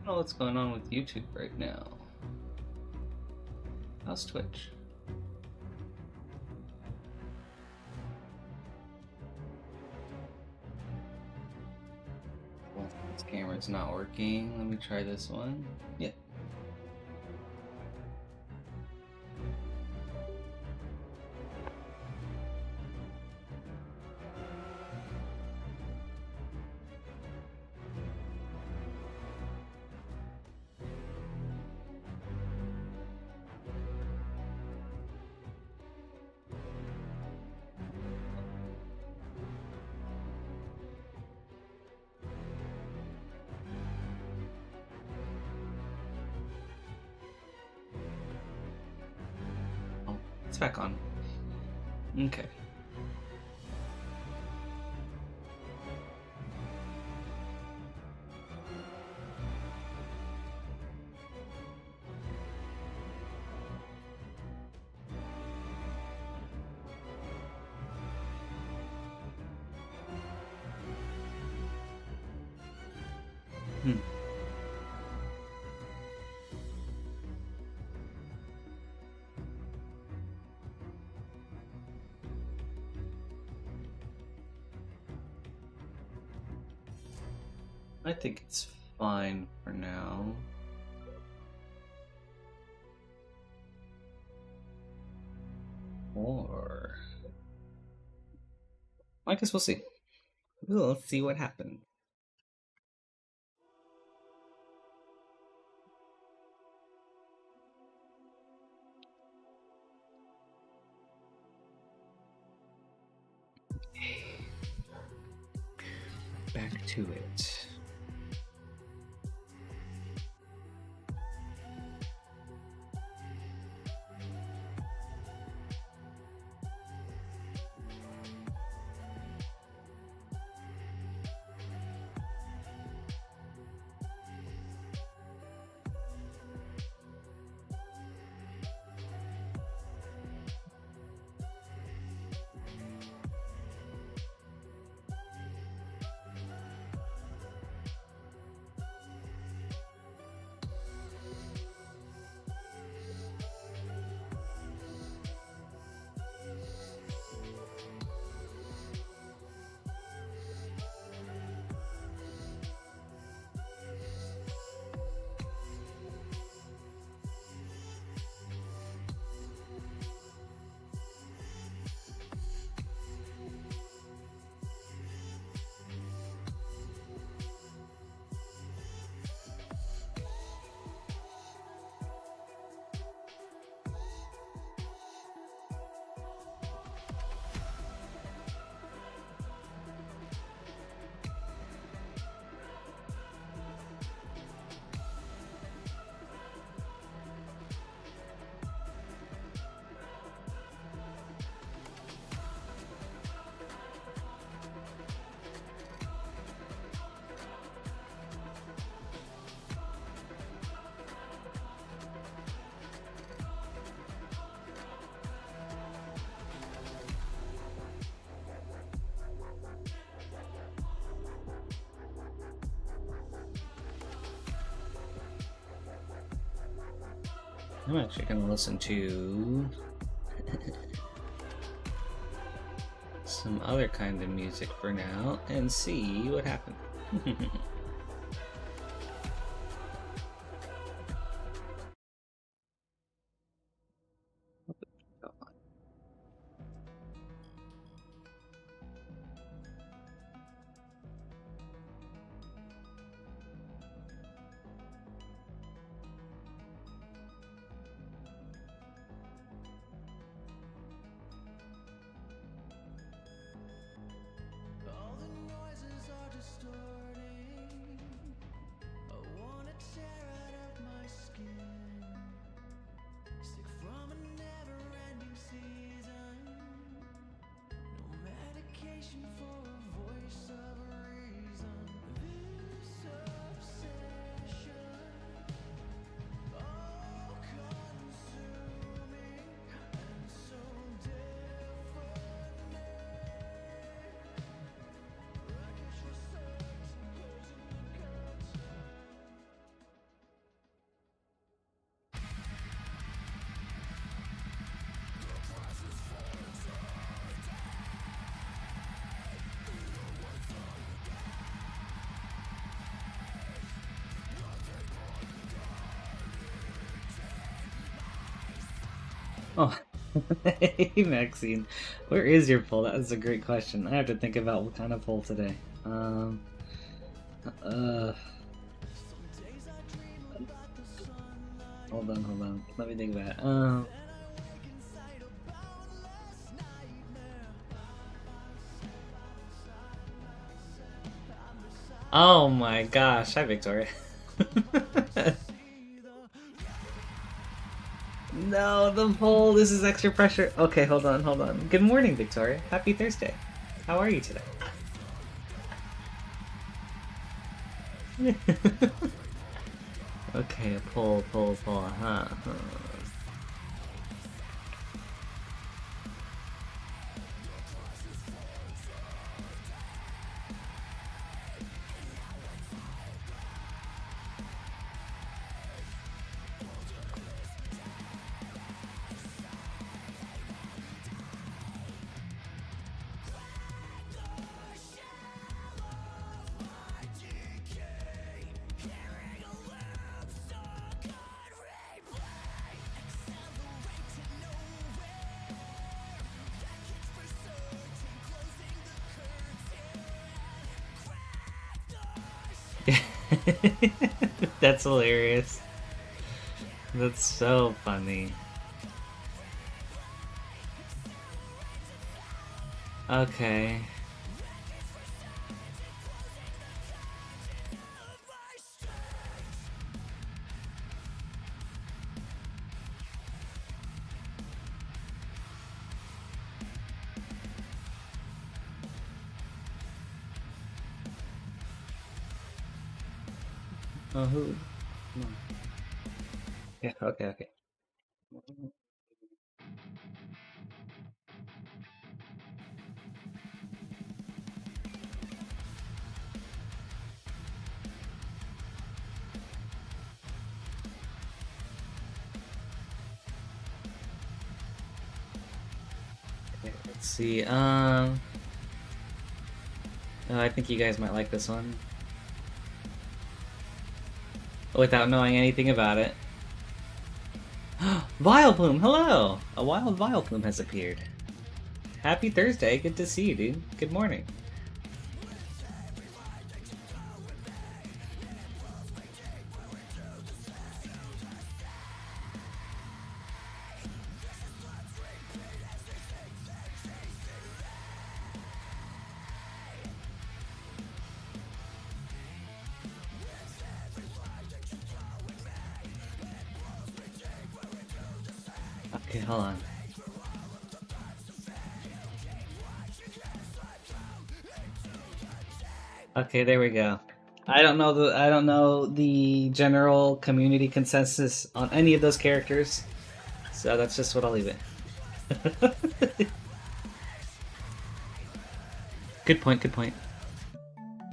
don't know what's going on with YouTube right now. How's Twitch? Well, this camera's not working. Let me try this one. Yeah. Oh, it's back on. Okay. I think it's fine for now. Or I guess we'll see. We'll see what happens. Back to it. I'm actually gonna listen to some other kind of music for now and see what happens. Oh, hey Maxine, where is your poll? That is a great question. I have to think about what kind of poll today. Uh, hold on. Let me think about it. Oh my gosh, hi Victoria. No, the poll. This is extra pressure. Okay, hold on. Good morning, Victoria. Happy Thursday. How are you today? Okay, pull, huh? That's hilarious. That's so funny. Okay. Oh, who? No. Yeah, okay. Okay, let's see. Oh, I think you guys might like this one. Without knowing anything about it. Vileplume, hello! A wild Vileplume has appeared. Happy Thursday, good to see you, dude. Good morning. Okay, hold on. Okay, there we go. I don't know the general community consensus on any of those characters, so that's just what I'll leave it. Good point.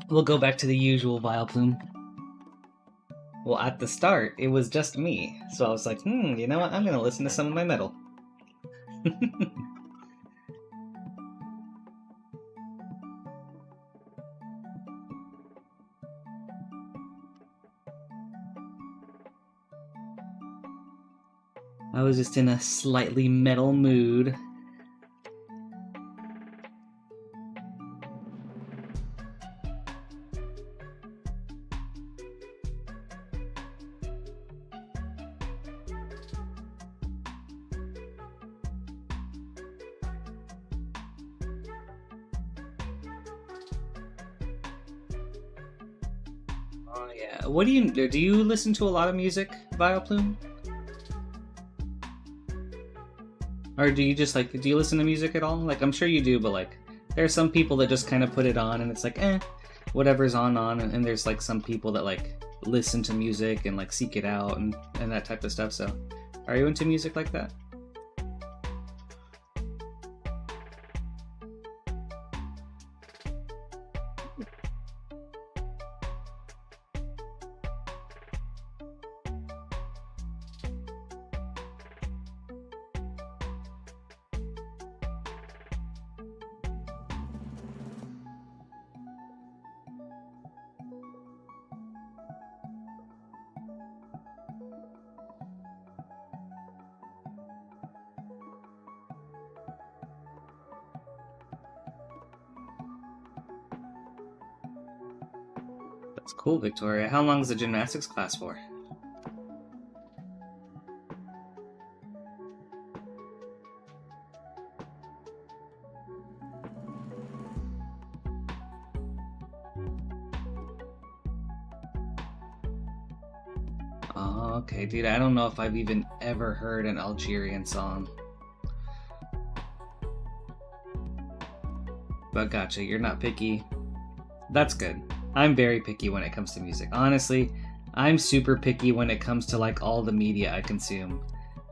We'll go back to the usual Vileplume. Well, at the start, it was just me, so I was like, you know what? I'm gonna listen to some of my metal. I was just in a slightly metal mood. Oh yeah. What do you listen to a lot of music, Vileplume? Or do you just do you listen to music at all? Like I'm sure you do, but like there are some people that just kind of put it on and it's like, whatever's on, and there's like some people that like listen to music and like seek it out and that type of stuff. So, are you into music like that? That's cool, Victoria. How long is the gymnastics class for? Oh, okay, dude, I don't know if I've even ever heard an Algerian song. But gotcha, you're not picky. That's good. I'm very picky when it comes to music. Honestly, I'm super picky when it comes to like all the media I consume.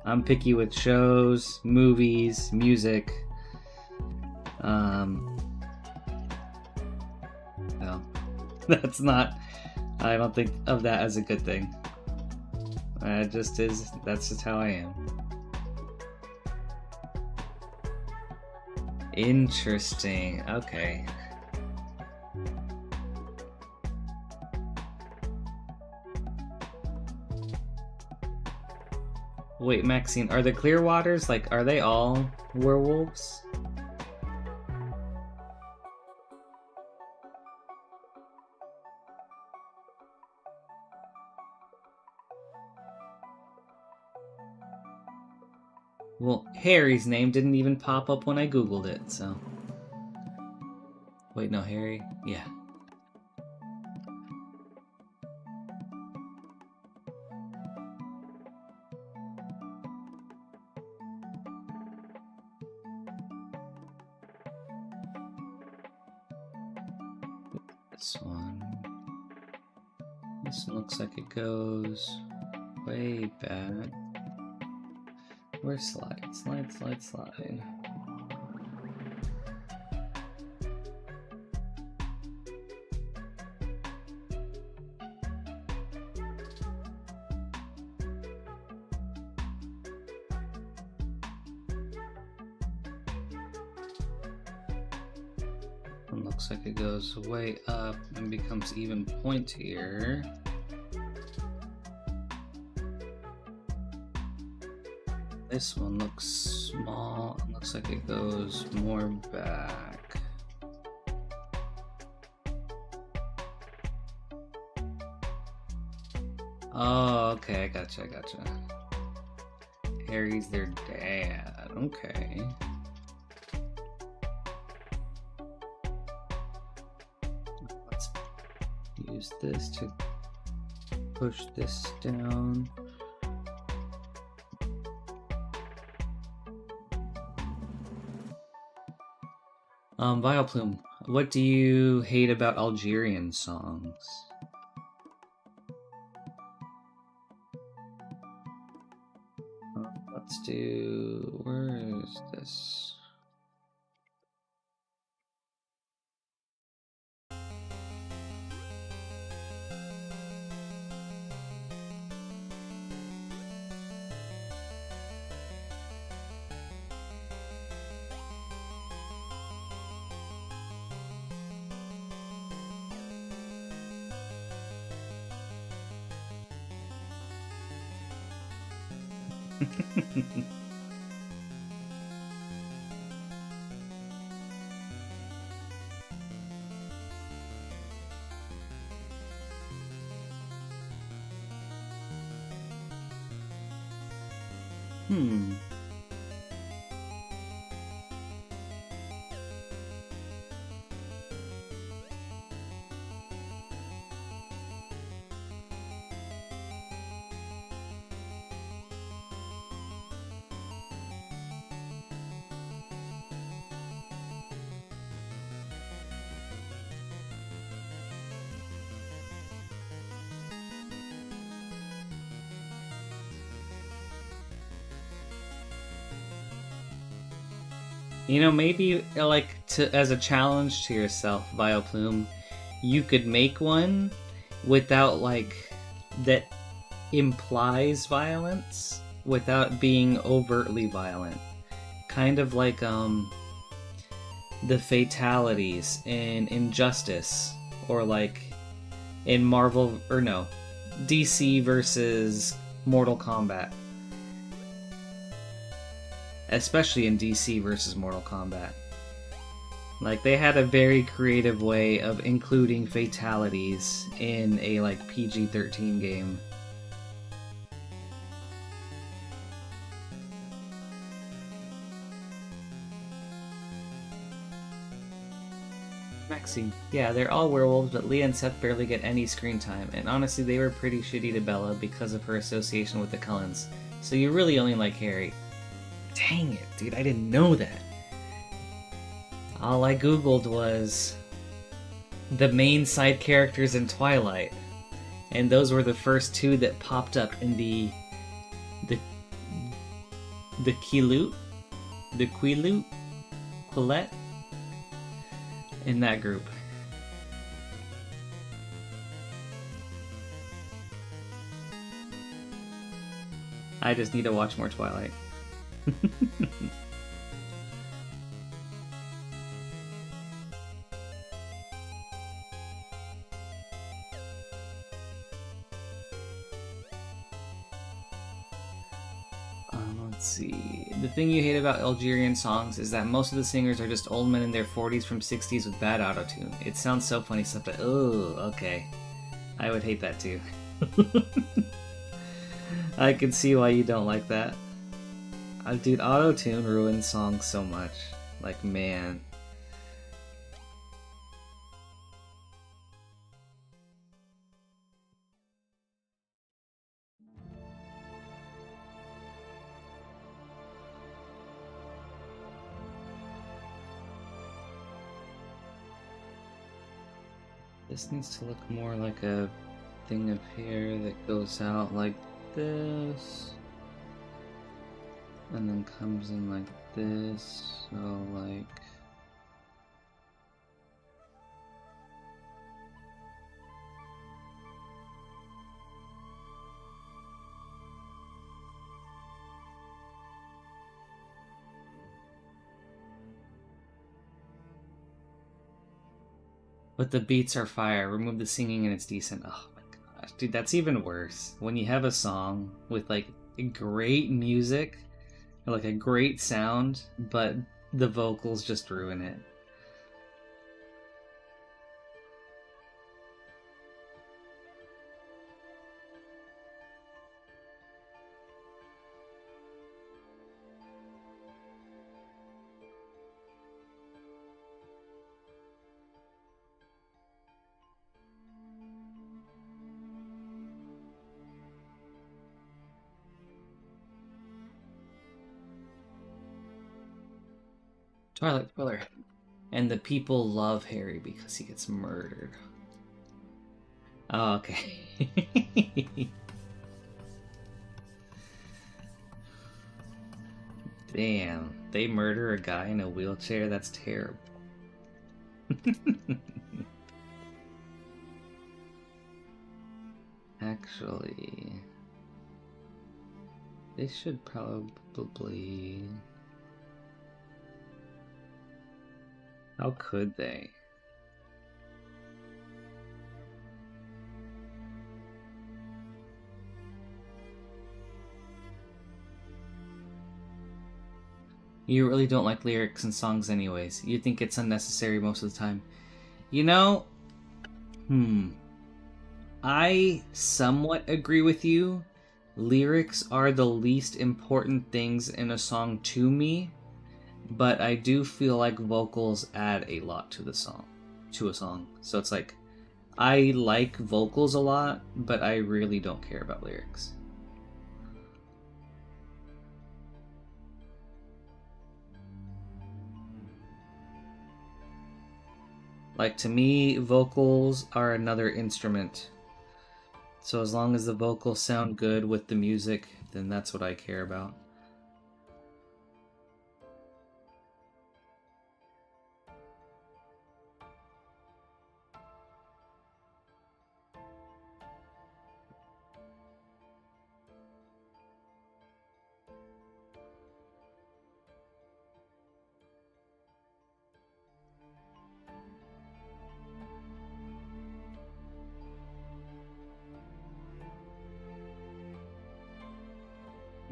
I'm picky with shows, movies, music. No, that's not. I don't think of that as a good thing. It just is. That's just how I am. Interesting. Okay. Wait, Maxine, are the Clearwaters, like, are they all werewolves? Well, Harry's name didn't even pop up when I googled it, so... Wait, no, Harry? Yeah. This one. This one looks like it goes way back. Where's slide? Slide, slide, slide. One looks like it goes way up and becomes even pointier. This one looks small. It looks like it goes more back. Oh, okay, I gotcha, I gotcha. Harry's their dad, okay. Let's use this to push this down. Vileplume, what do you hate about Algerian songs? Let's do... where is this? You know, maybe like as a challenge to yourself, Vileplume, you could make one without like that implies violence without being overtly violent. Kind of like the fatalities in Injustice, or like in Marvel, or no, DC versus Mortal Kombat. Especially in DC versus Mortal Kombat. Like, they had a very creative way of including fatalities in a, like, PG-13 game. Maxine. Yeah, they're all werewolves, but Leah and Seth barely get any screen time, and honestly, they were pretty shitty to Bella because of her association with the Cullens. So you really only like Harry. Dang it, dude, I didn't know that. All I googled was the main side characters in Twilight, and those were the first two that popped up in the Quillette in that group. I just need to watch more Twilight. Let's see. The thing you hate about Algerian songs is that most of the singers are just old men in their 40s from 60s with bad autotune. It sounds so funny stuff, but oh, okay. I would hate that too. I can see why you don't like that. Dude, autotune ruins songs so much. Like, man. This needs to look more like a thing of hair that goes out like this. And then comes in like this, so like... But the beats are fire. Remove the singing and it's decent. Oh my gosh. Dude, that's even worse. When you have a song with like great music, like a great sound, but the vocals just ruin it. Twilight spoiler. And the people love Harry because he gets murdered. Oh, okay. Damn, they murder a guy in a wheelchair? That's terrible. Actually, they should probably... How could they? You really don't like lyrics in songs anyways. You think it's unnecessary most of the time. You know, I somewhat agree with you. Lyrics are the least important things in a song to me. But I do feel like vocals add a lot to a song. So it's like, I like vocals a lot, but I really don't care about lyrics. Like, to me, vocals are another instrument. So as long as the vocals sound good with the music, then that's what I care about.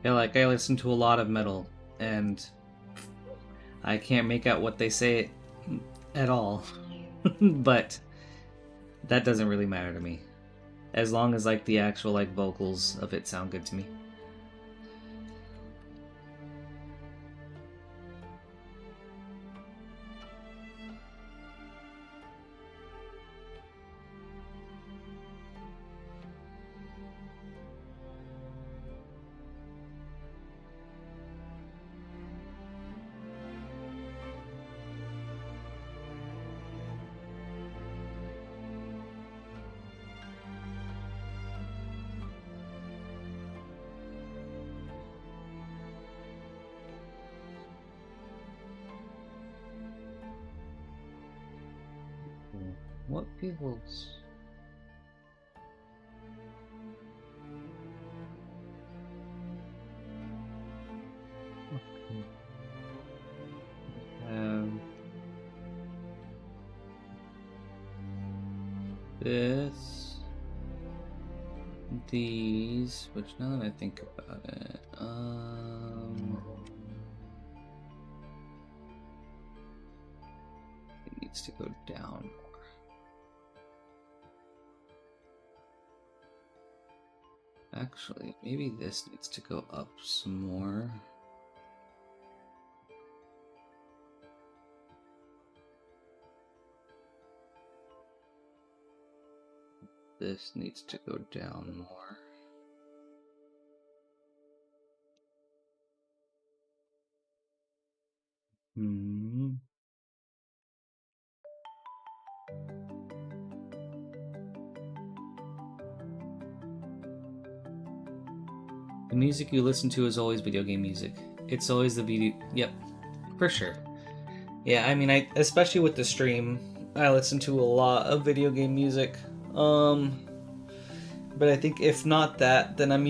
Yeah, like, I listen to a lot of metal, and I can't make out what they say at all. But that doesn't really matter to me. As long as like the actual like vocals of it sound good to me. What people's... Okay. This, these, which now that I think about it, it needs to go down more. Actually, maybe this needs to go up some more. This needs to go down more. The music you listen to is always video game music. It's always the video... Yep, for sure. Yeah, I mean, especially with the stream, I listen to a lot of video game music. But I think if not that, then I'm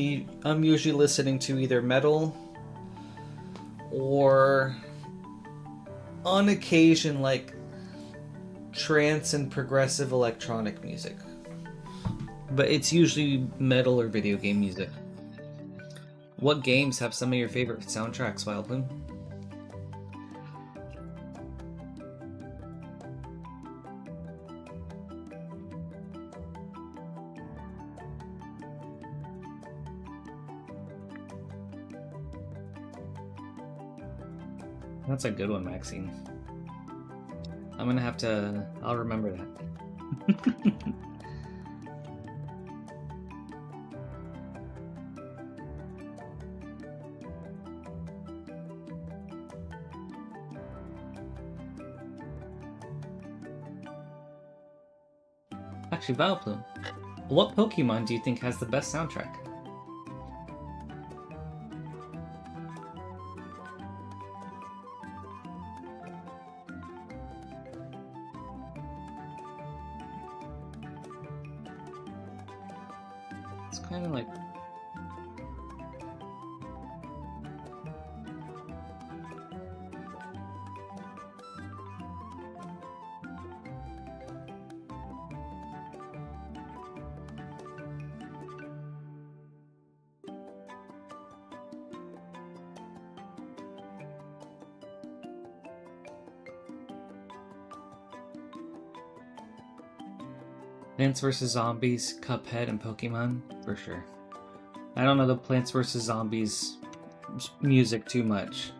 usually listening to either metal or on occasion like trance and progressive electronic music. But it's usually metal or video game music. What games have some of your favorite soundtracks, Wildbloom? That's a good one, Maxine. I'm gonna have to... I'll remember that. Actually, Vileplume, what Pokemon do you think has the best soundtrack? It's kind of like... Plants vs. Zombies, Cuphead, and Pokemon, for sure. I don't know the Plants vs. Zombies music too much,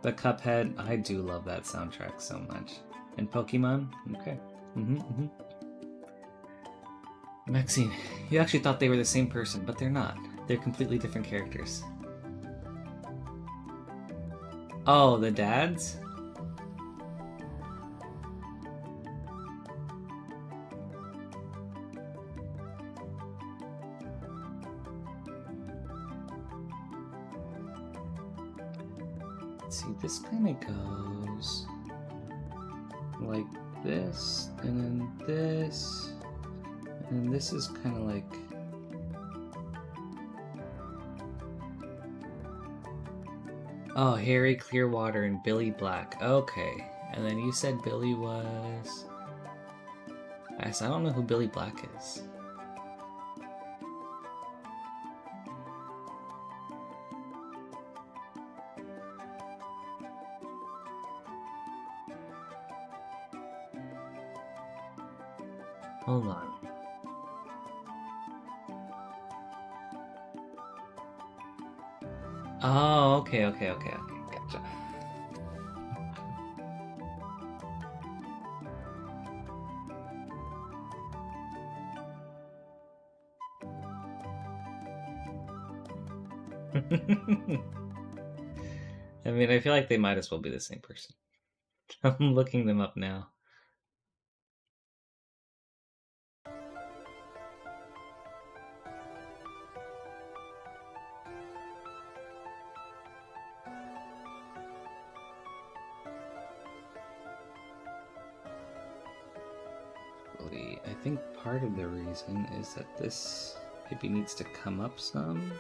but Cuphead, I do love that soundtrack so much. And Pokemon, okay. Maxine, you actually thought they were the same person, but they're not. They're completely different characters. Oh, the dads? See, this kind of goes like this, and then this, and this is kind of like... Oh, Harry Clearwater and Billy Black. Okay, and then you said Billy was... I don't know who Billy Black is. Hold on. Oh, okay. Gotcha. I mean, I feel like they might as well be the same person. I'm looking them up now. I think part of the reason is that this maybe needs to come up some.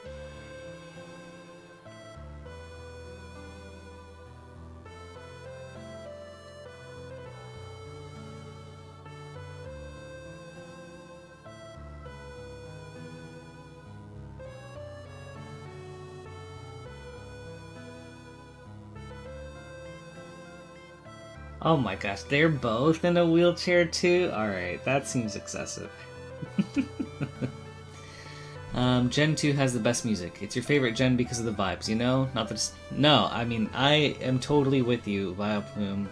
Oh my gosh, they're both in a wheelchair too? Alright, that seems excessive. Gen 2 has the best music. It's your favorite gen because of the vibes, you know? Not that it's... No, I mean, I am totally with you, Vileplume.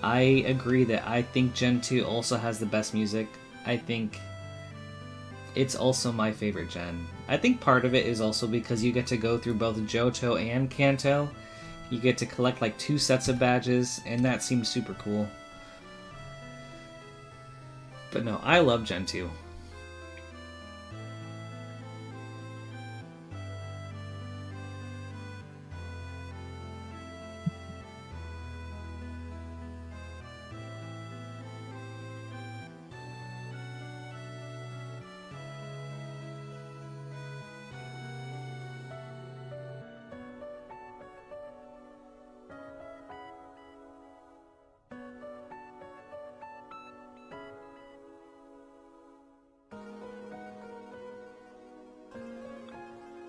I agree that I think Gen 2 also has the best music. I think it's also my favorite gen. I think part of it is also because you get to go through both Johto and Kanto. You get to collect like 2 sets of badges, and that seems super cool. But no, I love Gen 2.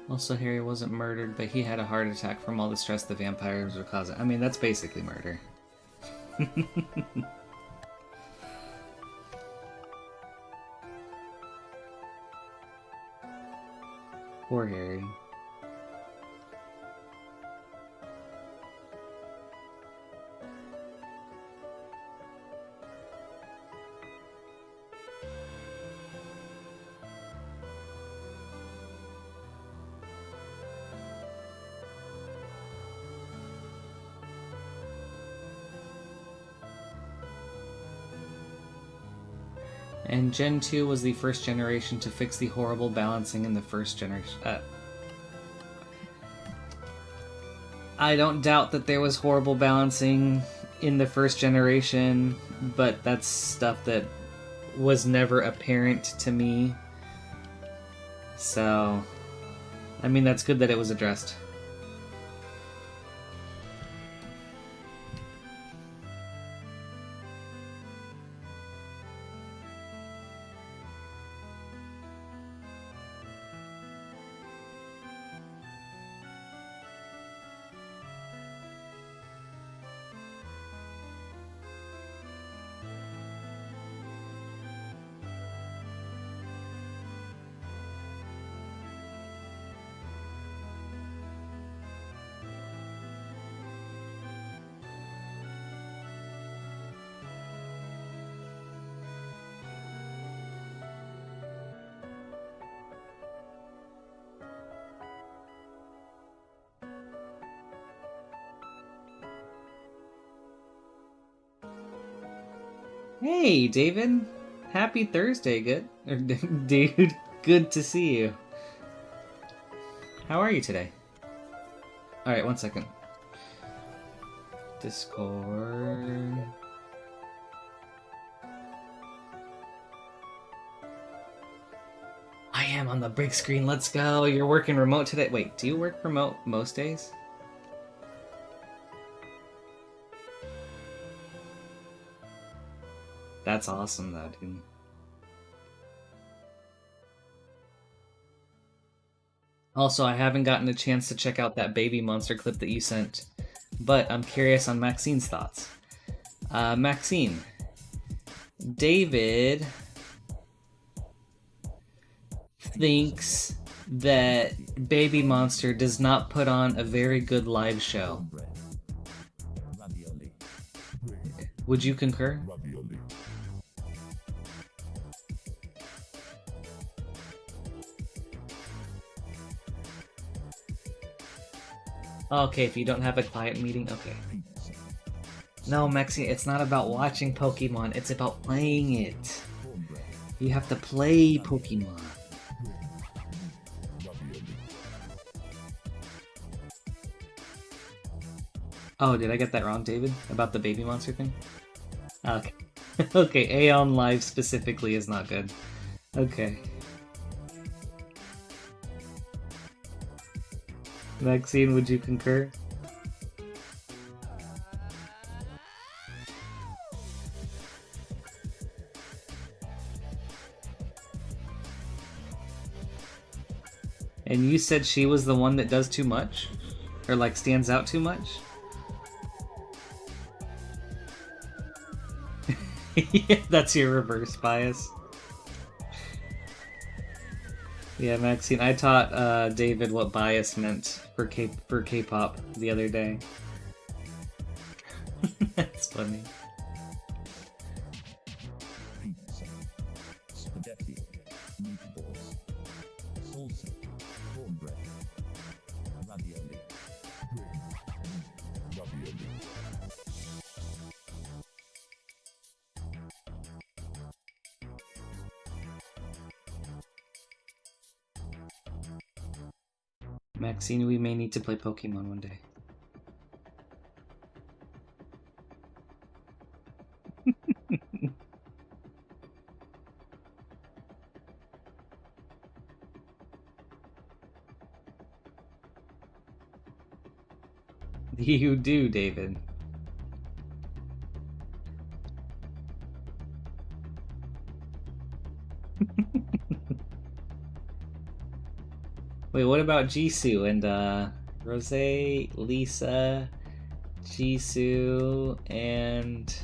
Also, Harry wasn't murdered, but he had a heart attack from all the stress the vampires were causing. I mean, that's basically murder. Poor Harry. And Gen 2 was the first generation to fix the horrible balancing in the first generation. I don't doubt that there was horrible balancing in the first generation, but that's stuff that was never apparent to me. So, I mean, that's good that it was addressed. Hey, David. Happy Thursday, dude. Good to see you. How are you today? Alright, 1 second. Discord. I am on the big screen. Let's go. You're working remote today. Wait, do you work remote most days? That's awesome, though, dude. Also, I haven't gotten a chance to check out that baby monster clip that you sent, but I'm curious on Maxine's thoughts. Maxine, David thinks that Baby Monster does not put on a very good live show. Would you concur? Okay, if you don't have a quiet meeting, okay. No, Maxine, it's not about watching Pokemon, it's about playing it. You have to play Pokemon. Oh, did I get that wrong, David? About the Baby Monster thing? Okay. Okay, Aeon Live specifically is not good. Okay. Maxine, would you concur? And you said she was the one that does too much? Or, like, stands out too much? Yeah, that's your reverse bias. Yeah, Maxine, I taught David what bias meant for K-pop the other day. That's funny. Pizza, spaghetti, meatballs, salsa, cornbread, ravioli, ravioli. Maxine, we may need to play Pokemon one day. You do, David. Wait, what about Jisoo and Rose, Lisa, Jisoo, and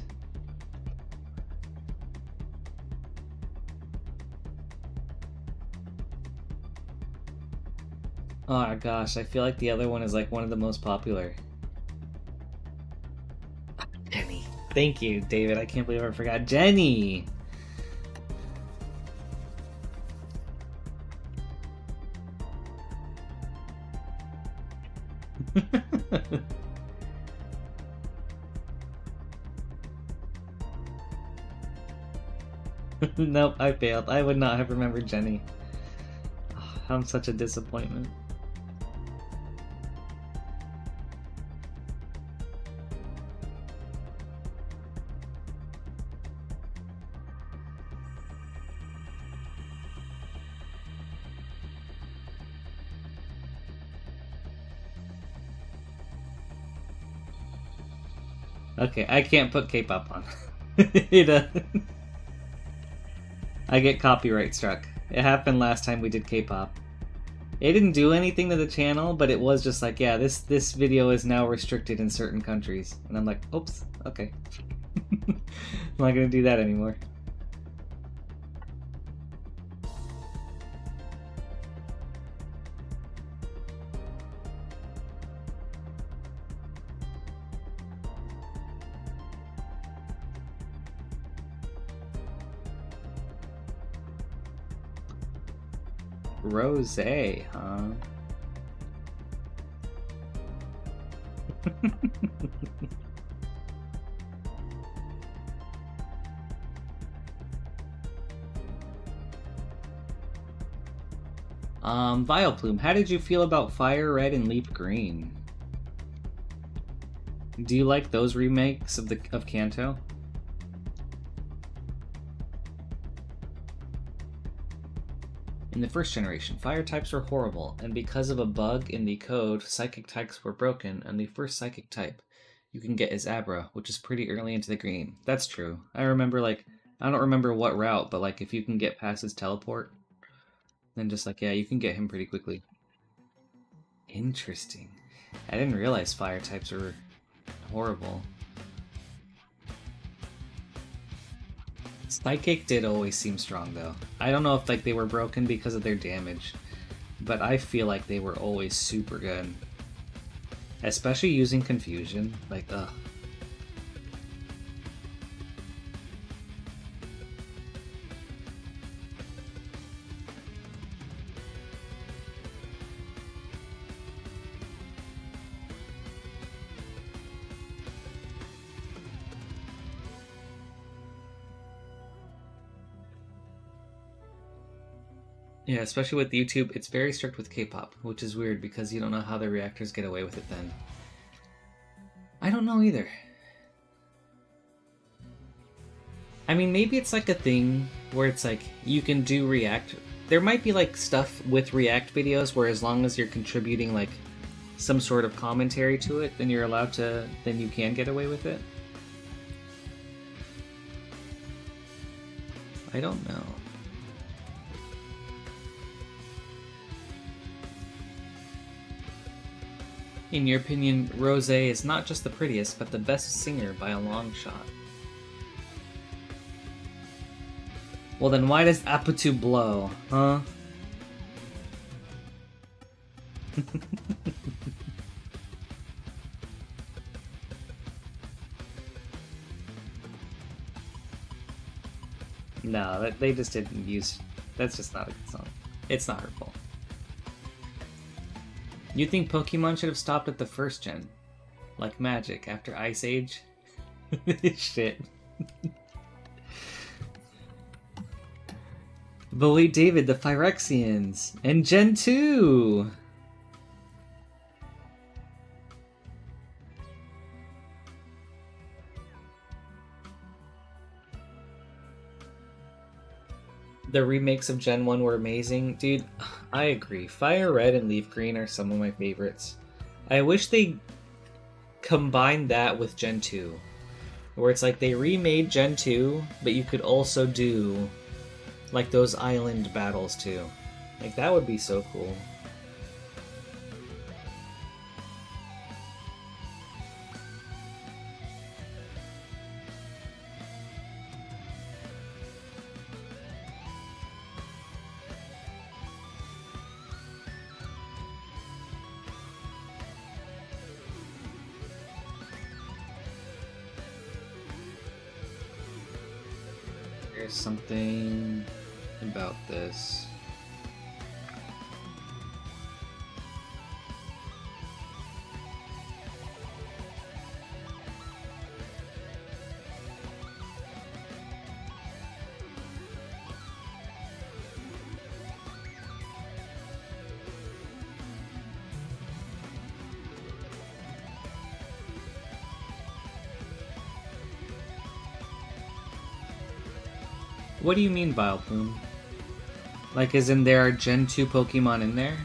oh gosh, I feel like the other one is like one of the most popular. Jenny. Thank you, David. I can't believe I forgot Jenny. Nope, I failed. I would not have remembered Jenny. Oh, I'm such a disappointment. Okay, I can't put K-pop on. I get copyright struck. It happened last time we did K-pop. It didn't do anything to the channel, but it was just like, yeah, this video is now restricted in certain countries. And I'm like, oops, okay. I'm not gonna do that anymore. Rose, huh? Vileplume, how did you feel about Fire Red and Leaf Green? Do you like those remakes of Kanto? In the first generation, fire types were horrible, and because of a bug in the code, psychic types were broken, and the first psychic type you can get is Abra, which is pretty early into the game. That's true. I remember, like, I don't remember what route, but, like, if you can get past his teleport, then just, like, yeah, you can get him pretty quickly. Interesting. I didn't realize fire types were horrible. Psychic did always seem strong though. I don't know if like they were broken because of their damage, but I feel like they were always super good. Especially using confusion. Like, ugh. Yeah, especially with YouTube, it's very strict with K-pop, which is weird because you don't know how the reactors get away with it then. I don't know either. I mean, maybe it's like a thing where it's like you can do React. There might be like stuff with React videos where as long as you're contributing like some sort of commentary to it, then you're allowed to, then you can get away with it. I don't know. In your opinion, Rose is not just the prettiest, but the best singer by a long shot. Well then why does Apatu blow, huh? No, they just didn't use... That's just not a good song. It's not her fault. You think Pokemon should have stopped at the first gen? Like Magic after Ice Age? Shit. But wait, David, the Phyrexians! And Gen 2! The remakes of Gen 1 were amazing. Dude, I agree. Fire Red and Leaf Green are some of my favorites. I wish they combined that with Gen 2. Where it's like they remade Gen 2, but you could also do like those island battles too. Like that would be so cool. There's something about this. What do you mean, Vileplume? Like, as in there are Gen 2 Pokemon in there?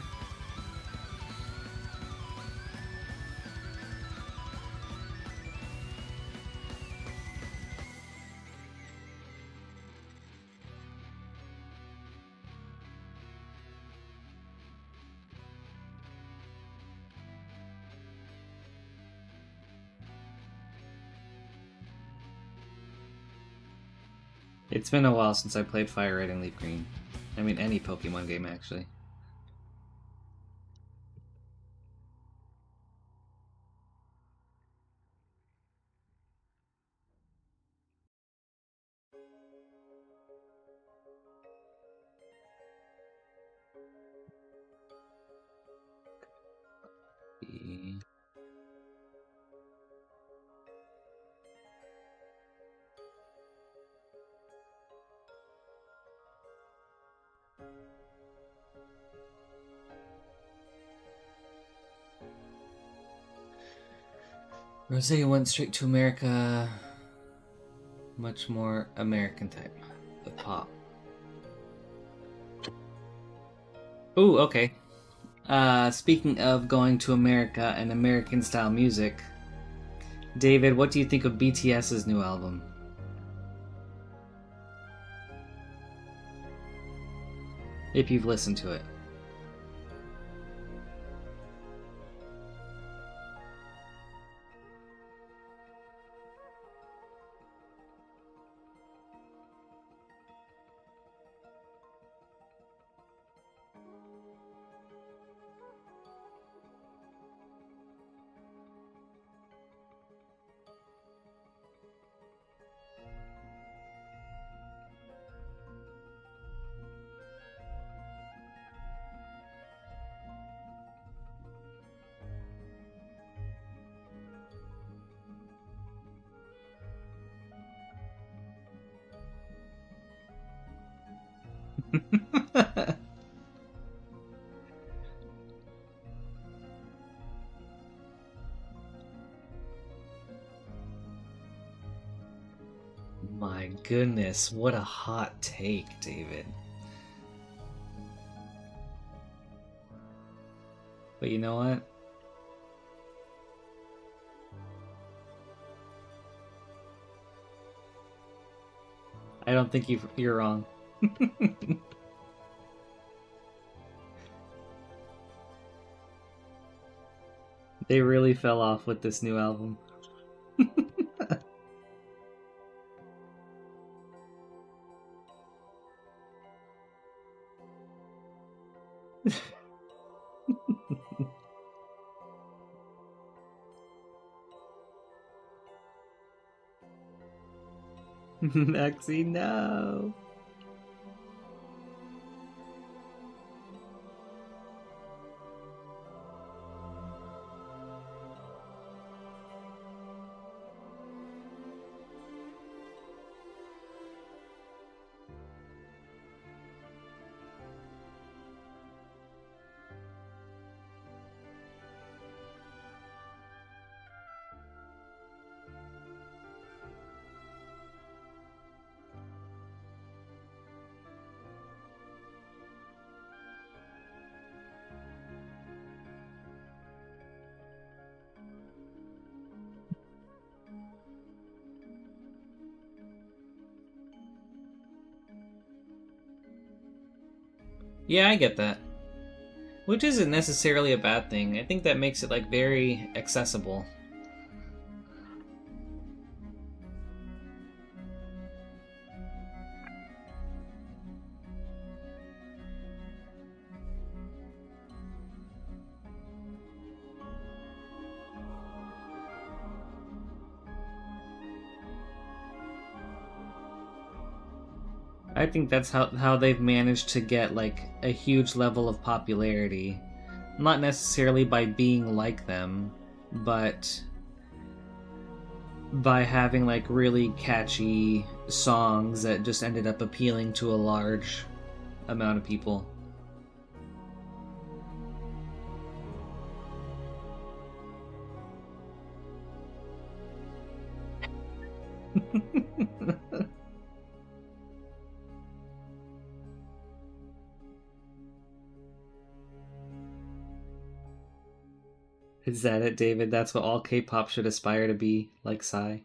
It's been a while since I played Fire Red and Leaf Green. I mean, any Pokemon game, actually. Rose went straight to America. Much more American type. The pop. Ooh, okay. Speaking of going to America and American style music, David, what do you think of BTS's new album? If you've listened to it. My goodness, what a hot take, David. But you know what? I don't think you're wrong. They really fell off with this new album. Maxie, no. Yeah, I get that. Which isn't necessarily a bad thing. I think that makes it like very accessible. I think that's how they've managed to get like a huge level of popularity. Not necessarily by being like them, but by having like really catchy songs that just ended up appealing to a large amount of people. Is that it, David? That's what all K-pop should aspire to be, like Psy?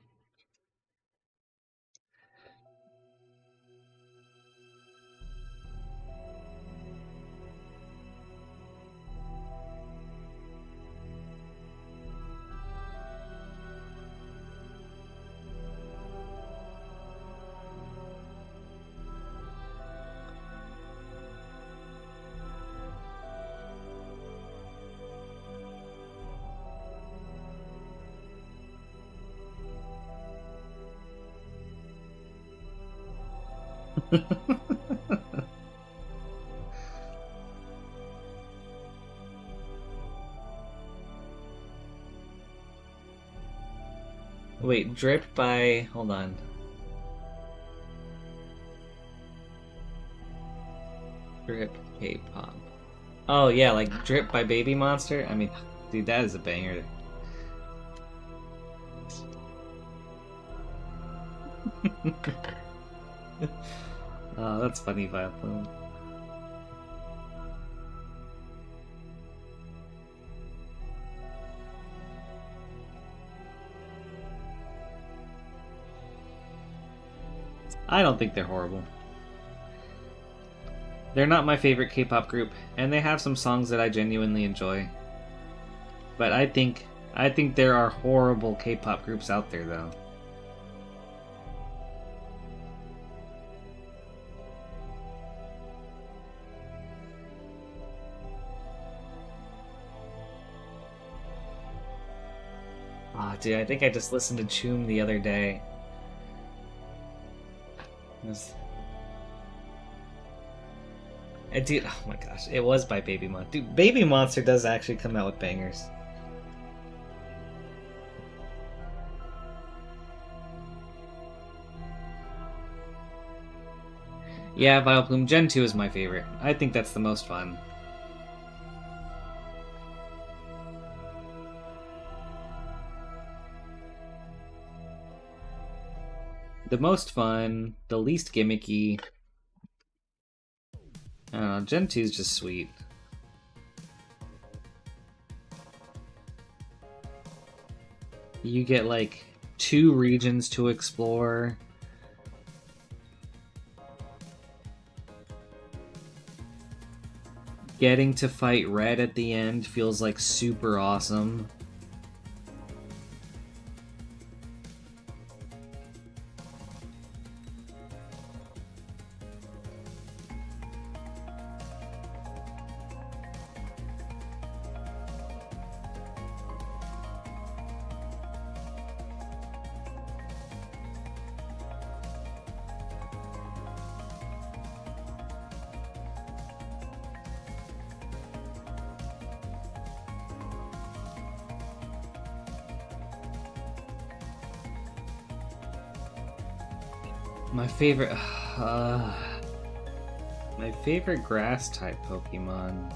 Wait, Drip by... Hold on. Drip K-pop. Oh yeah, like Drip by Baby Monster? I mean, dude, that is a banger. Oh, that's funny, Vileplume. I don't think they're horrible. They're not my favorite K-pop group, and they have some songs that I genuinely enjoy. But I think there are horrible K-pop groups out there, though. Ah, dude, I think I just listened to Choom the other day. Dude, oh my gosh, it was by Baby Monster. Dude, Baby Monster does actually come out with bangers. Yeah, Vileplume. Gen 2 is my favorite. I think that's the most fun. The most fun, the least gimmicky. I don't know, Gen 2 is just sweet. You get like 2 regions to explore. Getting to fight Red at the end feels like super awesome. My favorite grass type Pokemon.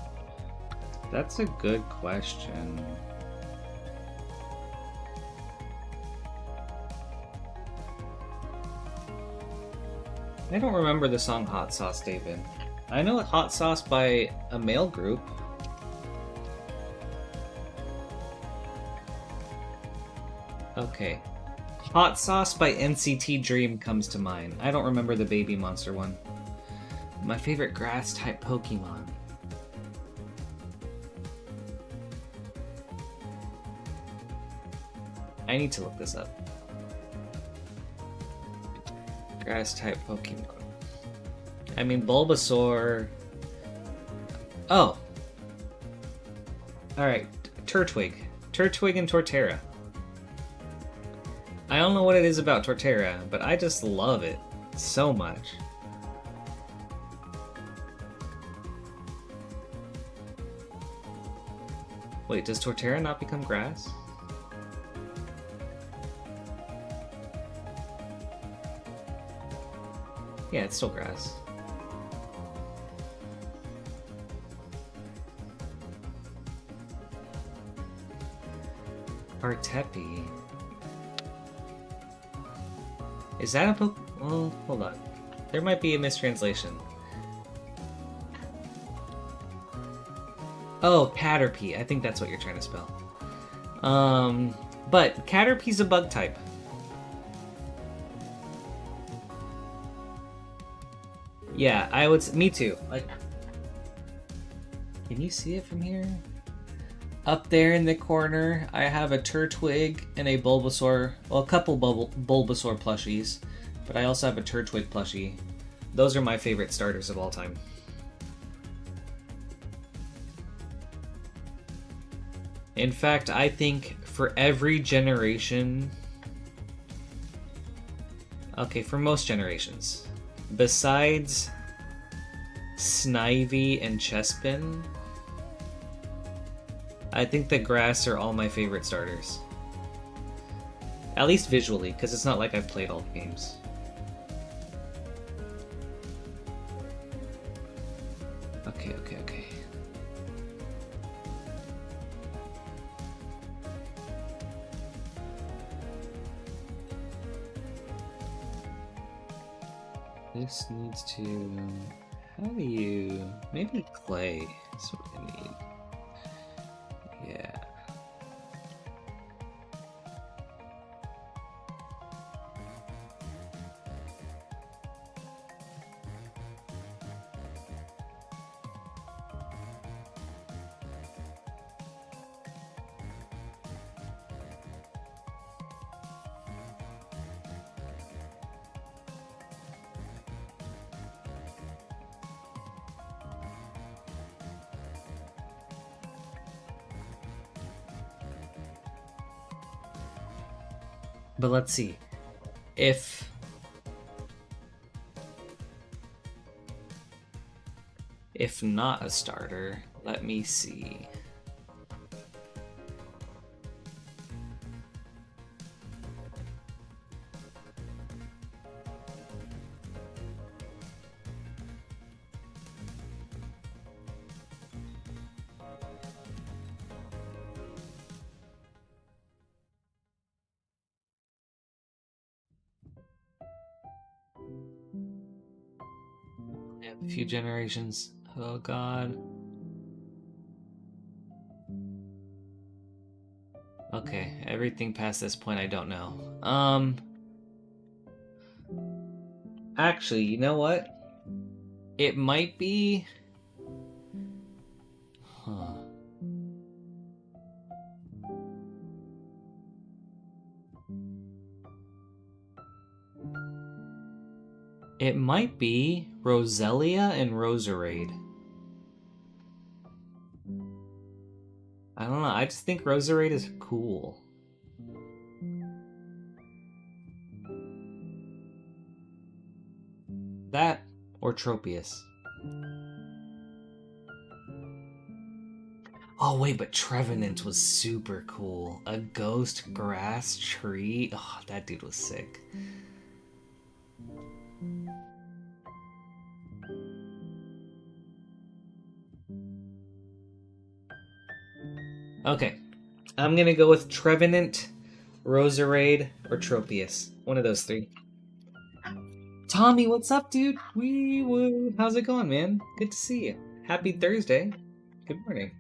That's a good question. I don't remember the song Hot Sauce, David. I know Hot Sauce by a male group. Okay. Hot Sauce by NCT Dream comes to mind. I don't remember the Baby Monster one. My favorite grass type Pokemon. I need to look this up. Grass type Pokemon. I mean, Bulbasaur. Oh! Alright, Turtwig. Turtwig and Torterra. I don't know what it is about Torterra, but I just love it so much. Wait, does Torterra not become grass? Yeah, it's still grass. Artepi. Is that a Poke? Oh, hold on. There might be a mistranslation. Oh, Caterpie. I think that's what you're trying to spell. But Caterpie's a bug type. Yeah, I would. Me too. Like, can you see it from here? Up there in the corner, I have a Turtwig and a Bulbasaur. Well, a couple Bulbasaur plushies, but I also have a Turtwig plushie. Those are my favorite starters of all time. In fact, I think for every generation... Okay, for most generations. Besides Snivy and Chespin, I think the grass are all my favorite starters. At least visually, because it's not like I've played all the games. Okay. This needs to... How do you... Maybe clay is what I need. Yeah. But let's see. If not a starter, let me see. A few generations. Oh god. Okay, everything past this point I don't know. Actually, you know what? It might be... Huh. It might be Roselia and Roserade. I don't know, I just think Roserade is cool. That or Tropius. Oh wait, but Trevenant was super cool. A ghost grass tree. Oh, that dude was sick. Okay, I'm gonna go with Trevenant, Roserade, or Tropius. One of those three. Tommy, what's up, dude? Wee woo. How's it going, man? Good to see you. Happy Thursday. Good morning.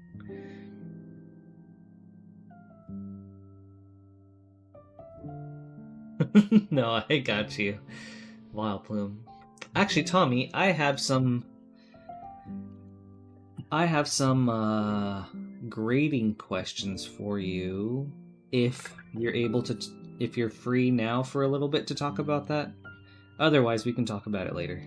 No, I got you. Wild Plume. Actually, Tommy, I have some grading questions for you. If you're able to, if you're free now for a little bit to talk about that. Otherwise, we can talk about it later.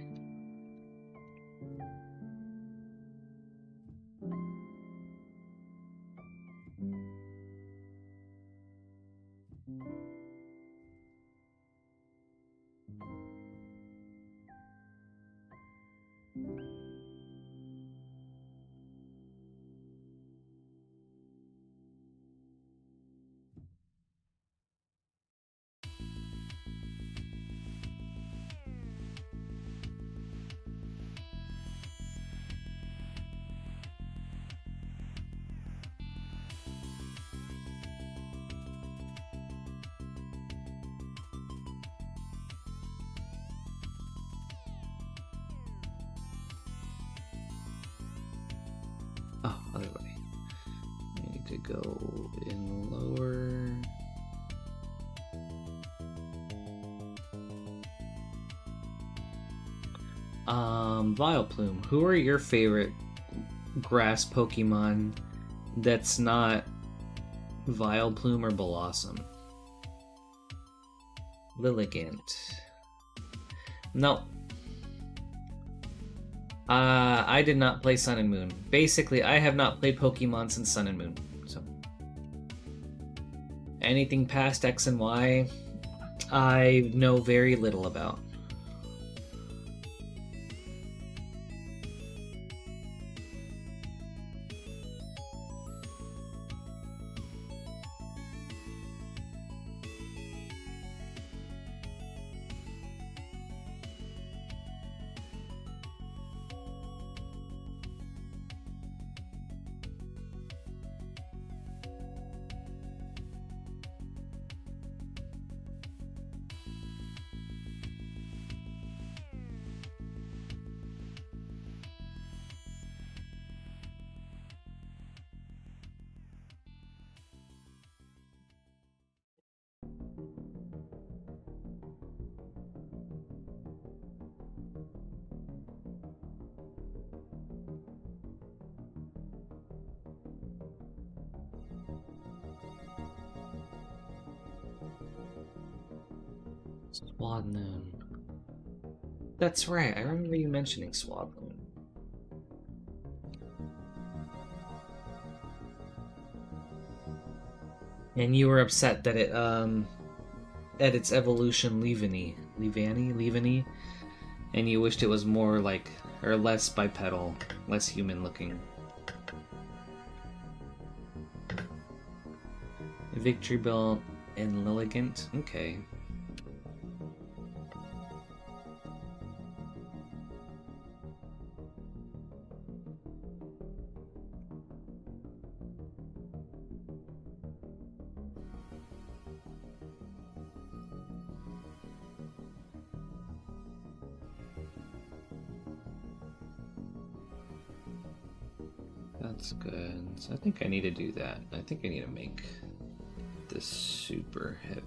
Oh, other way. I need to go in lower. Vileplume, who are your favorite grass Pokemon that's not Vileplume or Blossom? Lilligant. No. I did not play Sun and Moon. Basically, I have not played Pokemon since Sun and Moon. So, anything past X and Y, I know very little about. Swadloon. That's right, I remember you mentioning Swadloon. And you were upset that it, at its evolution, Leavanny, and you wished it was more like, or less bipedal, less human looking. Victory Bell and Lilligant, okay. That's good. So I think I need to do that. I think I need to make this super heavy.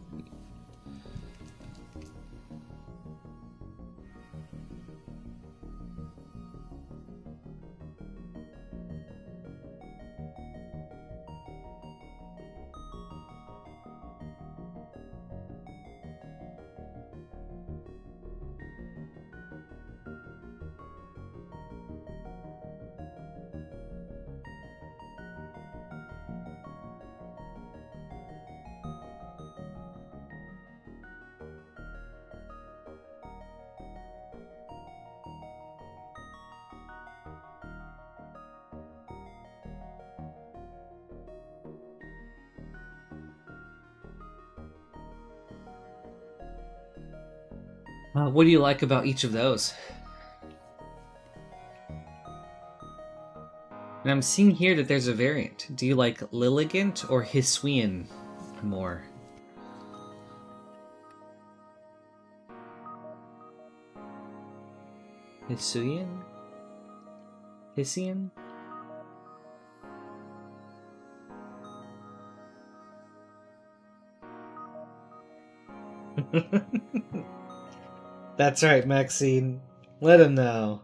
What do you like about each of those? And I'm seeing here that there's a variant. Do you like Lilligant or Hisuian more? Hisuian? Hisian? That's right, Maxine. Let him know.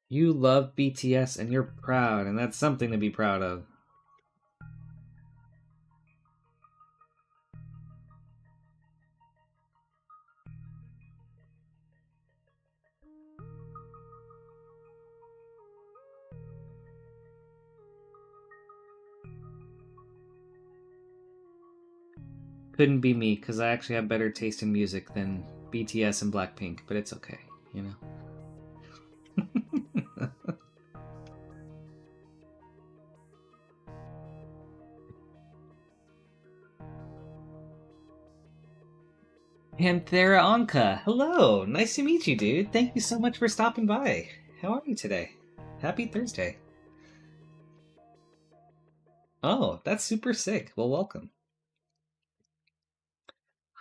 You love BTS and you're proud, and that's something to be proud of. Couldn't be me, because I actually have better taste in music than BTS and Blackpink, but it's okay, you know? Panthera Anka, hello! Nice to meet you, dude. Thank you so much for stopping by. How are you today? Happy Thursday. Oh, that's super sick. Well, welcome.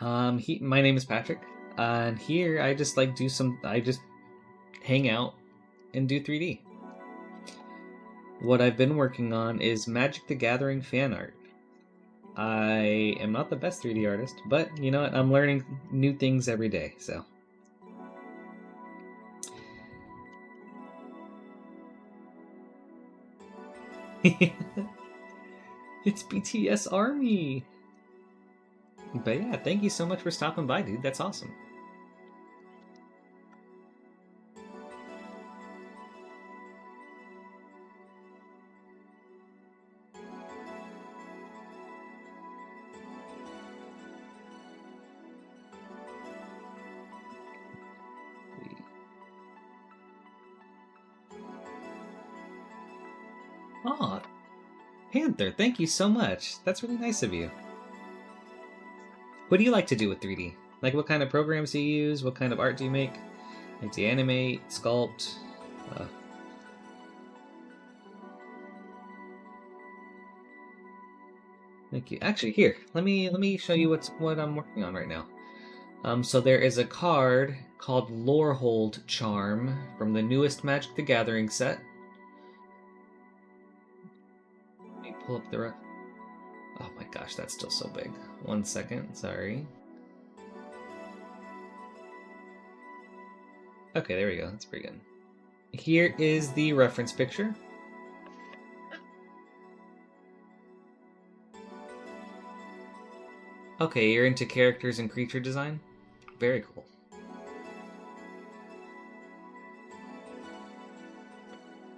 My name is Patrick, and here I just I just hang out and do 3D. What I've been working on is Magic the Gathering fan art. I am not the best 3D artist, but you know what? I'm learning new things every day, so. It's BTS Army! But yeah, thank you so much for stopping by, dude. That's awesome. Oh, Panther, thank you so much. That's really nice of you. What do you like to do with 3D? Like, what kind of programs do you use? What kind of art do you make? Like, do you animate, sculpt? Thank you. Actually, here, let me show you what I'm working on right now. So there is a card called Lorehold Charm from the newest Magic the Gathering set. Let me pull up the ref. Oh my gosh, that's still so big. 1 second, sorry. Okay, there we go. That's pretty good. Here is the reference picture. Okay, you're into characters and creature design? Very cool.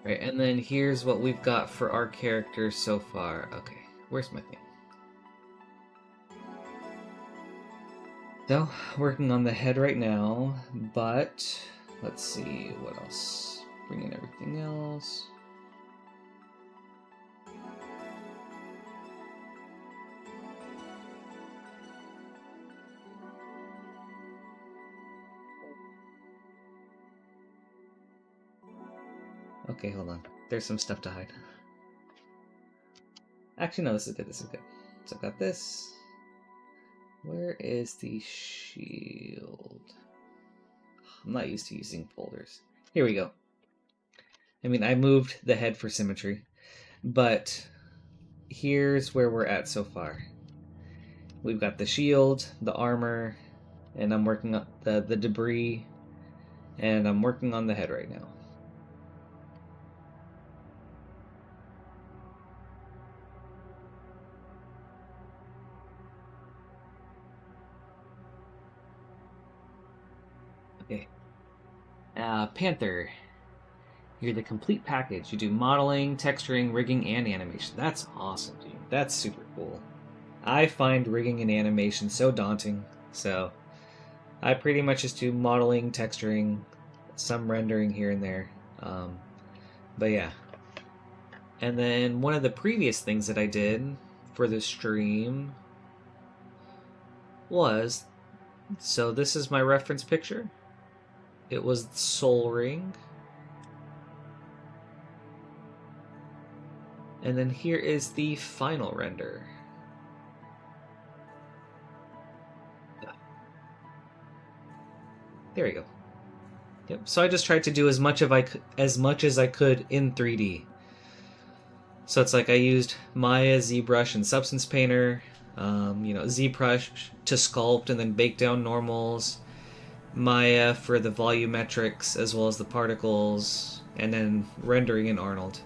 Right, and then here's what we've got for our characters so far. Okay, where's my thing? So, working on the head right now, but let's see what else. Bring in everything else. Okay, hold on. There's some stuff to hide. Actually, no, this is good. This is good. So I've got this. Where is the shield? I'm not used to using folders. Here we go. I mean, I moved the head for symmetry, but here's where we're at so far. We've got the shield, the armor, and I'm working on the debris, and I'm working on the head right now. Okay. Panther. You're the complete package. You do modeling, texturing, rigging, and animation. That's awesome, dude. That's super cool. I find rigging and animation so daunting, so I pretty much just do modeling, texturing, some rendering here and there. But yeah. And then one of the previous things that I did for the stream was, so this is my reference picture. It was Soul Ring. And then here is the final render. There we go. Yep. So I just tried to do as much as I could in 3D. So it's like I used Maya, ZBrush, and Substance Painter. ZBrush to sculpt and then bake down normals. Maya for the volumetrics as well as the particles, and then rendering in Arnold.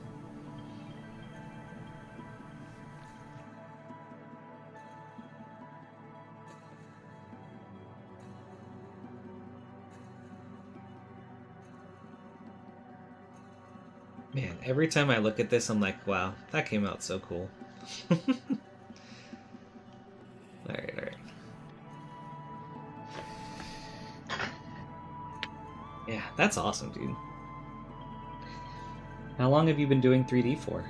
Man, every time I look at this, I'm like, wow, that came out so cool. Alright. Yeah, that's awesome, dude. How long have you been doing 3D for?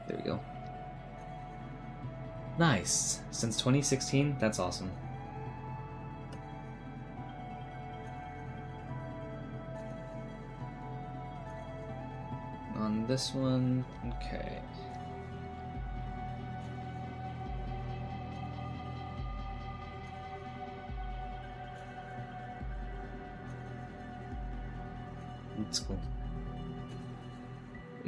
There we go. Nice. Since 2016? That's awesome. On this one, okay. That's cool.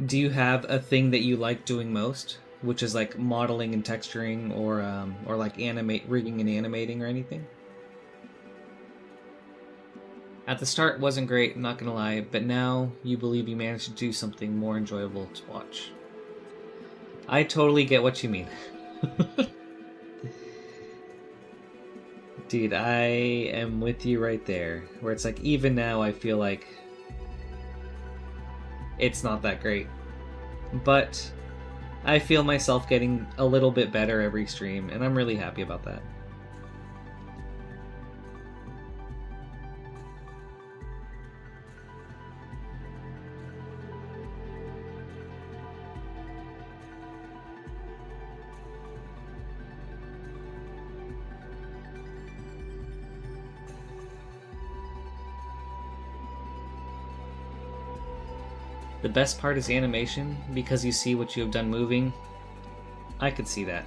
Do you have a thing that you like doing most, which is like modeling and texturing, or like rigging and animating or anything? At the start wasn't great, I'm not gonna lie, but now you believe you managed to do something more enjoyable to watch. I totally get what you mean. Dude, I am with you right there. Where it's like, even now I feel like it's not that great. But I feel myself getting a little bit better every stream, and I'm really happy about that. The best part is animation, because you see what you have done moving. I could see that.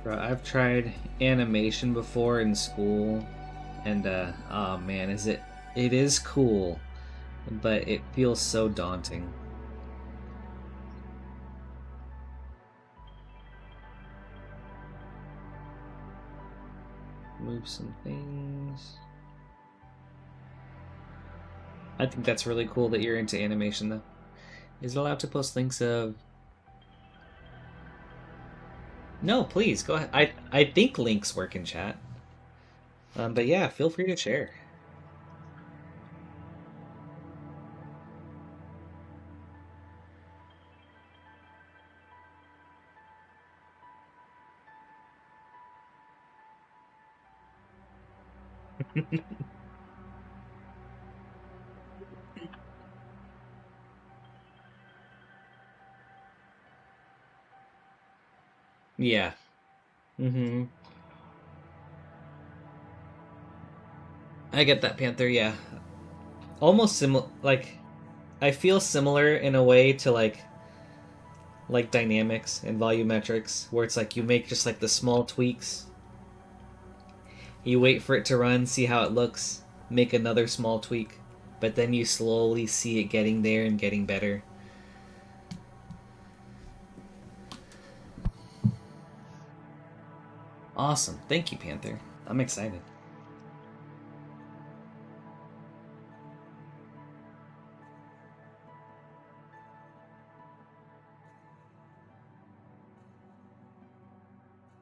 Bro, I've tried animation before in school, and oh man, it is cool, but it feels so daunting. Move some things. I think that's really cool that you're into animation, though. Is it allowed to post links of... No, please, go ahead. I think links work in chat. But yeah, feel free to share. Yeah. I get that, Panther. Yeah, almost similar. Like, I feel similar in a way to like dynamics and volumetrics, where it's like you make just like the small tweaks. You wait for it to run, see how it looks, make another small tweak, but then you slowly see it getting there and getting better. Awesome. Thank you, Panther. I'm excited.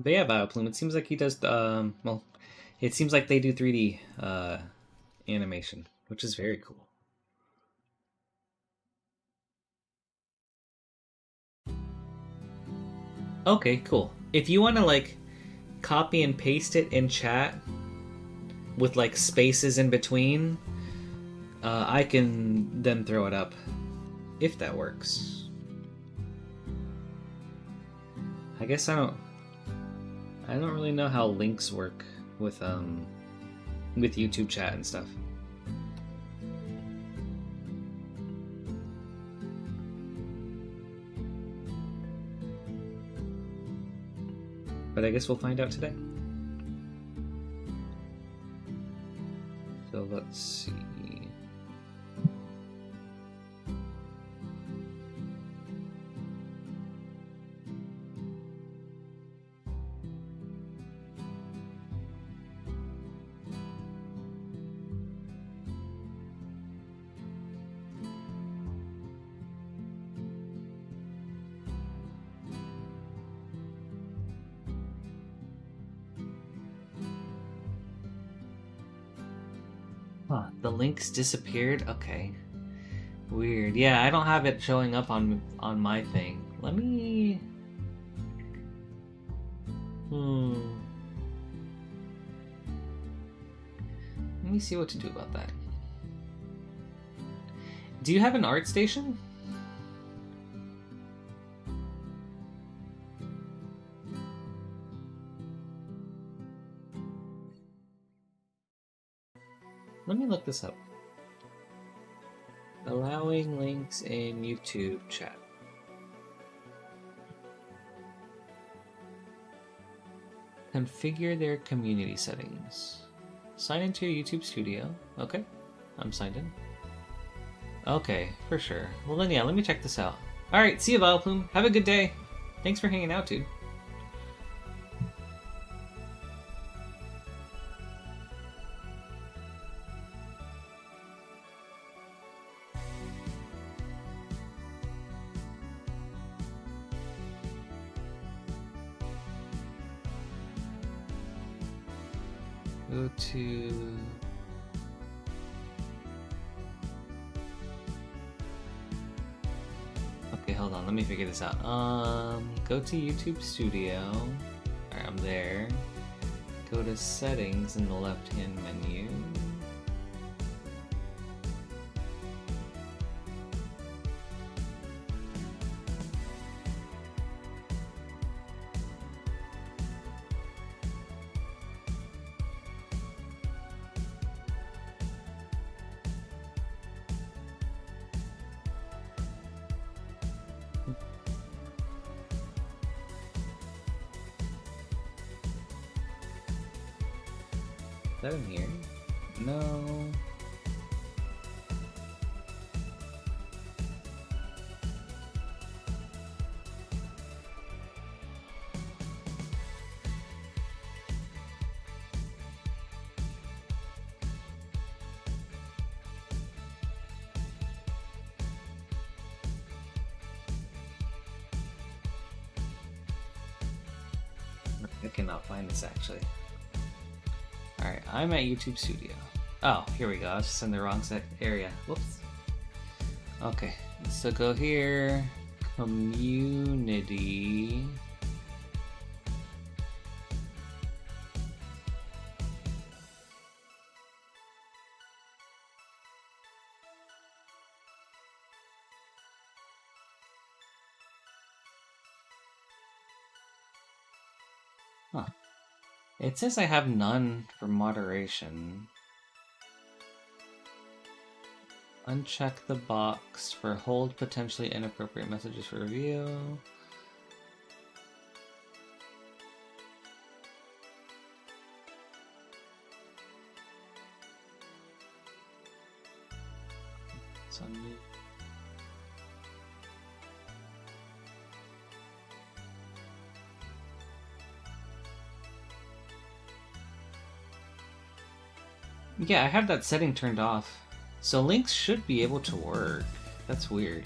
But yeah, Vileplume, it seems like he does, well, it seems like they do 3D animation, which is very cool. Okay, cool. If you want to, like, copy and paste it in chat with, like, spaces in between, I can then throw it up, if that works. I guess I don't really know how links work with YouTube chat and stuff. But I guess we'll find out today. So let's see. Huh, the links disappeared? Okay. Weird. Yeah, I don't have it showing up on my thing. Let me... Let me see what to do about that. Do you have an art station? Let me look this up. Allowing links in YouTube chat. Configure their community settings. Sign into your YouTube studio. Okay, I'm signed in. Okay, for sure. Well then, yeah, let me check this out. Alright, see you, Vileplume. Have a good day. Thanks for hanging out, dude. Go to... Okay, hold on, let me figure this out. Go to YouTube Studio. Alright, I'm there. Go to Settings in the left-hand menu. Is that in here? No. I cannot find this actually. Alright, I'm at YouTube Studio. Oh, here we go. I was just in the wrong area. Whoops. Okay, so go here. Community. Huh. It says I have none for moderation. Uncheck the box for hold potentially inappropriate messages for review. It's on me. Yeah, I have that setting turned off. So links should be able to work. That's weird.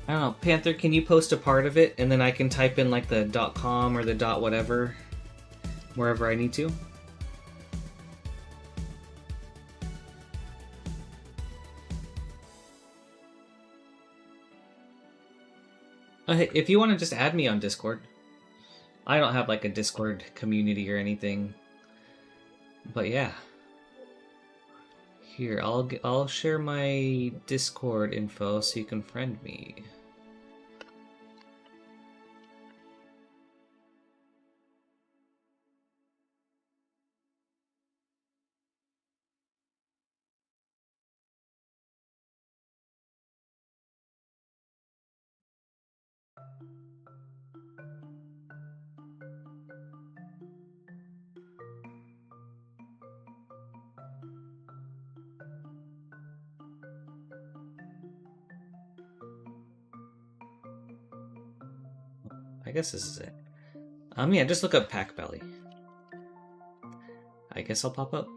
I don't know, Panther, can you post a part of it and then I can type in like the .com or the .whatever wherever I need to? Hey, if you want to just add me on Discord. I don't have like a Discord community or anything. But yeah. Here, I'll share my Discord info so you can friend me. I guess this is it. Yeah, just look up Pack Belly. I guess I'll pop up.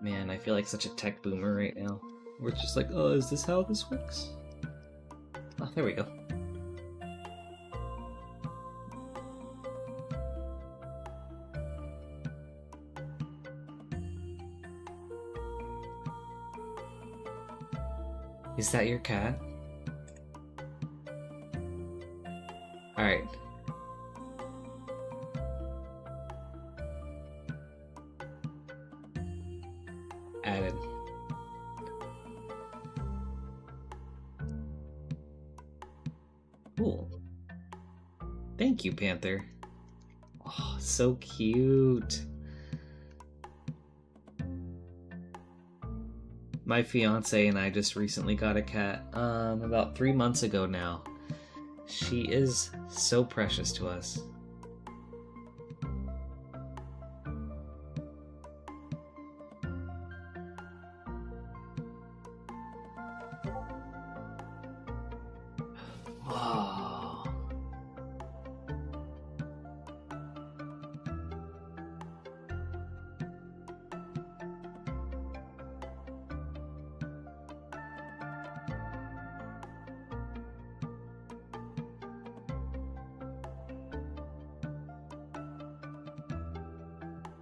Man, I feel like such a tech boomer right now. We're just like, oh, is this how this works? Oh, there we go. Is that your cat? Alright. Added. Cool. Thank you, Panther. Oh, so cute. My fiance and I just recently got a cat, about 3 months ago now. She is so precious to us. Wow.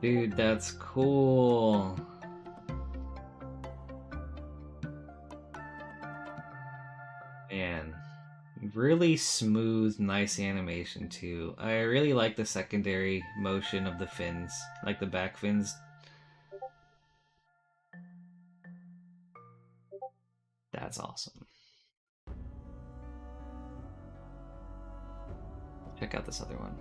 Dude, that's cool. Man, really smooth, nice animation too. I really like the secondary motion of the fins, like the back fins. That's awesome. Check out this other one.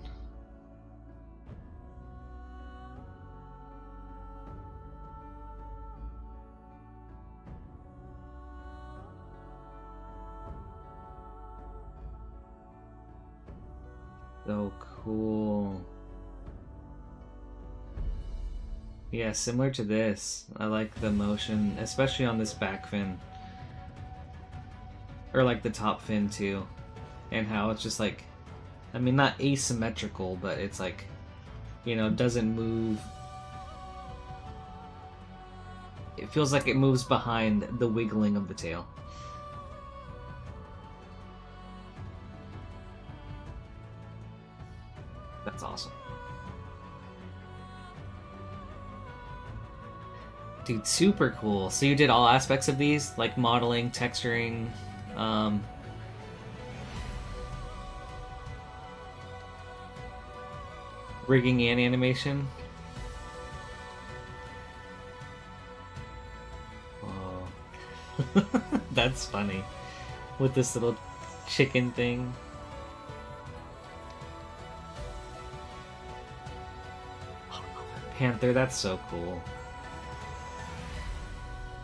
So cool. Yeah, similar to this. I like the motion, especially on this back fin. Or like the top fin too. And how it's just like, I mean, not asymmetrical, but it's like, you know, doesn't move. It feels like it moves behind the wiggling of the tail. That's awesome. Dude, super cool. So you did all aspects of these, like modeling, texturing, rigging and animation. Whoa. That's funny. With this little chicken thing. Panther, that's so cool.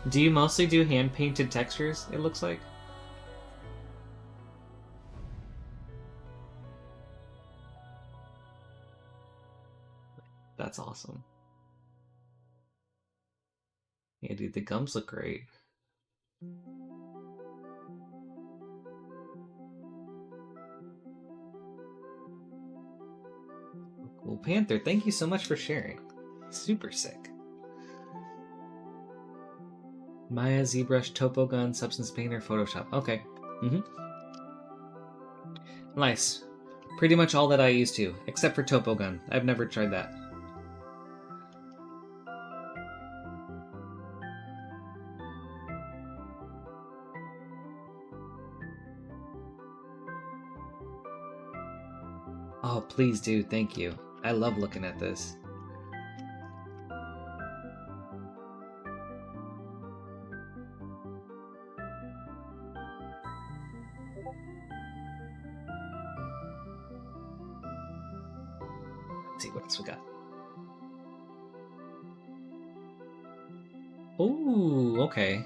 Do you mostly do hand-painted textures, it looks like? That's awesome. Yeah, dude, the gums look great. Cool. Panther, thank you so much for sharing. Super sick. Maya, ZBrush, Topogun, Substance Painter, Photoshop. Okay. Nice. Pretty much all that I use too, except for Topogun. I've never tried that. Oh, please do. Thank you. I love looking at this. Let's see what else we got. Ooh, okay.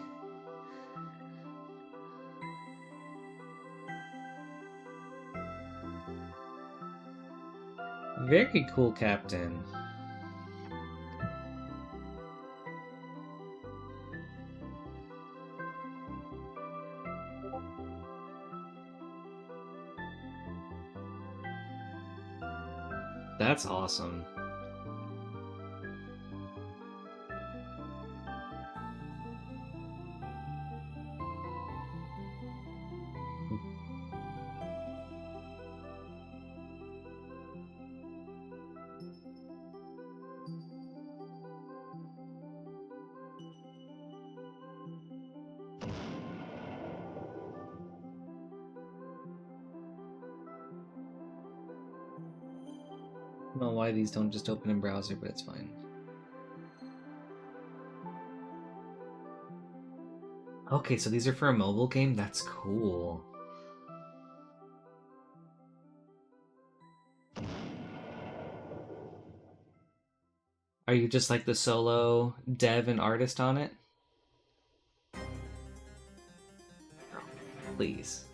Very cool, Captain. That's awesome. I don't know why these don't just open in browser, but it's fine. Okay, so these are for a mobile game? That's cool. Are you just like the solo dev and artist on it? Please.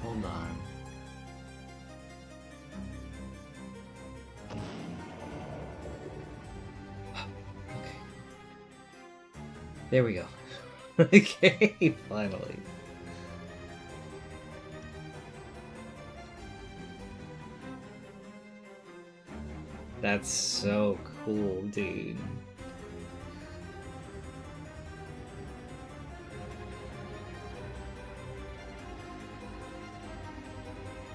Hold on. Okay. There we go. Okay, finally. That's so cool, dude.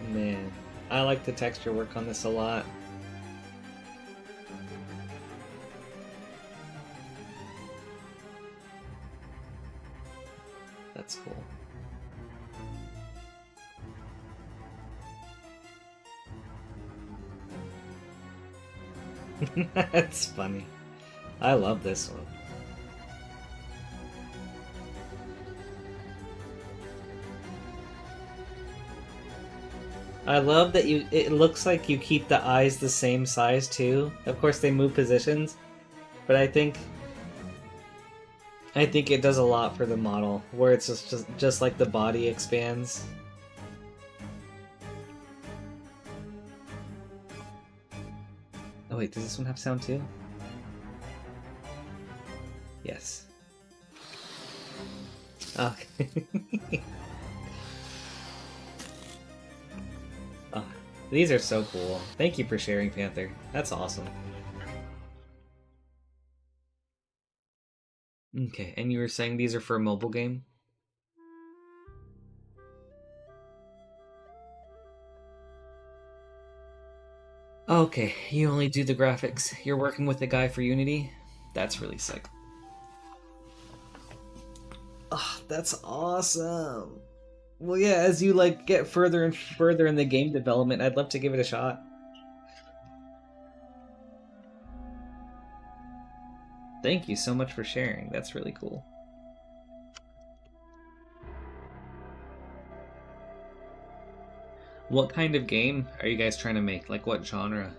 Man, I like the texture work on this a lot. That's cool. That's funny. I love this one. I love that it looks like you keep the eyes the same size too. Of course they move positions, but I think it does a lot for the model where it's just like the body expands. Oh wait, does this one have sound too? Yes. Okay. Oh, these are so cool. Thank you for sharing, Panther. That's awesome. Okay, and you were saying these are for a mobile game? Okay, you only do the graphics. You're working with the guy for Unity? That's really sick. Oh, that's awesome. Well, yeah, as you like get further and further in the game development, I'd love to give it a shot. Thank you so much for sharing. That's really cool. What kind of game are you guys trying to make? Like what genre?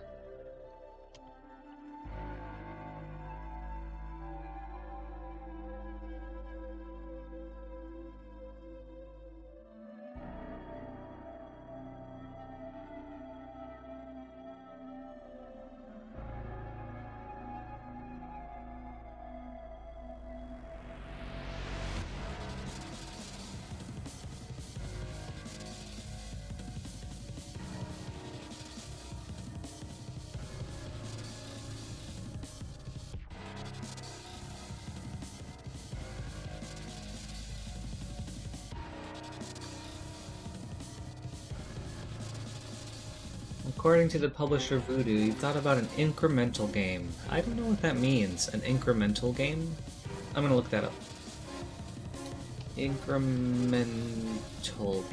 According to the publisher Voodoo, you thought about an incremental game. I don't know what that means. An incremental game? I'm gonna look that up. Incremental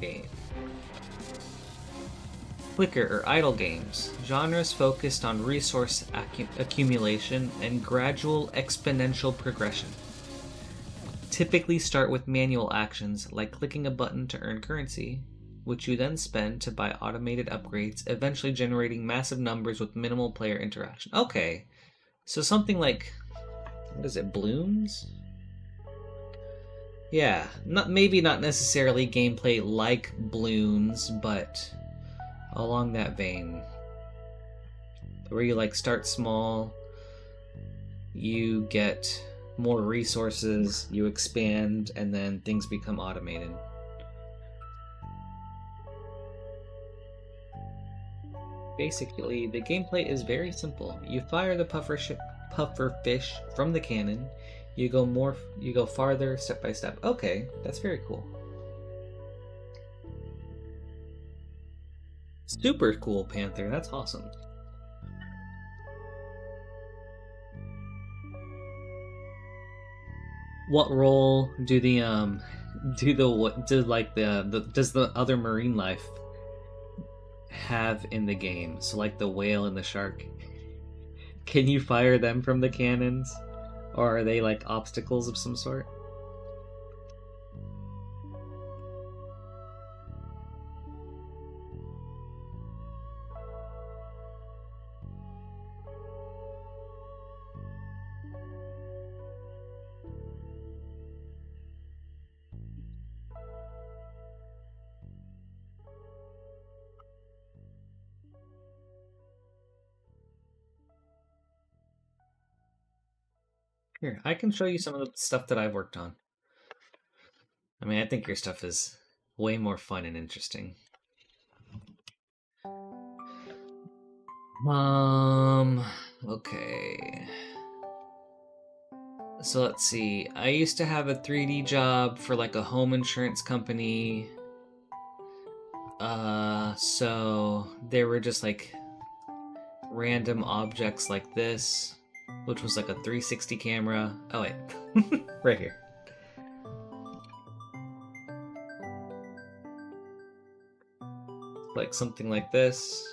game. Clicker or idle games. Genres focused on resource accumulation and gradual exponential progression. Typically start with manual actions like clicking a button to earn currency, which you then spend to buy automated upgrades, eventually generating massive numbers with minimal player interaction. Okay, so something like, what is it, Blooms? Yeah, maybe not necessarily gameplay like Blooms, but along that vein. Where you like start small, you get more resources, you expand, and then things become automated. Basically, the gameplay is very simple. You fire the puffer fish from the cannon. You go farther step by step. Okay, that's very cool. Super cool, Panther. That's awesome. What role do the does the other marine life have in the game? So like the whale and the shark, can you fire them from the cannons, or are they like obstacles of some sort? Here, I can show you some of the stuff that I've worked on. I mean, I think your stuff is way more fun and interesting. Okay. So let's see. I used to have a 3D job for like a home insurance company. So there were just like random objects like this, which was like a 360 camera. Oh wait, right here. Like something like this.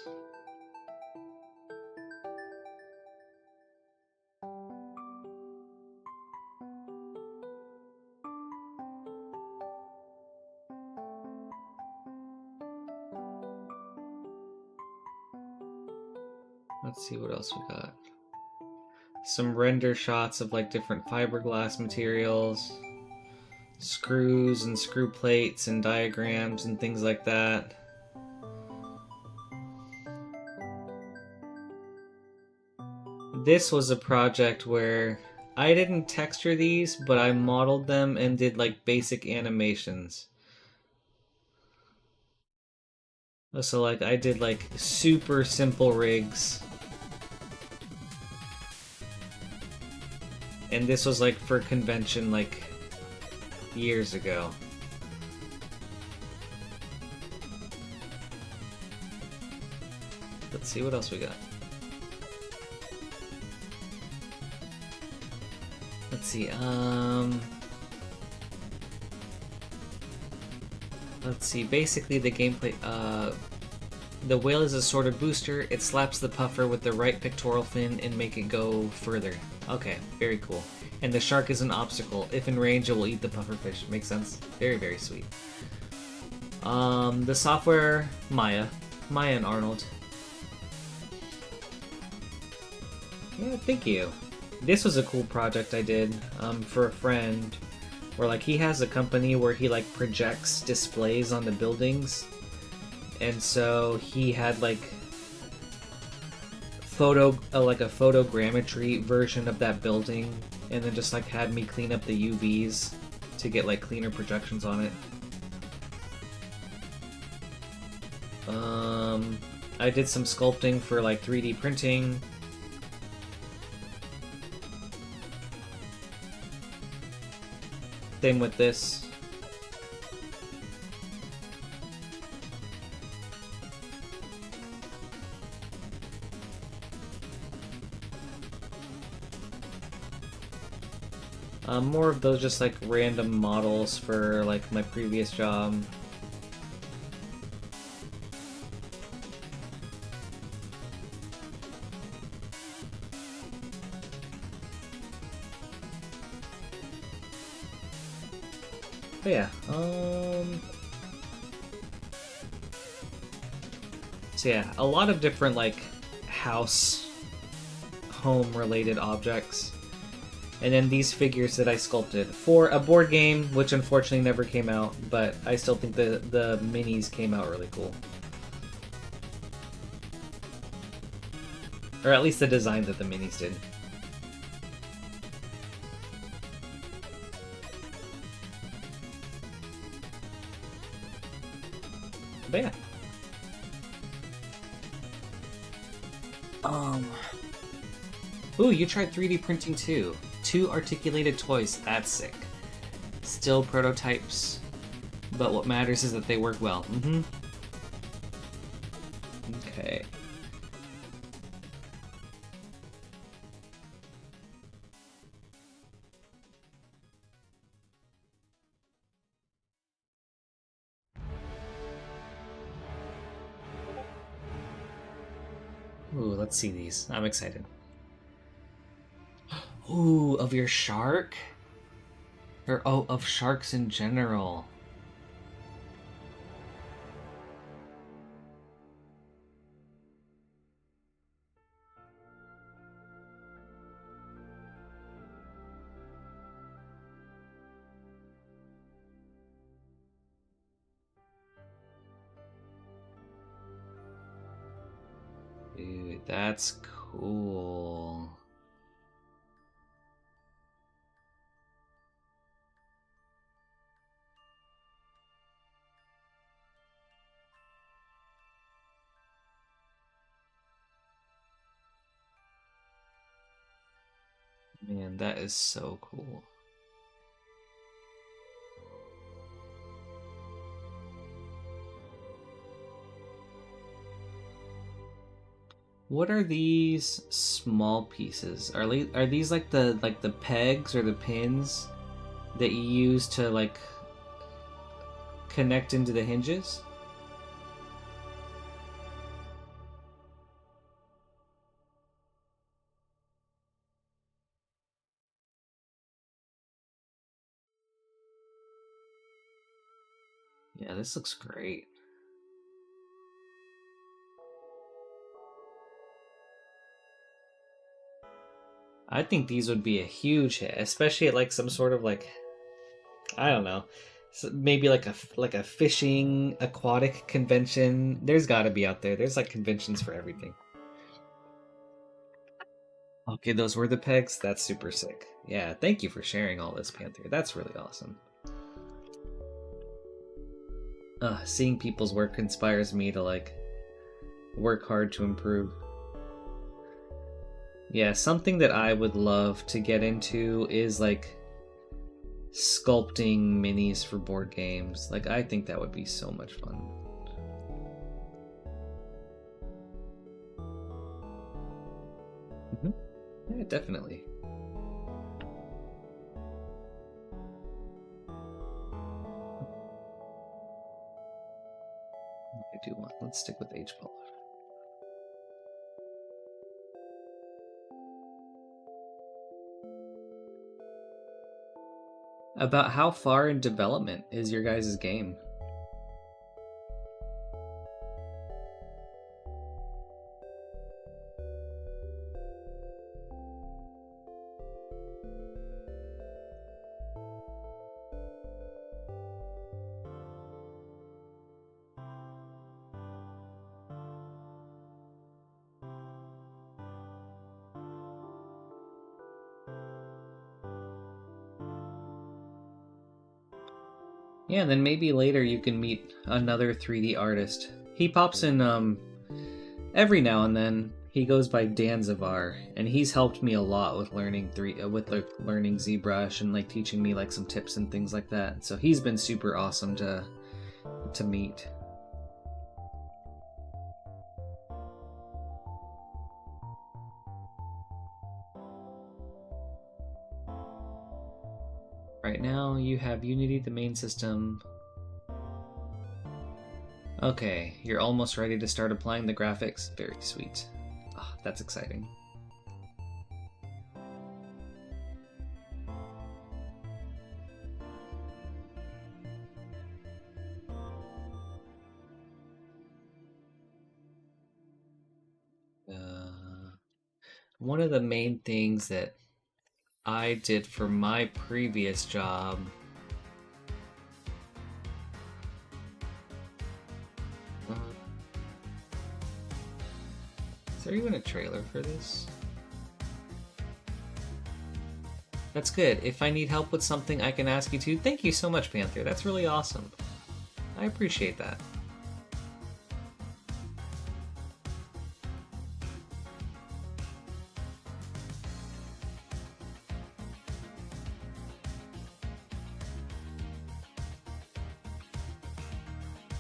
Let's see what else we got. Some render shots of like different fiberglass materials, screws and screw plates and diagrams and things like that. This was a project where I didn't texture these, but I modeled them and did like basic animations. So like I did like super simple rigs. And this was like for convention like years ago. Let's see what else we got. let's see. Let's see. Basically, the gameplay. The whale is a sort of booster. It slaps the puffer with the right pectoral fin and make it go further. Okay, very cool. And the shark is an obstacle. If in range, it will eat the puffer fish. Makes sense. Very, very sweet. The software, Maya and Arnold. Yeah, thank you. This was a cool project I did for a friend, where like he has a company where he like projects displays on the buildings, and so he had like like a photogrammetry version of that building, and then just like had me clean up the UVs to get like cleaner projections on it. I did some sculpting for like 3D printing. Same with this. More of those just like random models for like my previous job. But yeah, so yeah, a lot of different like home related objects. And then these figures that I sculpted for a board game, which unfortunately never came out, but I still think the minis came out really cool. Or at least the design that the minis did. But yeah. Ooh, you tried 3D printing too. 2 articulated toys. That's sick. Still prototypes, but what matters is that they work well. Okay. Ooh, let's see these. I'm excited. Ooh, of your shark? Or, oh, of sharks in general. Dude, that's cool. Man, that is so cool. What are these small pieces? Are these like the pegs or the pins that you use to like connect into the hinges? Yeah, this looks great. I think these would be a huge hit, especially at like some sort of like, I don't know, maybe like a fishing aquatic convention. There's got to be out there. There's like conventions for everything. Okay, those were the pegs. That's super sick. Yeah, thank you for sharing all this, Panther. That's really awesome. Seeing people's work inspires me to like work hard to improve. Yeah, something that I would love to get into is like sculpting minis for board games. Like, I think that would be so much fun. Yeah, definitely. do want. Let's stick with H-Ball. About how far in development is your guys' game? Yeah, then maybe later you can meet another 3D artist. He pops in every now and then. He goes by Danzivar, and he's helped me a lot with learning learning ZBrush and like teaching me like some tips and things like that. So he's been super awesome to meet. Right now you have Unity, the main system. Okay, you're almost ready to start applying the graphics. Very sweet. Oh, that's exciting. One of the main things that I did for my previous job is there even a trailer for this? That's good. If I need help with something, I can ask you to. Thank you so much, Panther. That's really awesome. I appreciate that.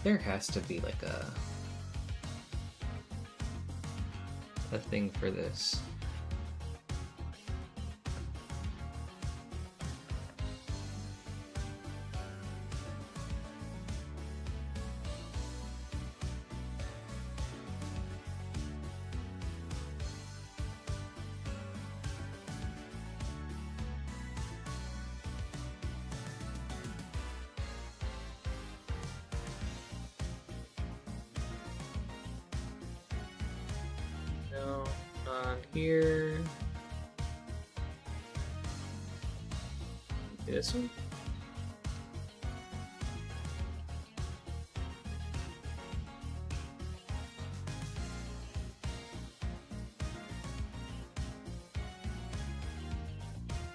There has to be like a thing for this. No, on here. This one?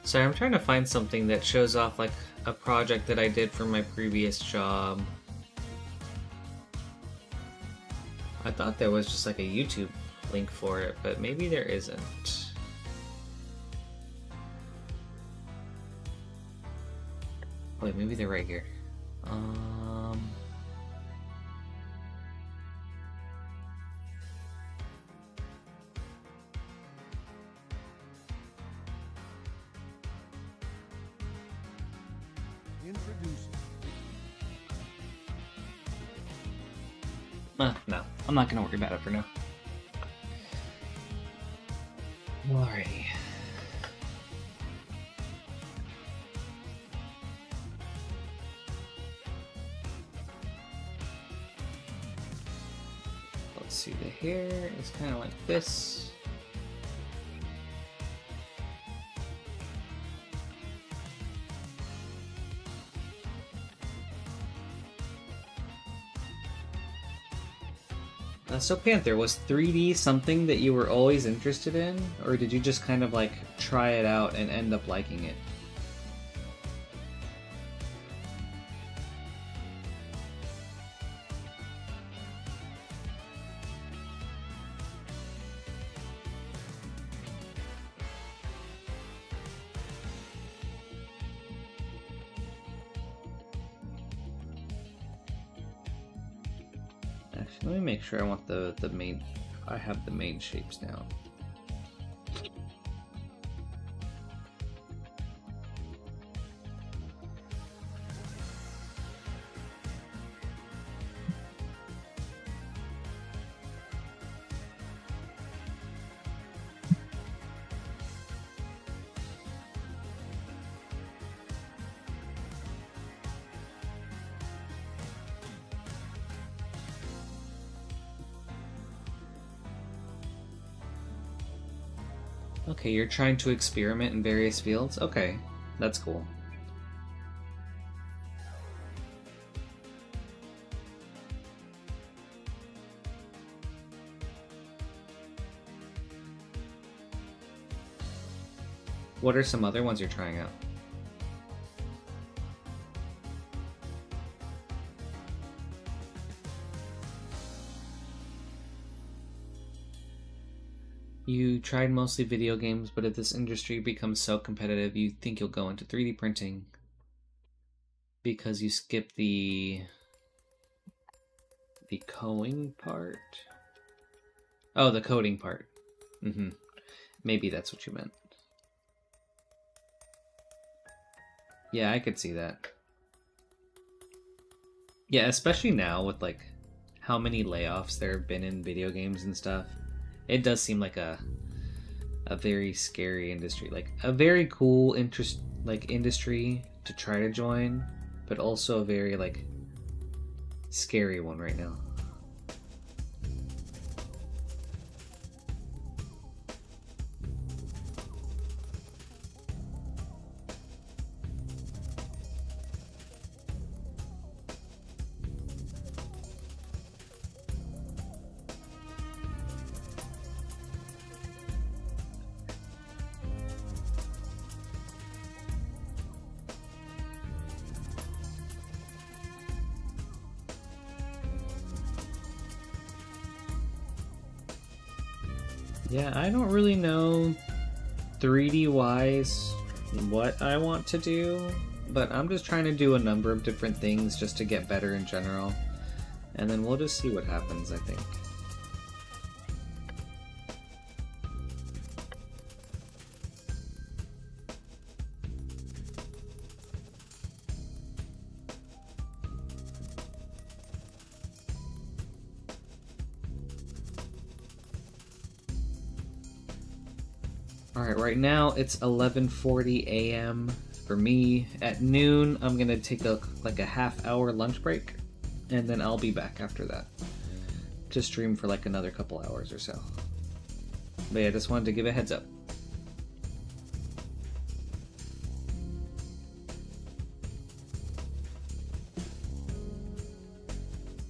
Sorry, I'm trying to find something that shows off like a project that I did for my previous job. I thought there was just like a YouTube link for it, but maybe there isn't. Wait, maybe they're right here. No, I'm not gonna worry about it for now. Alrighty. Let's see, the hair is kind of like this. So Panther, was 3D something that you were always interested in, or did you just kind of like try it out and end up liking it? Actually, let me make sure I want the main. I have the main shapes now. Okay, you're trying to experiment in various fields? Okay, that's cool. What are some other ones you're trying out? You tried mostly video games, but if this industry becomes so competitive, you think you'll go into 3D printing because you skip the coding part? Oh, the coding part. Mm-hmm. Maybe that's what you meant. Yeah, I could see that. Yeah, especially now with like how many layoffs there have been in video games and stuff. It does seem like a very scary industry, like a very cool industry to try to join, but also a very like scary one right now. Yeah, I don't really know 3D wise what I want to do, but I'm just trying to do a number of different things just to get better in general. And then we'll just see what happens, I think. Alright, right now it's 11:40 a.m. for me. At noon, I'm gonna take a half-hour lunch break, and then I'll be back after that to stream for like another couple hours or so. But yeah, just wanted to give a heads up.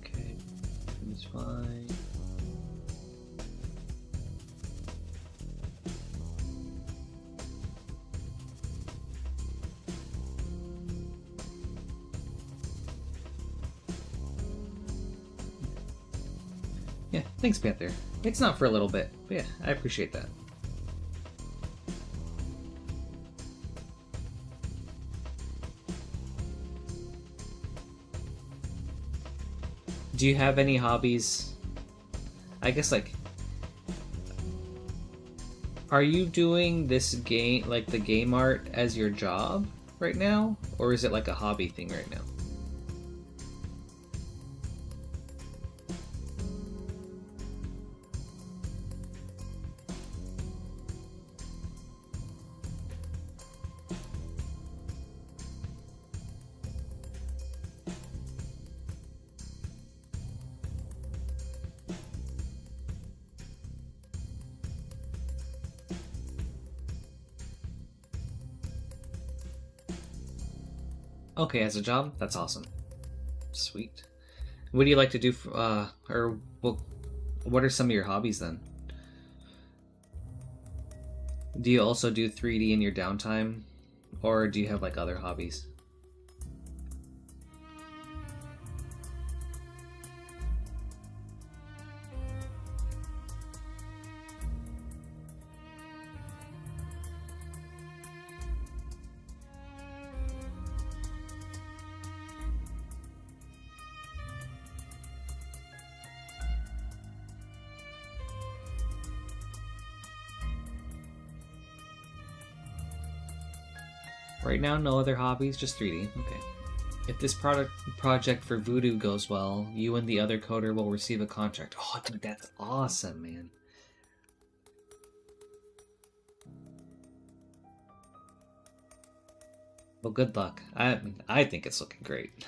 Okay, that's fine. Yeah, thanks, Panther. It's not for a little bit, but yeah, I appreciate that. Do you have any hobbies? I guess, like, are you doing this game, like the game art, as your job right now? Or is it like a hobby thing right now? Okay, as a job? That's awesome. Sweet. What do you like to do or what are some of your hobbies then? Do you also do 3D in your downtime? Or do you have like other hobbies? Right now, no other hobbies, just 3D. Okay. If this project for Voodoo goes well, you and the other coder will receive a contract. Oh, dude, that's awesome, man. Well, good luck. I think it's looking great.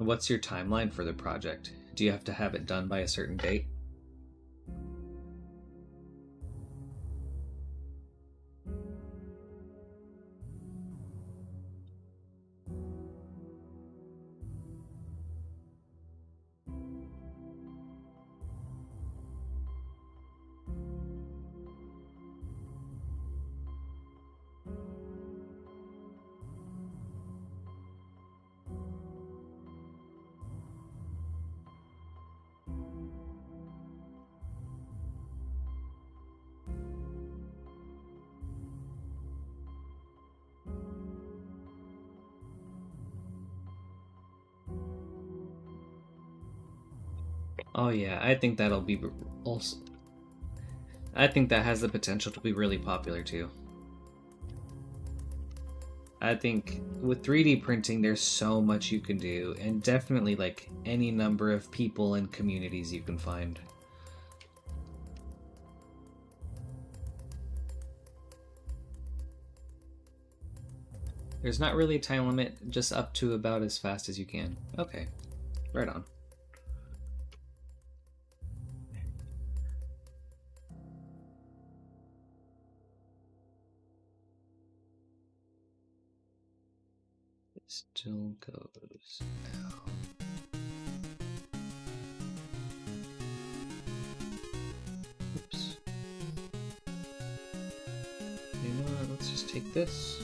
What's your timeline for the project? Do you have to have it done by a certain date? Oh yeah, I think that'll be also. I think that has the potential to be really popular too. I think with 3D printing, there's so much you can do, and definitely like any number of people and communities you can find. There's not really a time limit, just up to about as fast as you can. Okay, right on. It still goes now. Oops. You know what? Let's just take this.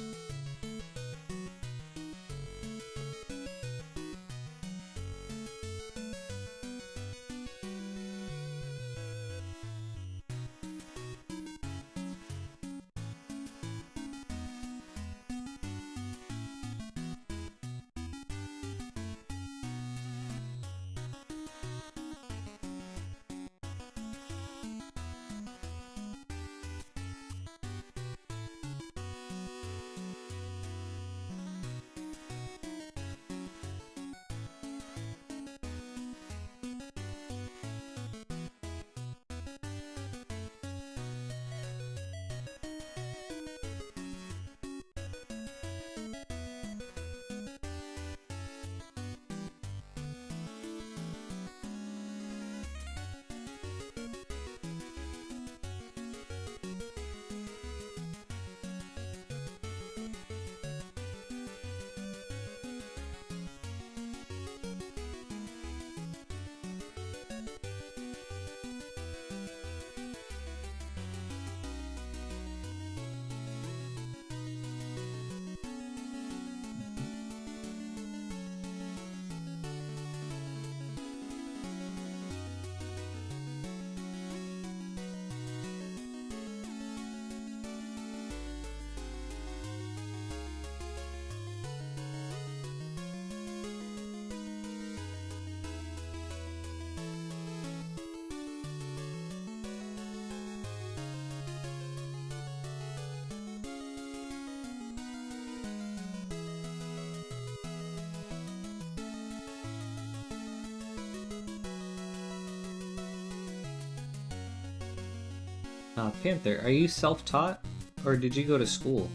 Panther, are you self-taught, or did you go to school?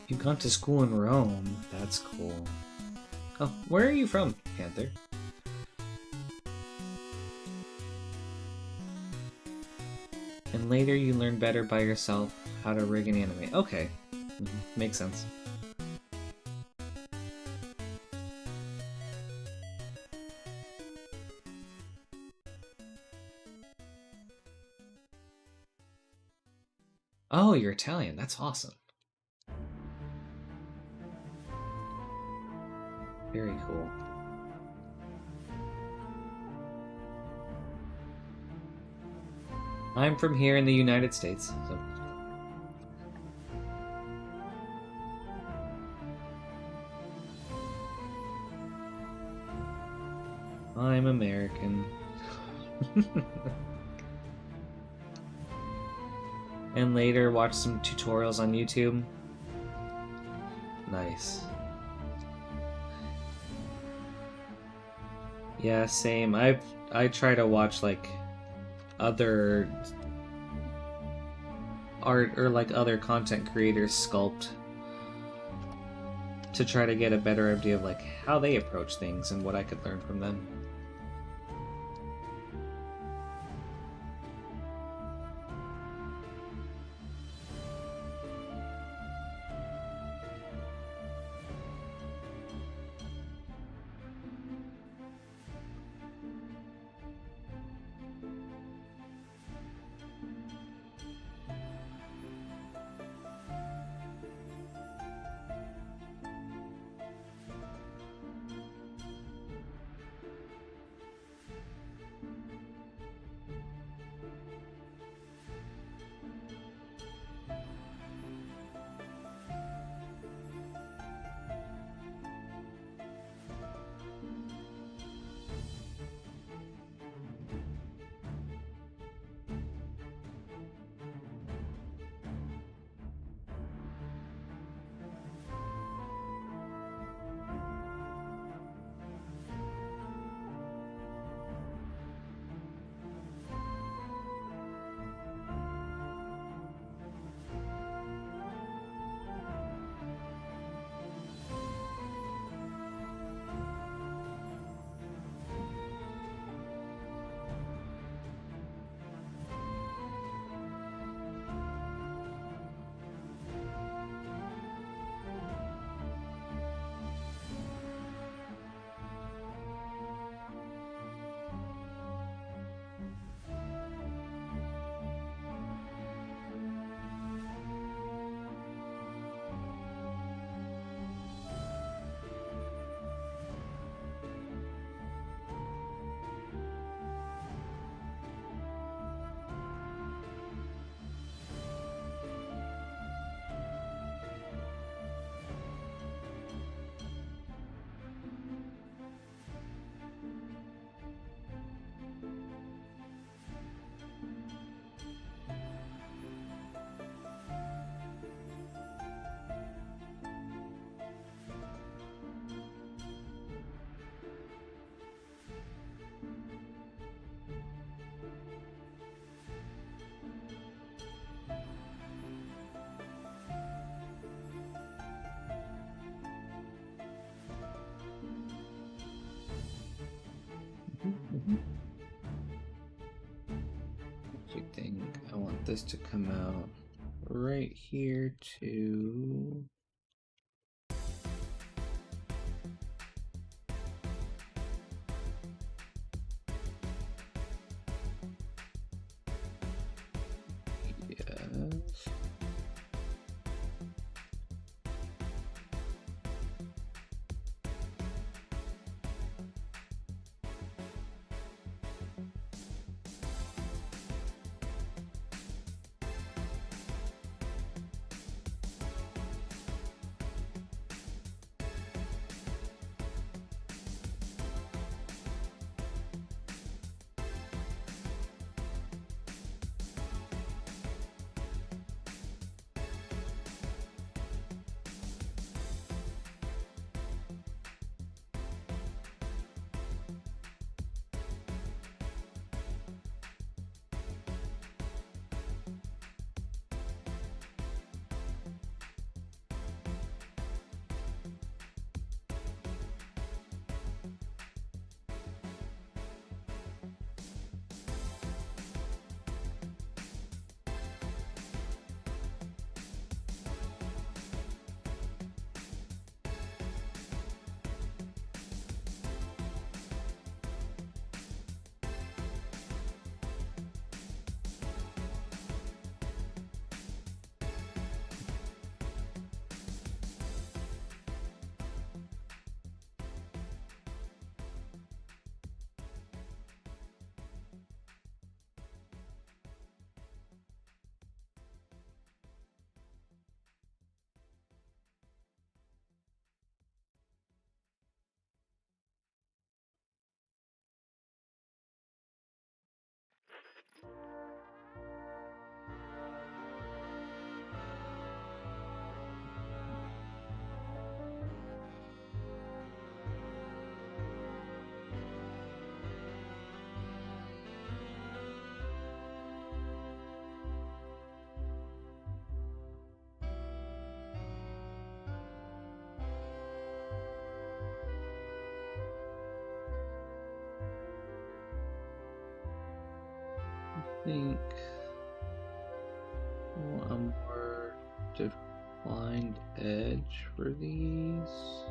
You've gone to school in Rome. That's cool. Oh, where are you from, Panther? And later you learn better by yourself how to rig and animate. Okay. Makes sense. Oh, you're Italian. That's awesome. Very cool. I'm from here in the United States, so... I'm American. And later watch some tutorials on YouTube. Nice. Yeah, same. I try to watch like other art or like other content creators sculpt to try to get a better idea of like how they approach things and what I could learn from them. I think I want this to come out right here too. Yes. think a more defined edge for these.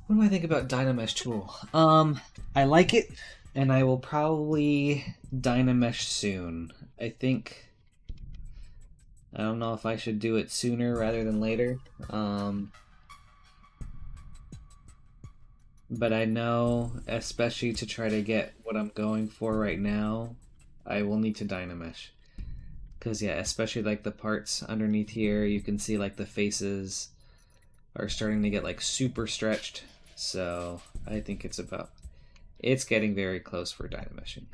What do I think about Dynamesh tool? I like it, and I will probably Dynamesh soon. I think I don't know if I should do it sooner rather than later. But I know, especially to try to get what I'm going for right now, I will need to Dynamesh. Because, yeah, especially like the parts underneath here, you can see like the faces are starting to get like super stretched. So I think it's getting very close for Dynameshing.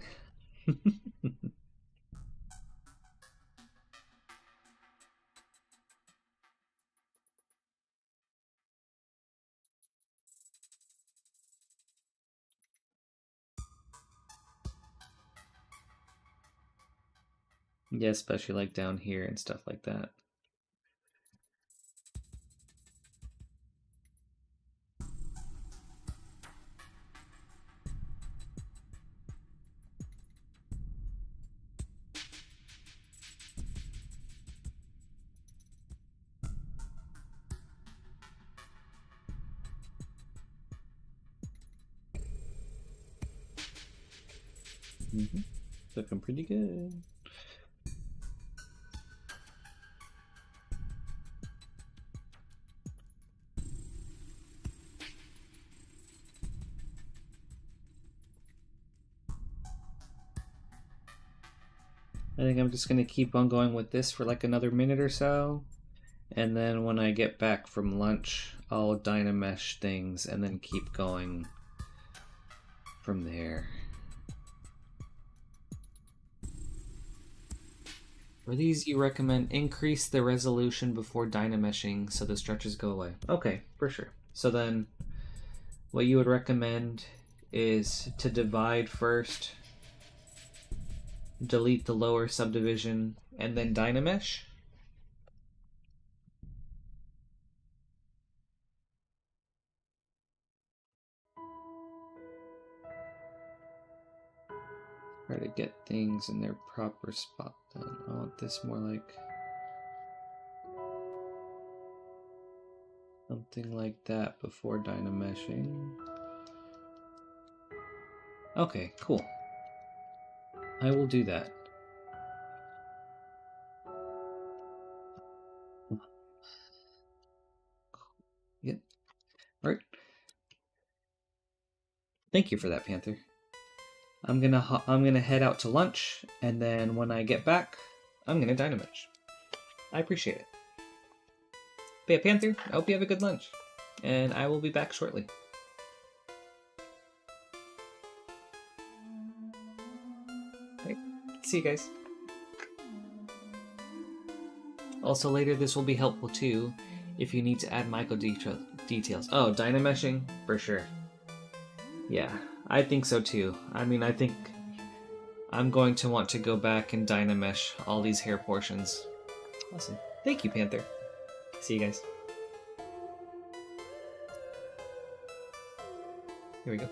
Yeah, especially like down here and stuff like that. Looking pretty good. I think I'm just going to keep on going with this for like another minute or so. And then when I get back from lunch, I'll Dynamesh things and then keep going from there. For these, you recommend increase the resolution before dynameshing so the stretches go away. Okay, for sure. So then what you would recommend is to divide first, delete the lower subdivision, and then dynamesh? Try to get things in their proper spot then. I want this more like something like that before dynameshing. Okay, cool. I will do that. Yep. All right. Thank you for that, Panther. I'm gonna head out to lunch, and then when I get back, I'm gonna dynamesh. I appreciate it. But yeah, Panther, I hope you have a good lunch, and I will be back shortly. Alright, see you guys. Also later, this will be helpful too, if you need to add micro details. Oh, dynameshing? For sure. Yeah, I think so too. I mean, I think I'm going to want to go back and dynamesh all these hair portions. Awesome. Thank you, Panther. See you guys. Here we go.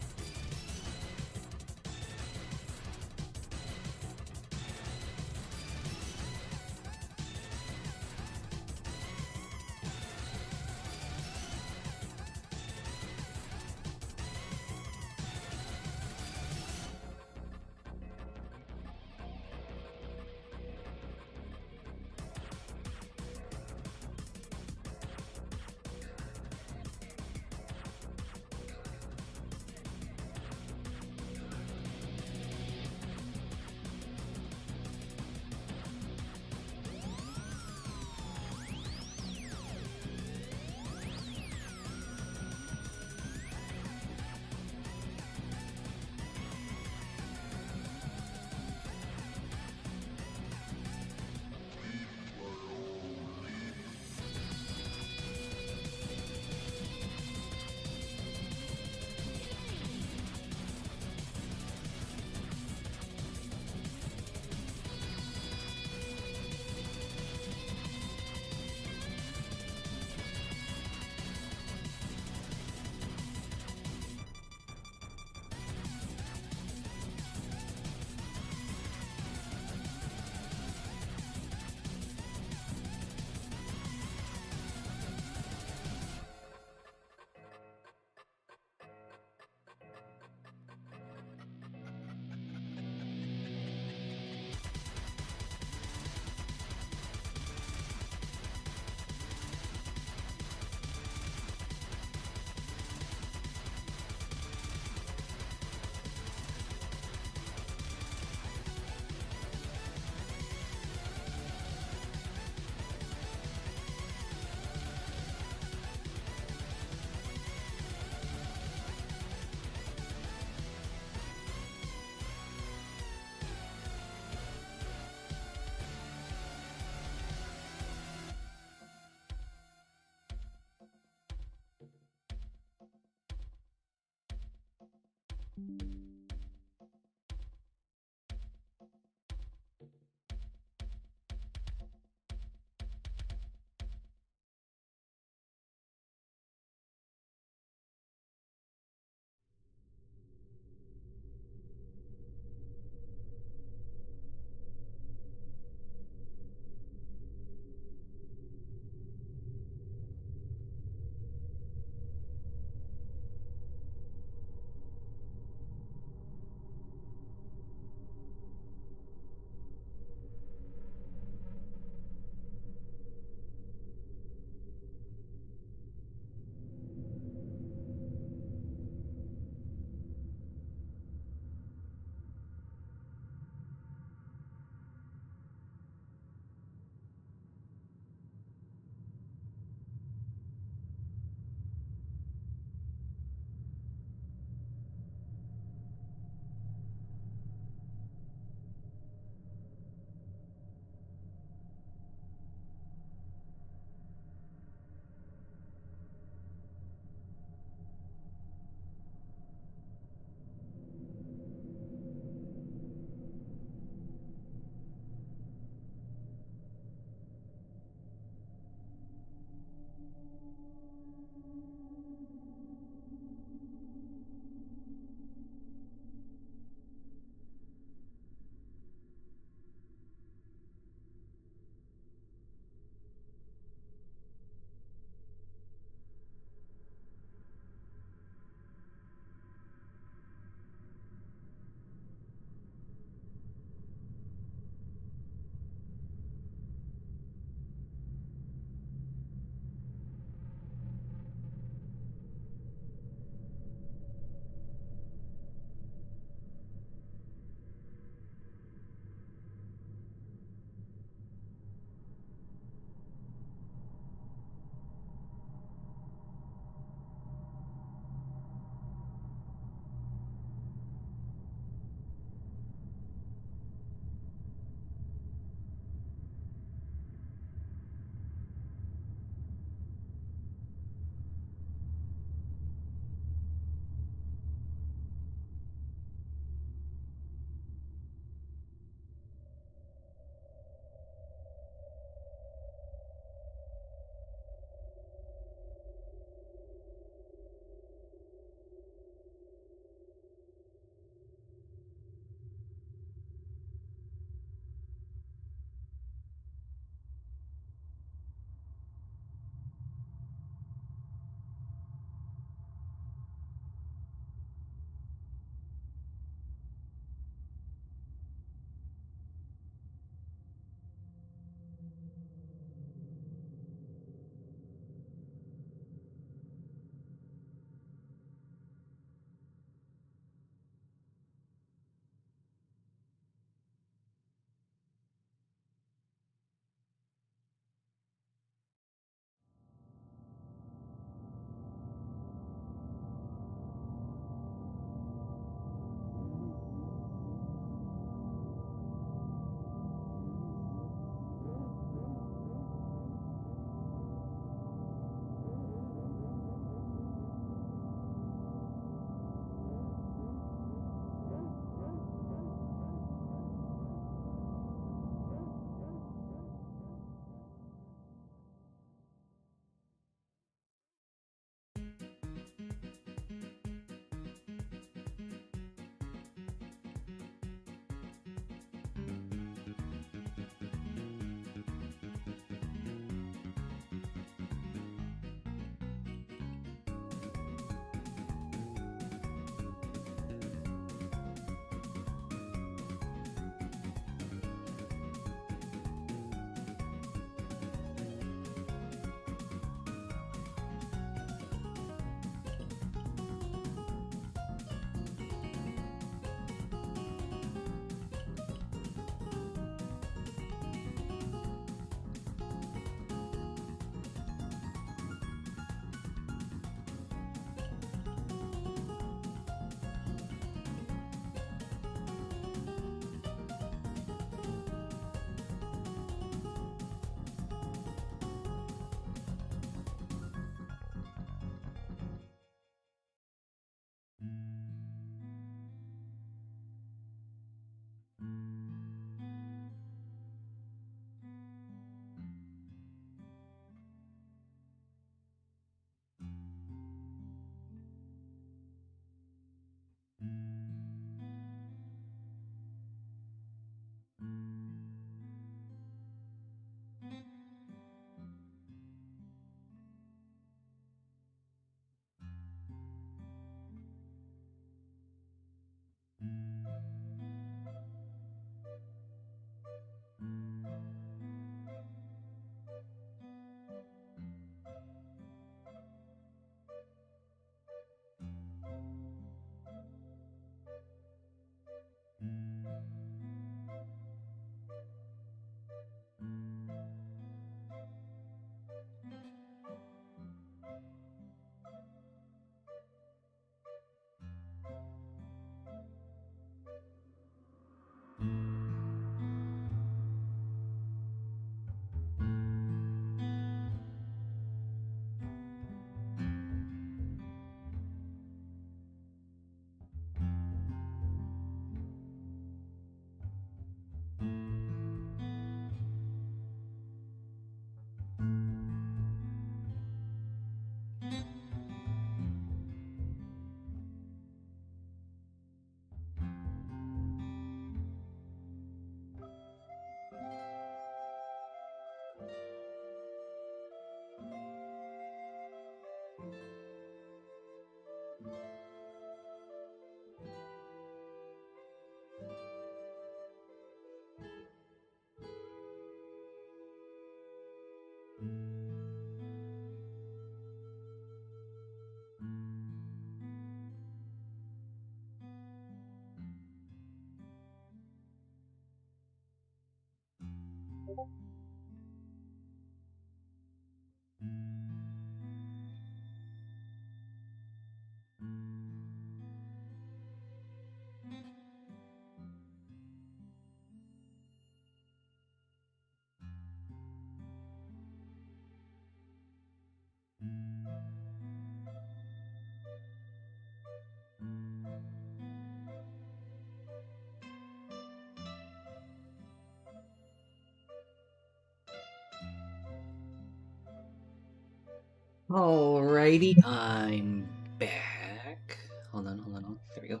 Alrighty, I'm back. Hold on. There we go.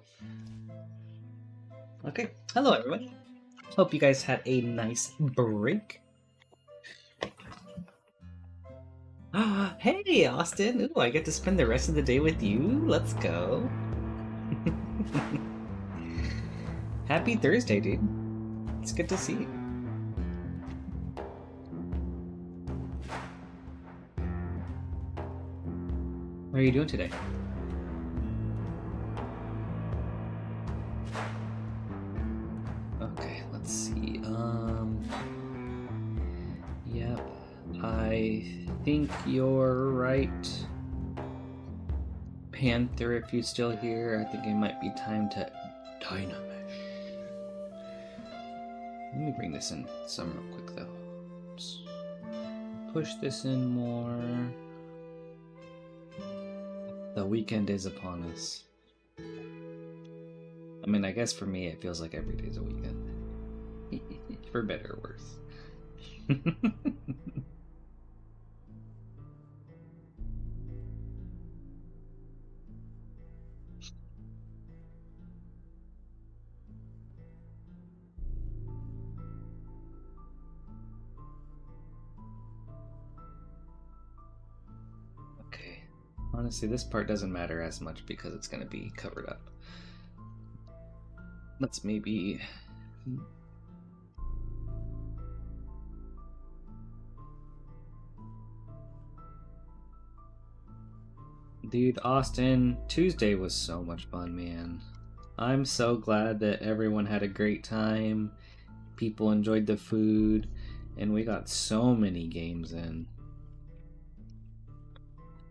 Okay, hello everyone. Hope you guys had a nice break. Hey, Austin. Ooh, I get to spend the rest of the day with you. Let's go. Happy Thursday, dude. It's good to see you. What are you doing today? Okay, let's see. Yep. I think you're right. Panther, if you're still here, I think it might be time to dynamesh. Let me bring this in some real quick though. Oops. Push this in more. The weekend is upon us. I mean, I guess for me it feels like every day's a weekend. For better or worse. Okay. Honestly, this part doesn't matter as much because it's going to be covered up. Let's maybe... Dude, Austin, Tuesday was so much fun, man. I'm so glad that everyone had a great time. People enjoyed the food, and we got so many games in.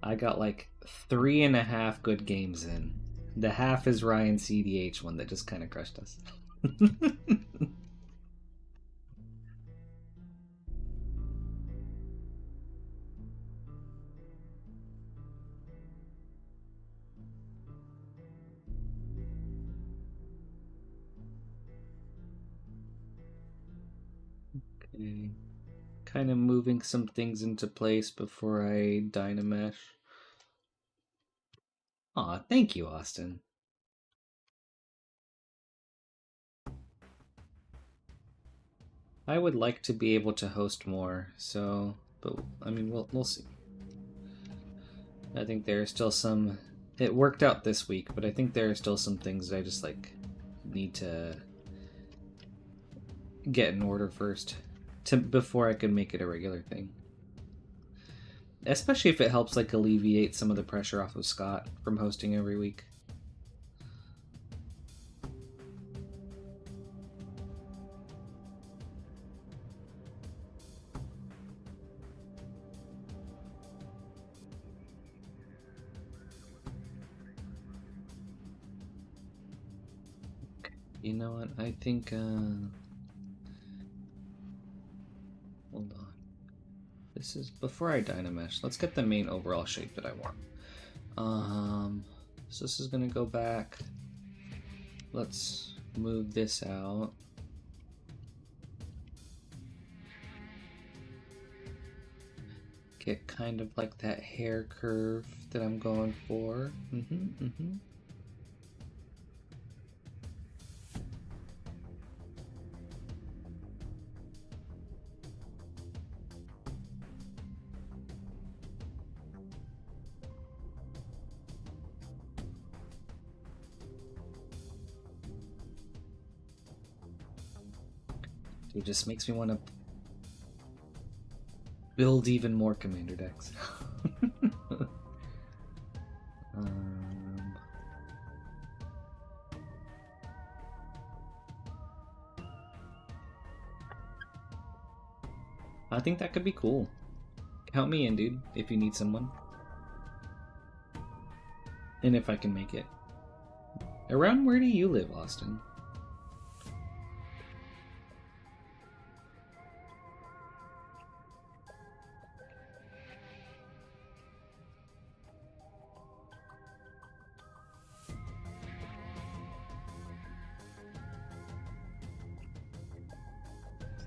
I got like 3.5 good games in. The half is Ryan CDH one that just kind of crushed us. Okay. Kind of moving some things into place before I dynamesh. Aw, thank you, Austin. I would like to be able to host more, so, but I mean, we'll see. I think there are still some. It worked out this week, but I think there are still some things that I just like need to get in order first, before I can make it a regular thing. Especially if it helps like alleviate some of the pressure off of Scott from hosting every week. You know what? I think, hold on. This is, before I Dynamesh, let's get the main overall shape that I want. So this is gonna go back. Let's move this out. Get kind of like that hair curve that I'm going for. It just makes me want to build even more commander decks. I think that could be cool. Count me in, dude, if you need someone. And if I can make it. Around where do you live, Austin?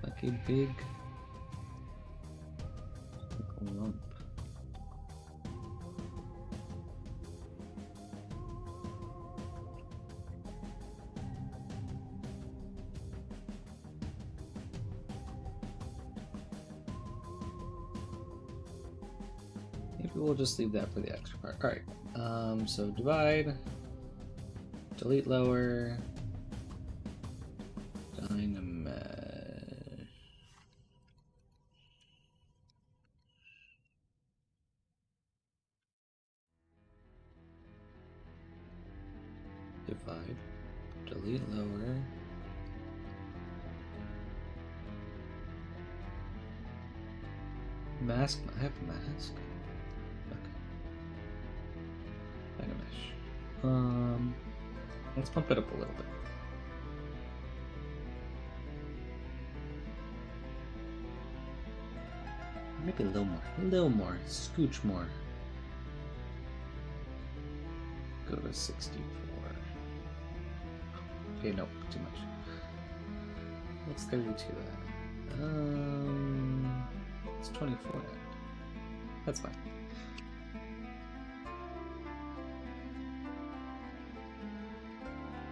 Like a big lump. Maybe we'll just leave that for the extra part. Alright, so divide, delete lower, Dynamesh. Divide, delete lower, mask. I have mask. Okay. Dynamesh. Let's pump it up a little bit. Maybe a little more, scooch more. Go to 64. Okay, nope, too much. What's 32 at? It's 24 at. That's fine.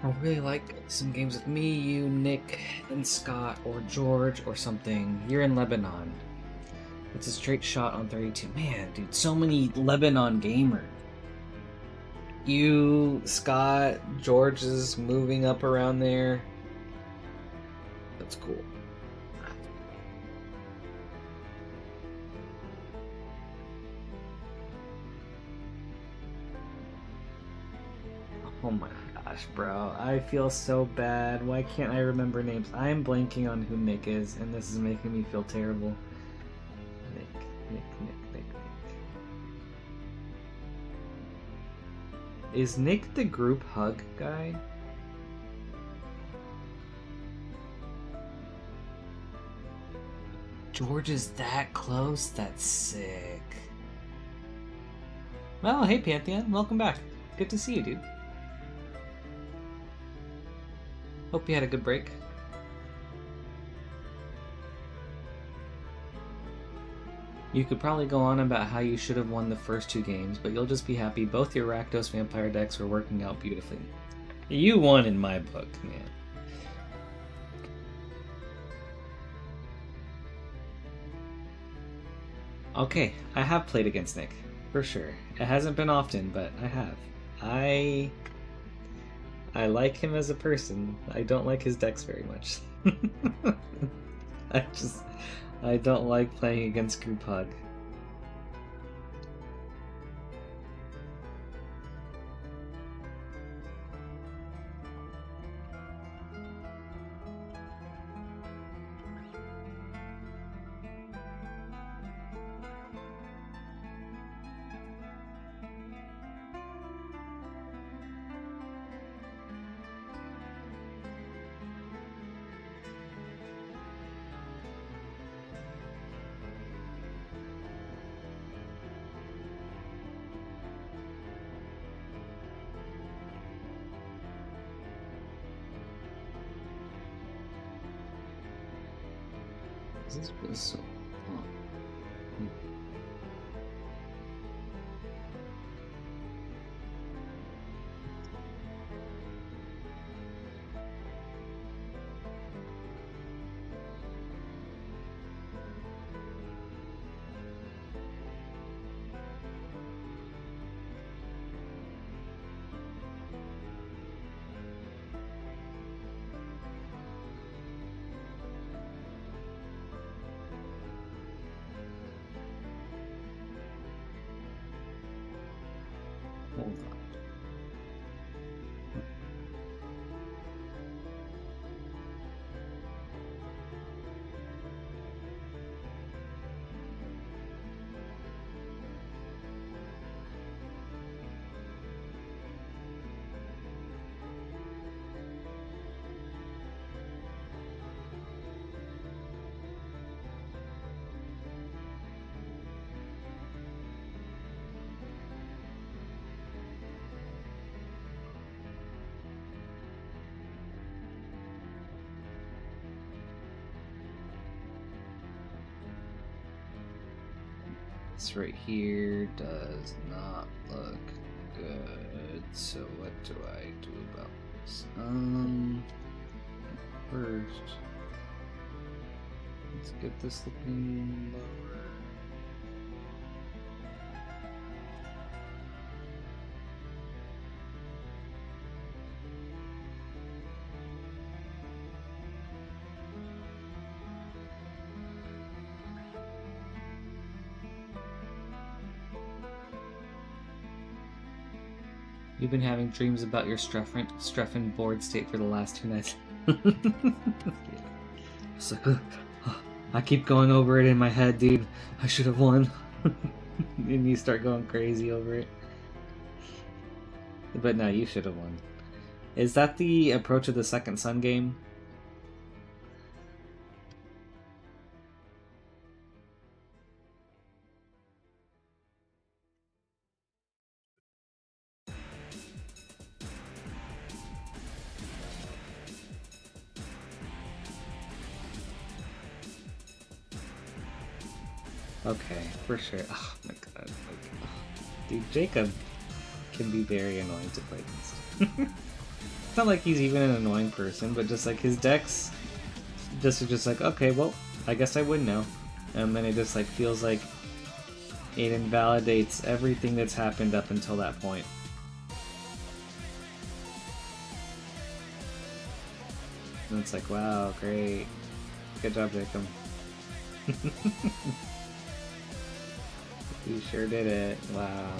I really like some games with me, you, Nick, and Scott, or George, or something. You're in Lebanon. It's a straight shot on 32. Man, dude, so many Lebanon gamers. You, Scott, George is moving up around there. That's cool. Oh my gosh, bro. I feel so bad. Why can't I remember names? I'm blanking on who Nick is, and this is making me feel terrible. Nick. Is Nick the group hug guy? George is that close? That's sick. Well, hey Pantheon, welcome back. Good to see you, dude. Hope you had a good break. You could probably go on about how you should have won the first two games, but you'll just be happy both your Rakdos Vampire decks were working out beautifully. You won in my book, man. Okay, I have played against Nick, for sure. It hasn't been often, but I have. I like him as a person. I don't like his decks very much. I don't like playing against Group Hug. This is so long. Hold on. This right here does not look good. So what do I do about this? First, let's get this looking lower. You've been having dreams about your Streffen board state for the last 2 nights. It's like, I keep going over it in my head, dude. I should have won. And you start going crazy over it. But no, you should have won. Is that the approach of the Second Sun game? Okay, for sure. Oh my god. Like, dude, Jacob can be very annoying to play against. It's not like he's even an annoying person, but just like his decks are just like, okay, well, I guess I win now. And then it just like feels like it invalidates everything that's happened up until that point. And it's like, wow, great. Good job, Jacob. You sure did it. Wow.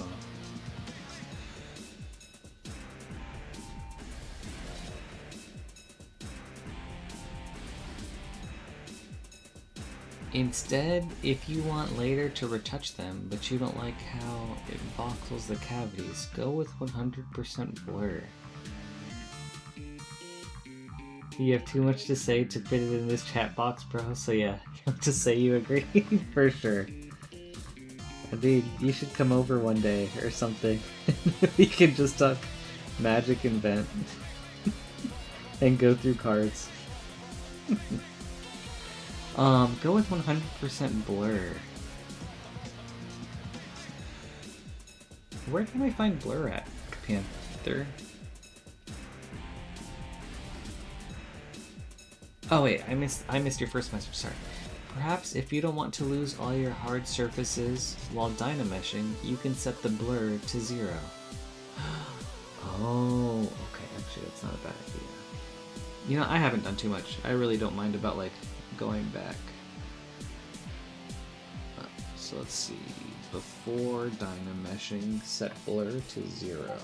Instead, if you want later to retouch them, but you don't like how it voxels the cavities, go with 100% blur. You have too much to say to fit it in this chat box, bro, so yeah, you have to say you agree, for sure. Dude, you should come over one day or something. We can just talk Magic Invent and go through cards. Go with 100% blur. Where can I find blur at, Panther? Oh wait, I missed your first message. Sorry. Perhaps if you don't want to lose all your hard surfaces while dynameshing, you can set the blur to 0. Oh, okay, actually that's not a bad idea. You know, I haven't done too much. I really don't mind about, like, going back. So let's see. Before dynameshing, set blur to 0.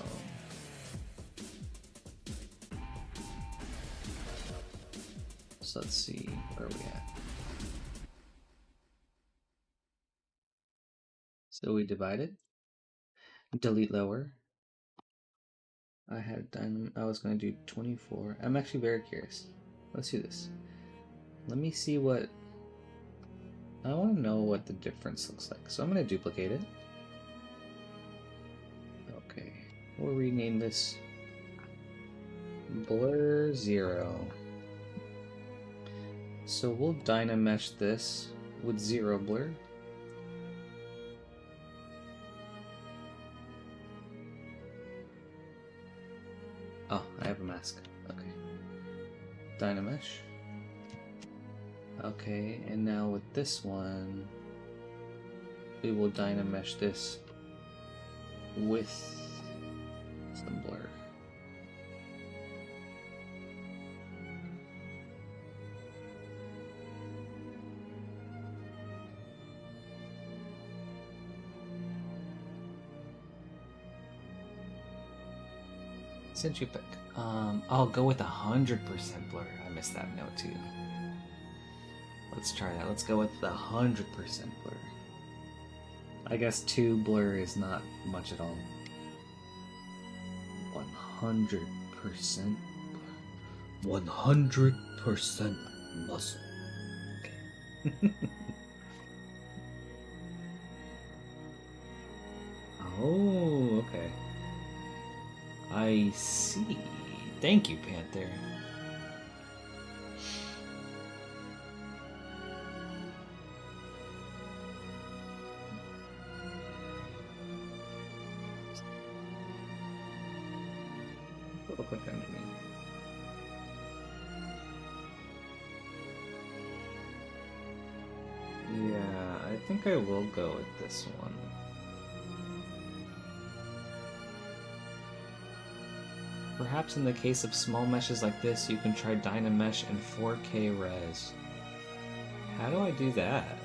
So let's see, where are we at? So we divided. Delete lower. I was going to do 24. I'm actually very curious. Let's do this. Let me see what... I want to know what the difference looks like. So I'm going to duplicate it. Okay. We'll rename this Blur 0. So we'll dynamesh this with 0 blur. Oh, I have a mask. Okay. Dynamesh. Okay, and now with this one, we will dynamesh this with some blur. Since you pick, I'll go with 100% blur. I missed that note too. Let's try that. Let's go with 100% blur. I guess 2 blur is not much at all. 100% blur. 100% muscle. Oh, okay. I see. Thank you, Panther. Double click underneath. Yeah, I think I will go with this one. Perhaps in the case of small meshes like this, you can try Dynamesh and 4K res. How do I do that?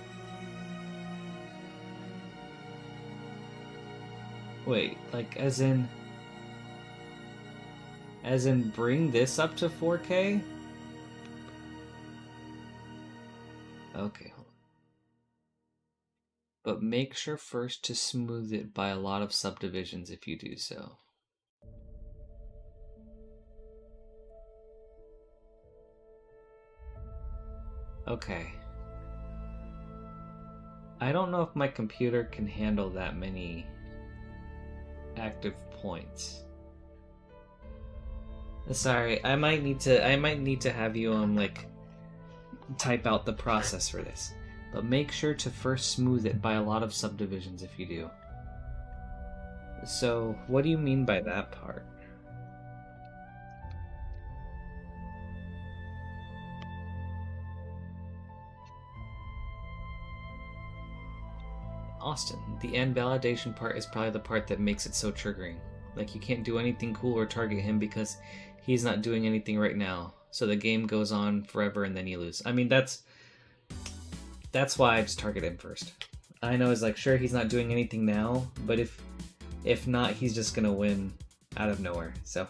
Wait, like as in bring this up to 4K? Okay, hold on. But make sure first to smooth it by a lot of subdivisions if you do so. Okay. I don't know if my computer can handle that many active points. Sorry, I might need to have you like type out the process for this. But make sure to first smooth it by a lot of subdivisions if you do. So, what do you mean by that part? Austin, the end validation part is probably the part that makes it so triggering. Like, you can't do anything cool or target him because he's not doing anything right now. So the game goes on forever and then you lose. I mean, that's why I just target him first. I know it's like, sure, he's not doing anything now, but if not, he's just gonna win out of nowhere, so.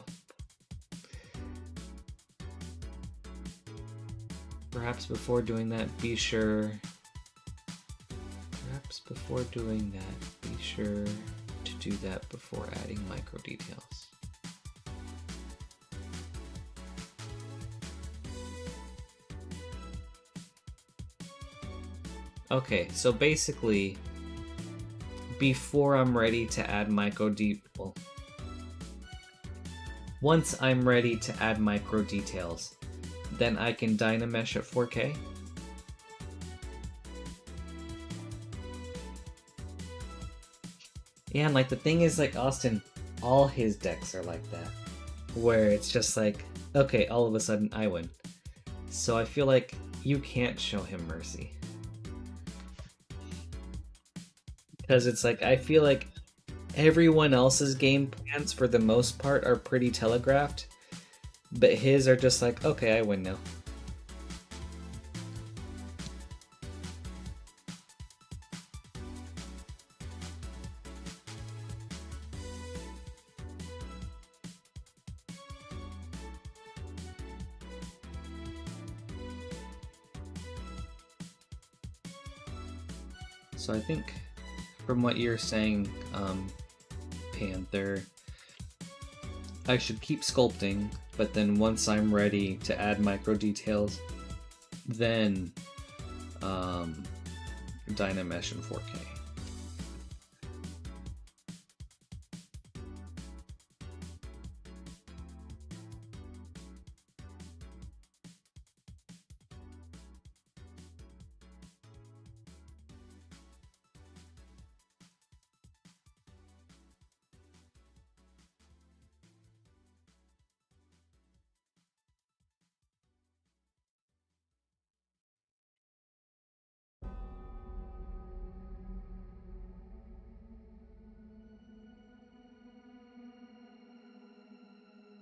Perhaps before doing that, be sure to do that before adding micro details. Okay, so basically, before I'm ready to add once I'm ready to add micro details, then I can Dynamesh at 4K. Yeah, and like the thing is, like, Austin, all his decks are like that, where it's just like, okay, all of a sudden I win. So I feel like you can't show him mercy. because it's like I feel like everyone else's game plans for the most part are pretty telegraphed, but his are just like, okay, I win now. So I think from what you're saying, Panther, I should keep sculpting, but then once I'm ready to add micro details, then Dynamesh in 4K.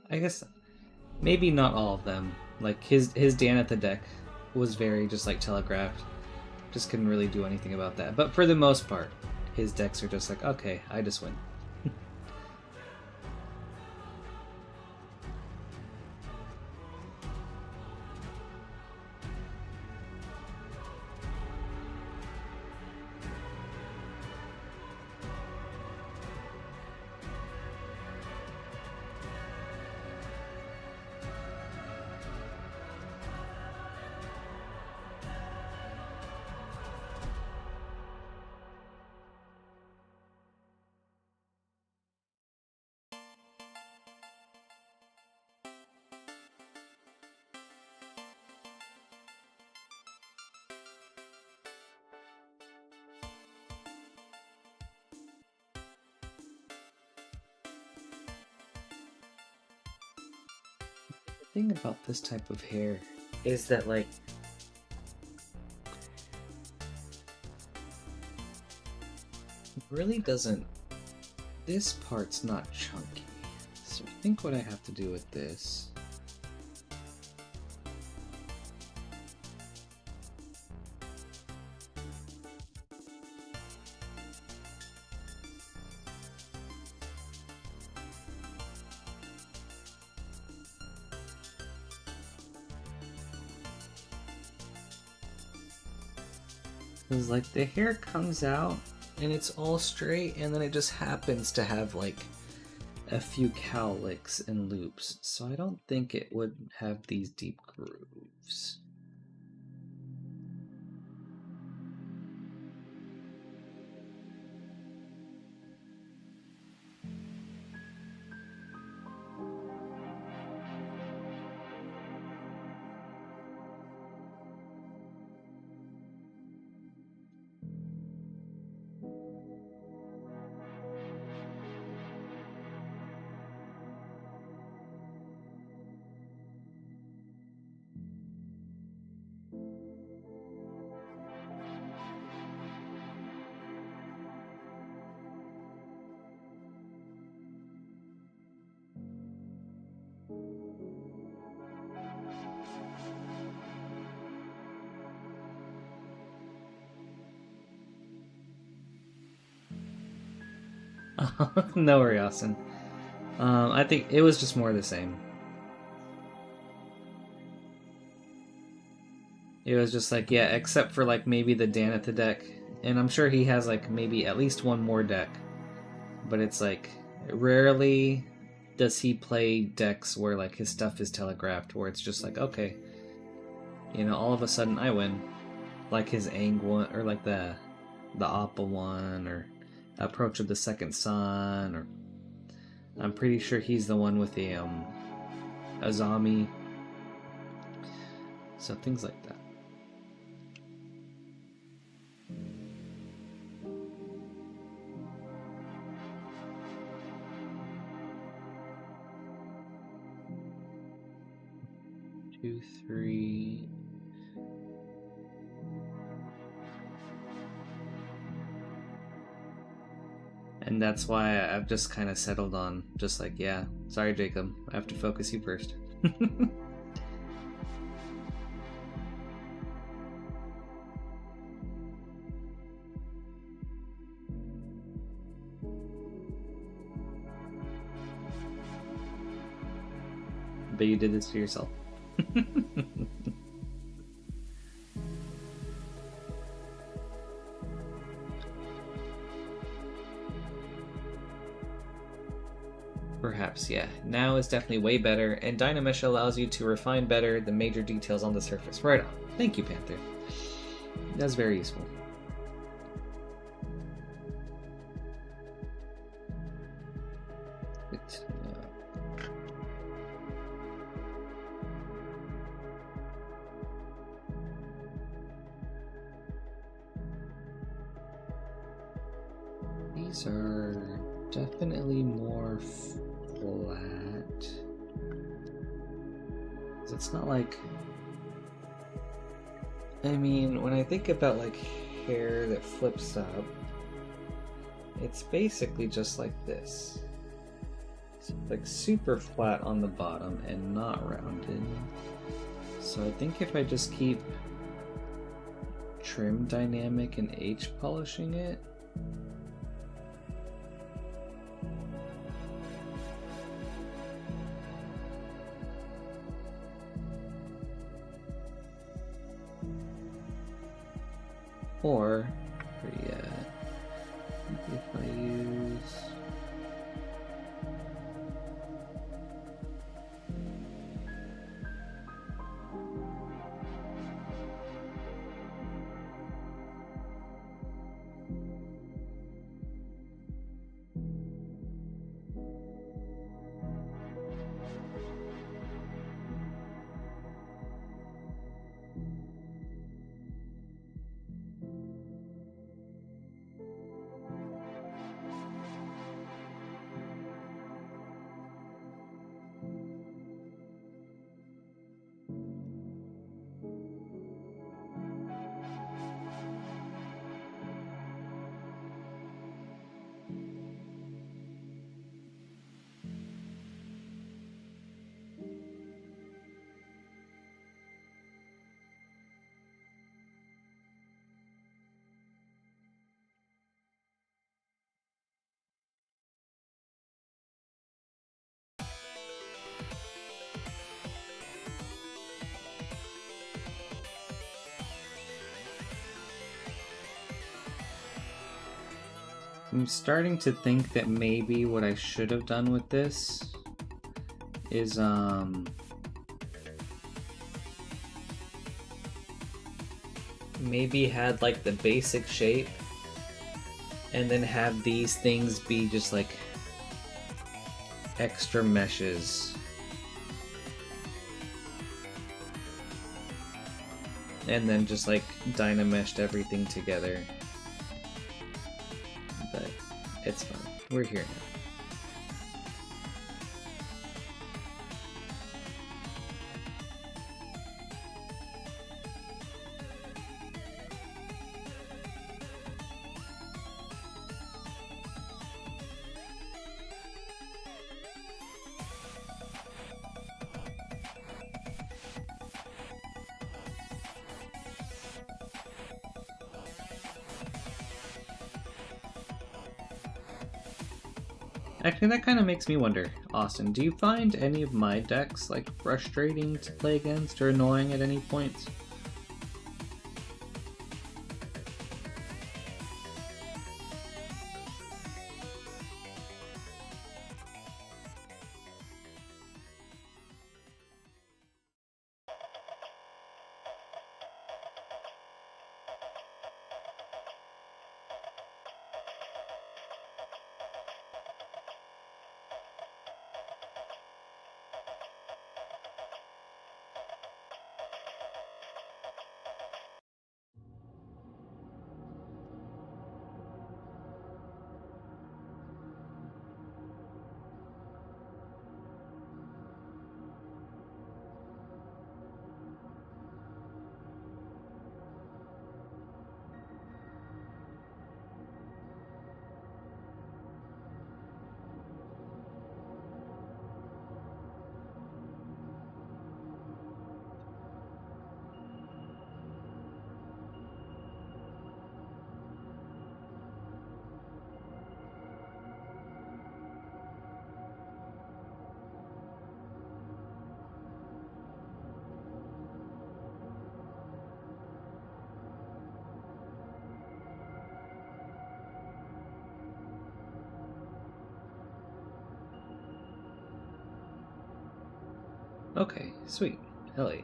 I guess maybe not all of them. Like his Dan at the deck was very just like telegraphed. Just couldn't really do anything about that. But for the most part, his decks are just like, okay, I just win. The thing about this type of hair is that like it really doesn't, this part's not chunky. So I think what I have to do with this is like the hair comes out and it's all straight, and then it just happens to have like a few cowlicks and loops. So I don't think it would have these deep grooves. No worry, Austin. I think it was just more of the same. It was just like, yeah, except for like maybe the Dan at the deck. And I'm sure he has like maybe at least one more deck. But it's like, rarely does he play decks where like his stuff is telegraphed, where it's just like, okay, you know, all of a sudden I win. Like his Ang one, or like the Appa one, or Approach of the Second Sun, or I'm pretty sure he's the one with the Azami. So things like that. Two, three. And that's why I've just kind of settled on just like, yeah, sorry, Jacob, I have to focus you first. But you did this to yourself. Perhaps, yeah. Now is definitely way better, and Dynamesh allows you to refine better the major details on the surface. Right on. Thank you, Panther. That's very useful. These are definitely more flat. It's not like... I mean, when I think about like hair that flips up, it's basically just like this. It's like super flat on the bottom and not rounded. So I think if I just keep trim dynamic and H polishing it, or yeah, if I use I'm starting to think that maybe what I should have done with this is maybe had like the basic shape and then have these things be just like extra meshes. And then just like Dynameshed everything together. But it's fine. We're here now. Actually, that kind of makes me wonder, Austin, do you find any of my decks like frustrating to play against or annoying at any points? Okay, sweet. Hell yeah.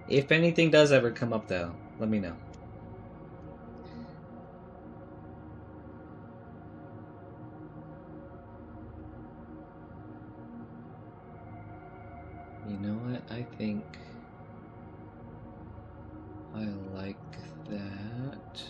If anything does ever come up, though, let me know. You know what? I think I like that.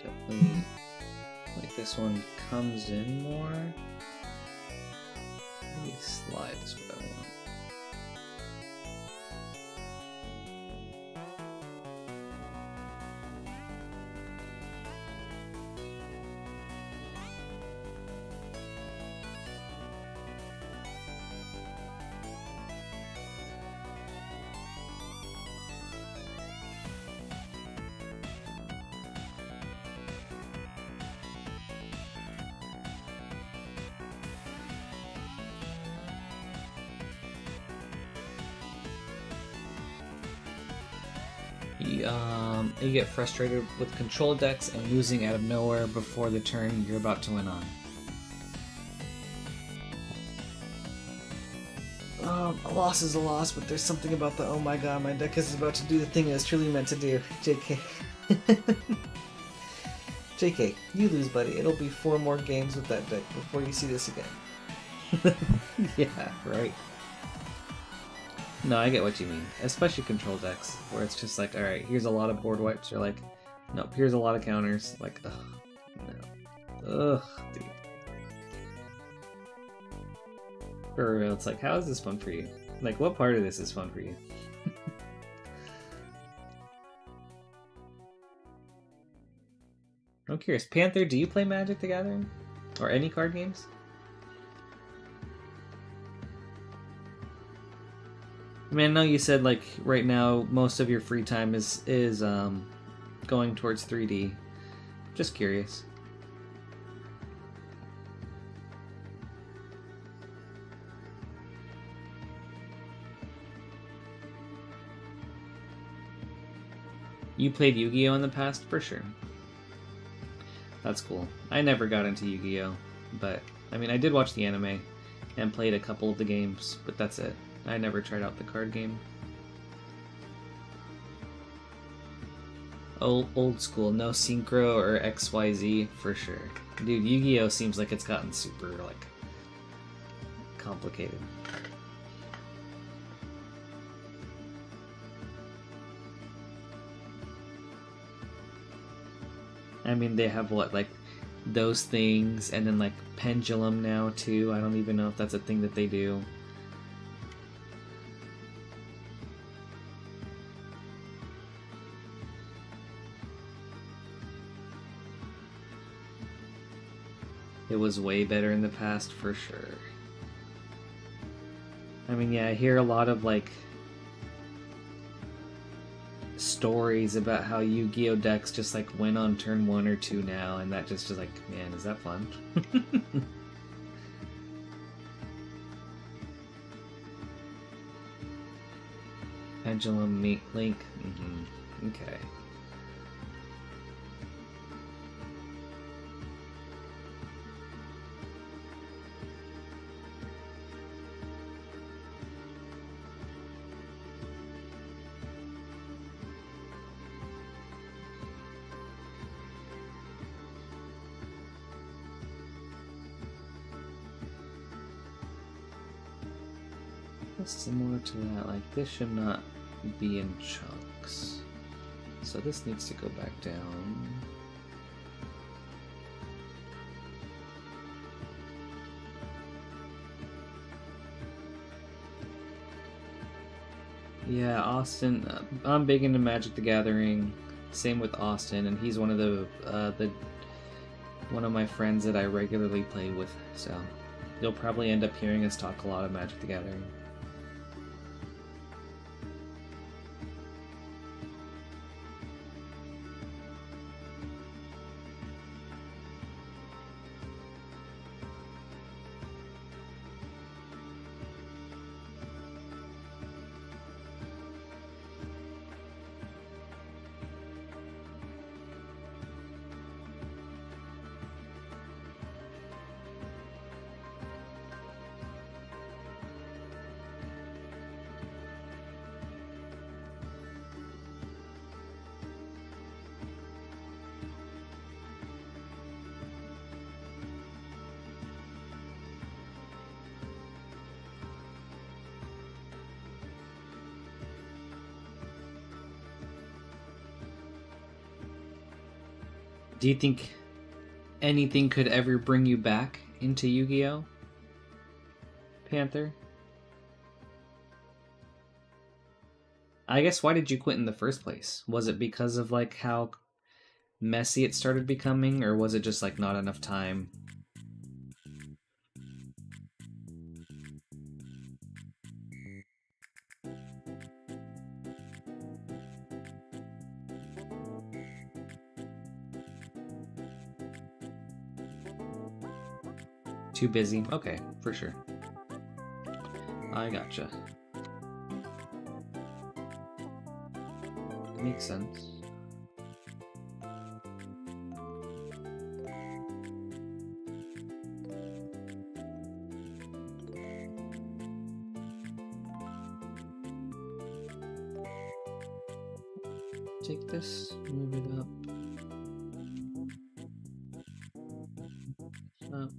Definitely, like this one comes in more. Maybe slide is what I want. You get frustrated with control decks and losing out of nowhere before the turn you're about to win on. A loss is a loss, but there's something about the oh my god, my deck is about to do the thing it was truly meant to do. JK. JK, you lose, buddy. It'll be 4 more games with that deck before you see this again. Yeah, right. No, I get what you mean. Especially control decks, where it's just like, alright, here's a lot of board wipes, or like, nope, here's a lot of counters. Like, ugh, no. Ugh, dude. For real, it's like, how is this fun for you? Like, what part of this is fun for you? I'm curious, Panther, do you play Magic the Gathering? Or any card games? I mean, I know you said, like, right now, most of your free time is going towards 3D. Just curious. You played Yu-Gi-Oh! In the past? For sure. That's cool. I never got into Yu-Gi-Oh! But, I mean, I did watch the anime and played a couple of the games, but that's it. I never tried out the card game. Old school, no Synchro or XYZ for sure. Dude, Yu-Gi-Oh! Seems like it's gotten super, like, complicated. I mean, they have what, like, those things, and then, like, Pendulum now, too. I don't even know if that's a thing that they do. It was way better in the past, for sure. I mean, yeah, I hear a lot of, like, stories about how Yu-Gi-Oh! Decks just, like, win on turn 1 or 2 now, and that just is like, man, is that fun? Pendulum Link? Mm-hmm. Okay. Similar to that, like this should not be in chunks. So this needs to go back down. Yeah, Austin. I'm big into Magic the Gathering. Same with Austin, and he's one of the one of my friends that I regularly play with. So you'll probably end up hearing us talk a lot of Magic the Gathering. Do you think anything could ever bring you back into Yu-Gi-Oh? Panther? I guess why did you quit in the first place? Was it because of like how messy it started becoming, or was it just like not enough time? Too busy? Okay, for sure. I gotcha. Makes sense. Take this, move it up. Up.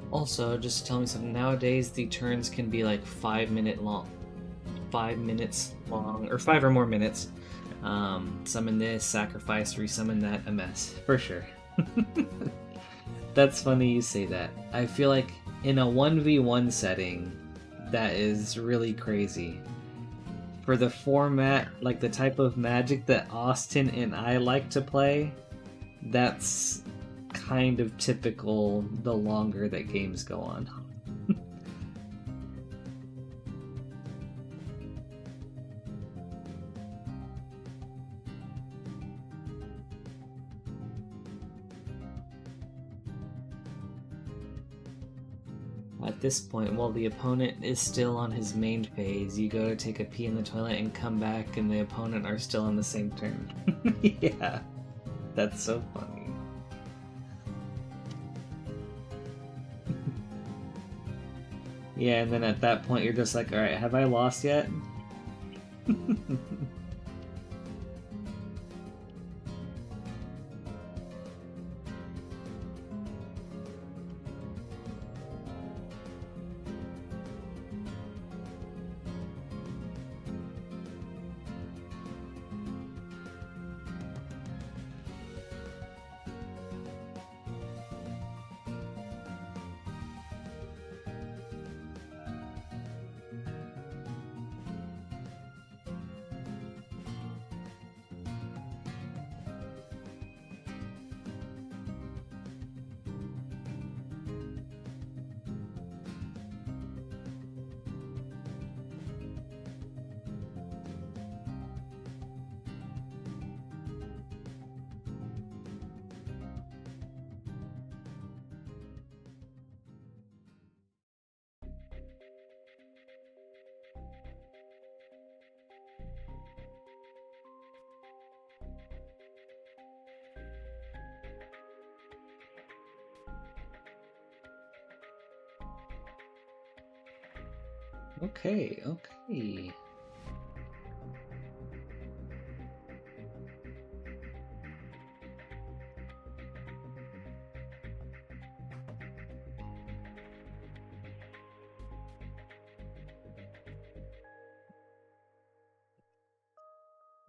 Also, just tell me something. Nowadays, the turns can be like 5 minutes long, or 5 or more minutes. Summon this, sacrifice, resummon that, a mess for sure. That's funny you say that. I feel like in a 1v1 setting, that is really crazy. For the format, like the type of Magic that Austin and I like to play, that's kind of typical the longer that games go on. At this point, while the opponent is still on his main phase, you go to take a pee in the toilet and come back and the opponent are still on the same turn. Yeah, that's so funny. Yeah, and then at that point you're just like, alright, have I lost yet? Okay, okay.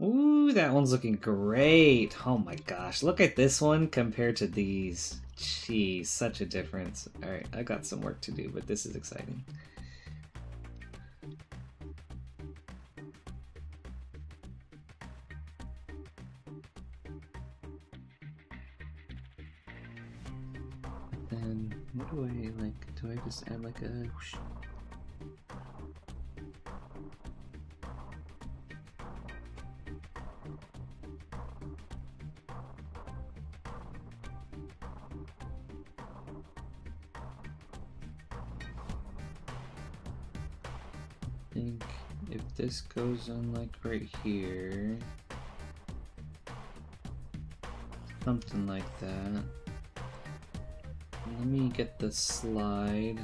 Ooh, that one's looking great. Oh my gosh, look at this one compared to these. Jeez, such a difference. Alright, I got some work to do, but this is exciting. Then, what do I like? Do I just add like a... whoosh? I think if this goes on like right here, something like that. Let me get the slide.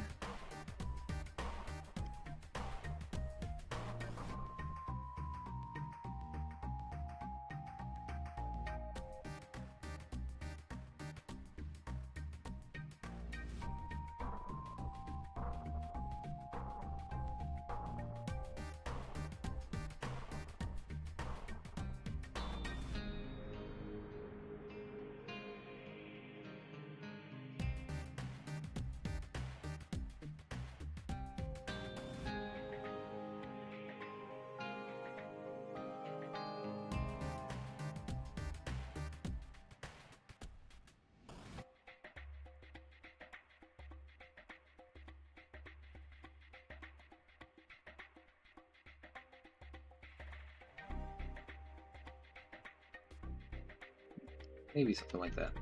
Maybe something like that.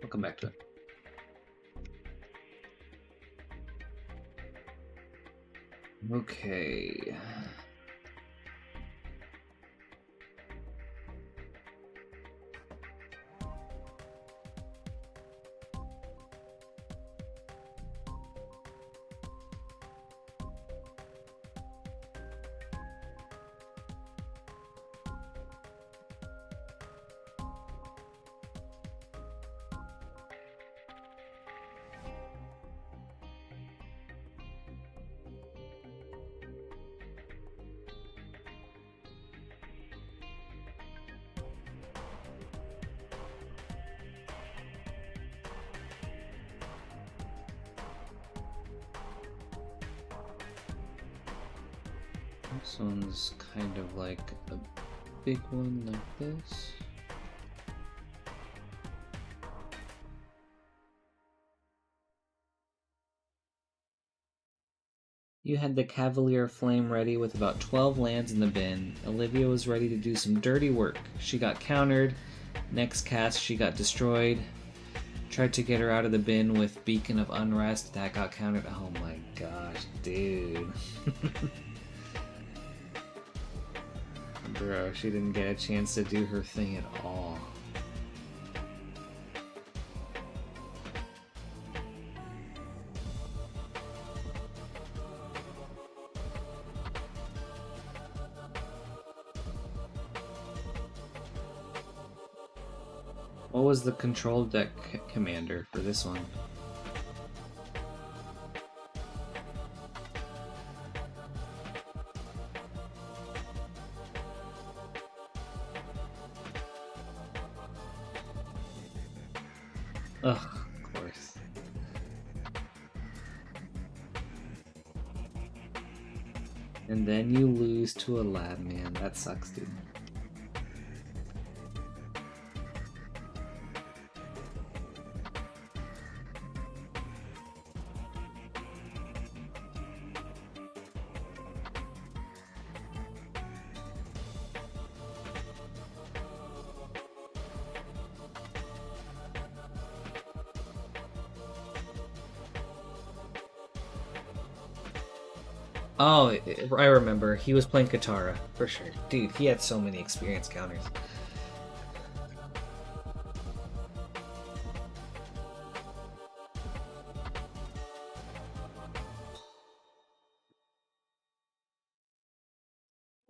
We'll come back to it. Okay. This one's kind of like a big one like this. You had the Cavalier Flame ready with about 12 lands in the bin. Olivia was ready to do some dirty work. She got countered. Next cast, she got destroyed. Tried to get her out of the bin with Beacon of Unrest. That got countered. Oh my gosh, dude. Bro, she didn't get a chance to do her thing at all. What was the control deck commander for this one? Ugh, of course. And then you lose to a lab man. That sucks, dude. Oh, I remember. He was playing Katara, for sure. Dude, he had so many experience counters.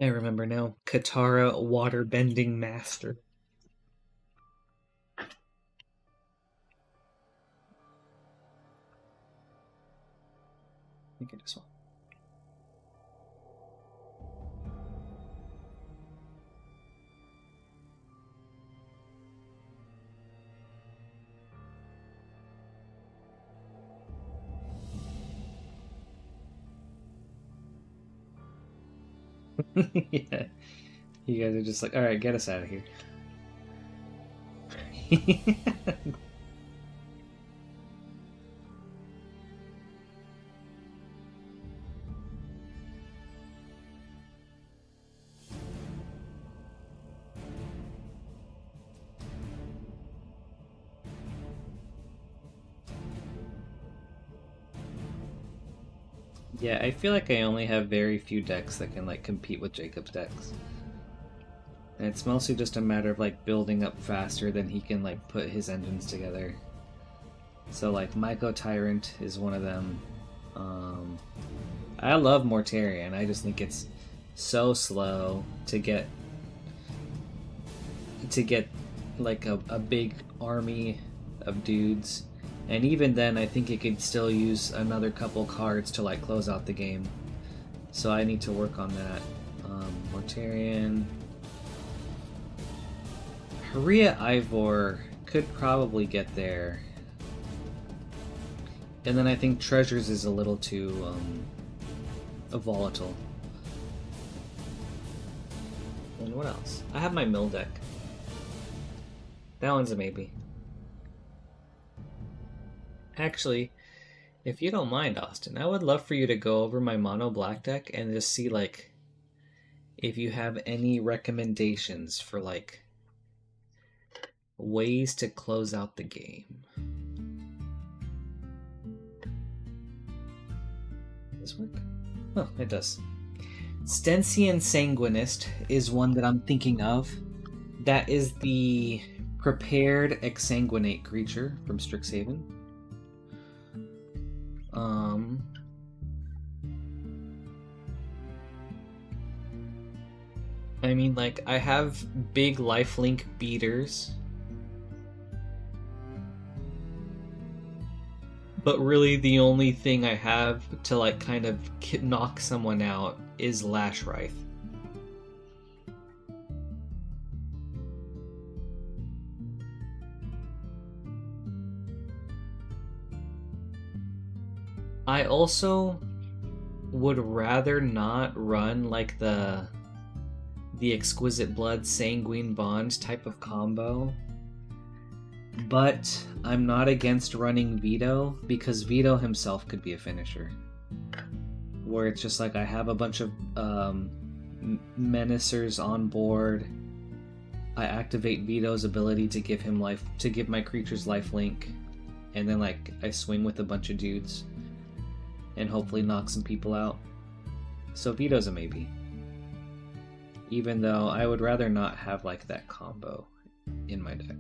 I remember now. Katara Waterbending Master. I think it is one. Yeah. You guys are just like, alright, get us out of here. Yeah, I feel like I only have very few decks that can like compete with Jacob's decks. And it's mostly just a matter of like building up faster than he can like put his engines together. So like Myco Tyrant is one of them. I love Mortarion. I just think it's so slow to get like a big army of dudes. And even then, I think it could still use another couple cards to like close out the game. So I need to work on that. Mortarion. Haria Ivor could probably get there. And then I think Treasures is a little too volatile. And what else? I have my mill deck. That one's a maybe. Actually, if you don't mind, Austin, I would love for you to go over my mono black deck and just see like if you have any recommendations for like ways to close out the game. Does this work? Oh, it does. Stensian Sanguinist is one that I'm thinking of. That is the prepared exsanguinate creature from Strixhaven. I mean, like, I have big lifelink beaters. But really the only thing I have to, like, kind of knock someone out is Lash Wraith. I also would rather not run, like, the Exquisite Blood Sanguine Bond type of combo. But I'm not against running Vito, because Vito himself could be a finisher. Where it's just like I have a bunch of menacers on board. I activate Vito's ability to give him life, to give my creatures lifelink, and then like I swing with a bunch of dudes and hopefully knock some people out. So Vito's a maybe. Even though I would rather not have like that combo in my deck.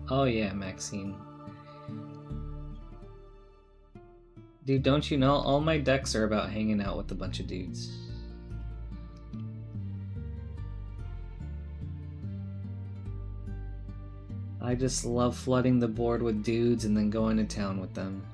Oh yeah, Maxine. Dude, don't you know, all my decks are about hanging out with a bunch of dudes. I just love flooding the board with dudes and then going to town with them.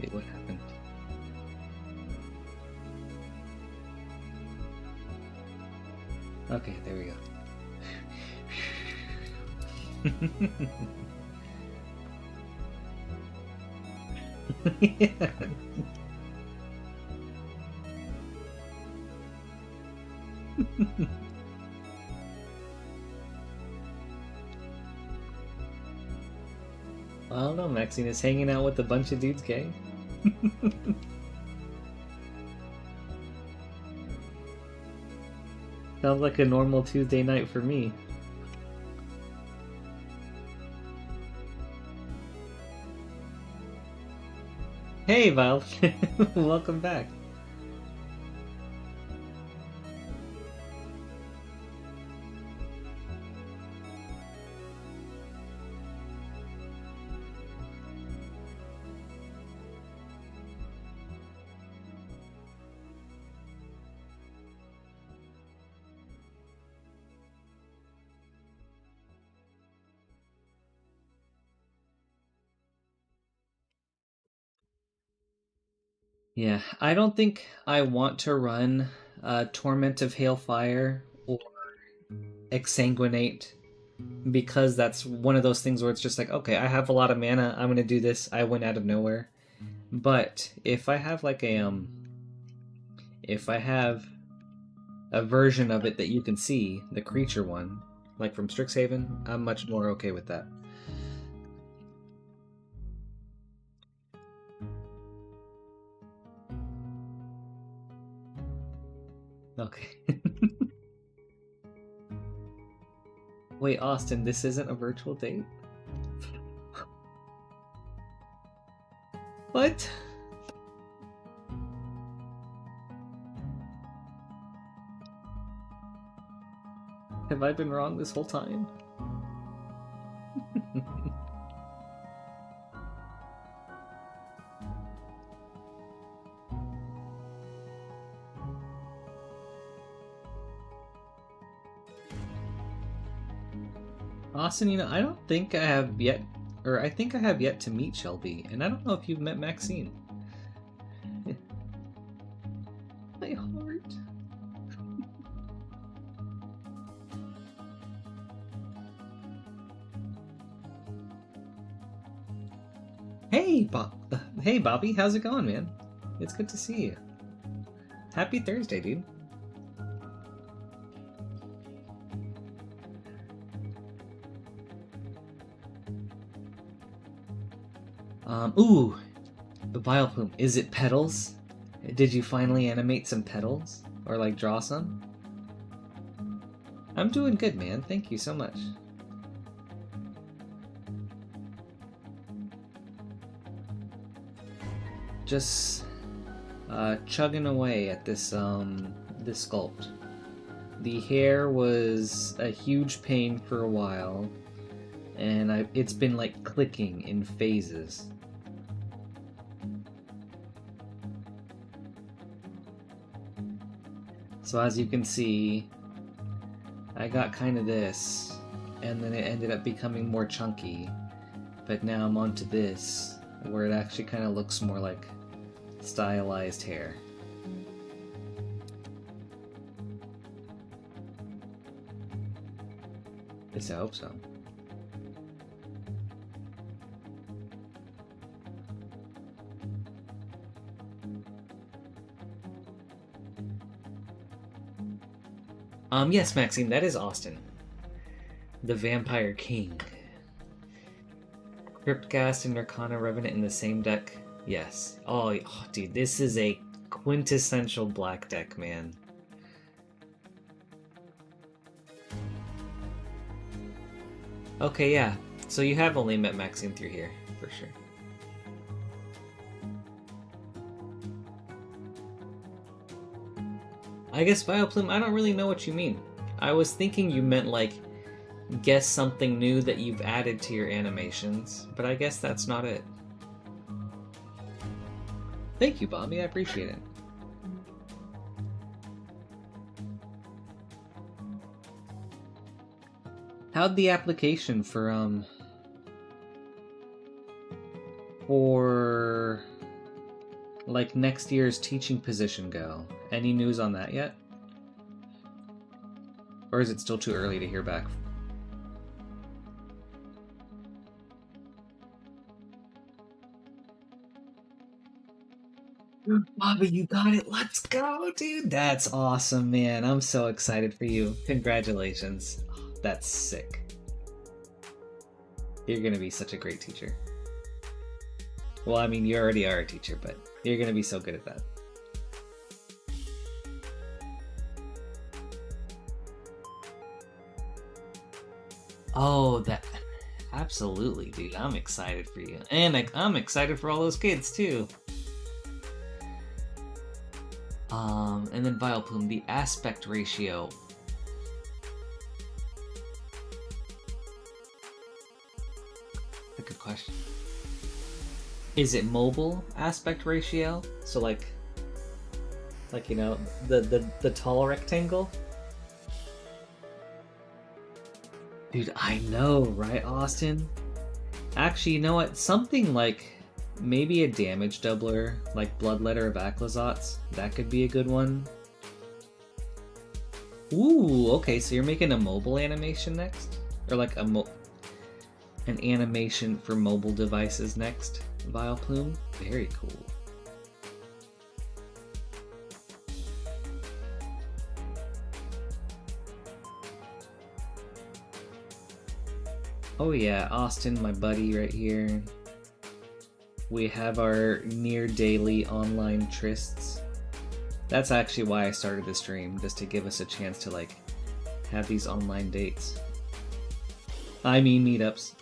Wait, what happened? Okay, there we go. Yeah. I don't know, Maxine is hanging out with a bunch of dudes, gang. Sounds like a normal Tuesday night for me. Hey, Val. Welcome back. Yeah, I don't think I want to run Torment of Hailfire or Exsanguinate because that's one of those things where it's just like, okay, I have a lot of mana, I'm gonna do this. I went out of nowhere. But if I have like if I have a version of it that you can see, the creature one, like from Strixhaven, I'm much more okay with that. Okay. Wait, Austin, this isn't a virtual date? What? Have I been wrong this whole time? Austin, I don't think I have yet, or I think I have yet to meet Shelby, and I don't know if you've met Maxine. My heart. Hey, Hey, Bobby, how's it going, man? It's good to see you. Happy Thursday, dude. Ooh, the Bioplume. Is it petals? Did you finally animate some petals? Or, like, draw some? I'm doing good, man. Thank you so much. Just chugging away at this this sculpt. The hair was a huge pain for a while, and it's been like clicking in phases. So as you can see, I got kind of this, and then it ended up becoming more chunky, but now I'm onto this, where it actually kind of looks more like stylized hair. At least I hope so. Yes, Maxine, that is Austin. The Vampire King. Cryptcast and Arcana Revenant in the same deck? Yes. Oh, dude, this is a quintessential black deck, man. Okay, yeah. So you have only met Maxine through here, for sure. I guess Bioplume, I don't really know what you mean. I was thinking you meant, like, guess something new that you've added to your animations, but I guess that's not it. Thank you, Bobby, I appreciate it. How'd the application for like next year's teaching position go? Any news on that yet? Or is it still too early to hear back? Bobby, you got it. Let's go, dude. That's awesome, man. I'm so excited for you. Congratulations. That's sick. You're gonna be such a great teacher. Well, I mean, you already are a teacher, but you're gonna be so good at that. Oh, that absolutely, dude. I'm excited for you, and I'm excited for all those kids too. And then Vileplume, the aspect ratio. A good question. Is it mobile aspect ratio? So like you know, the tall rectangle? Dude, I know, right, Austin? Actually, you know what? Something like maybe a damage doubler, like Bloodletter of Aclazotz. That could be a good one. Ooh, okay, so you're making a mobile animation next? Or like an animation for mobile devices next, Vileplume? Very cool. Oh yeah, Austin, my buddy right here. We have our near daily online trysts. That's actually why I started the stream, just to give us a chance to like have these online dates. I mean meetups.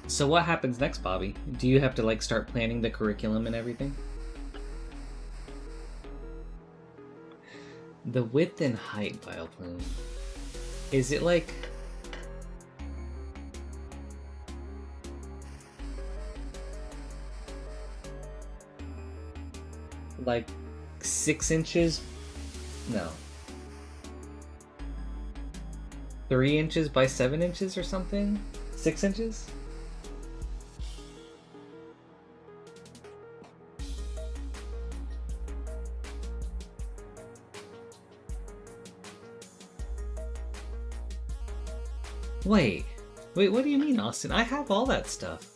So what happens next, Bobby? Do you have to like start planning the curriculum and everything? The width and height Vileplume. Is it like like 6 inches? No. 3 inches by 7 inches or something? 6 inches? Wait, what do you mean, Austin? I have all that stuff.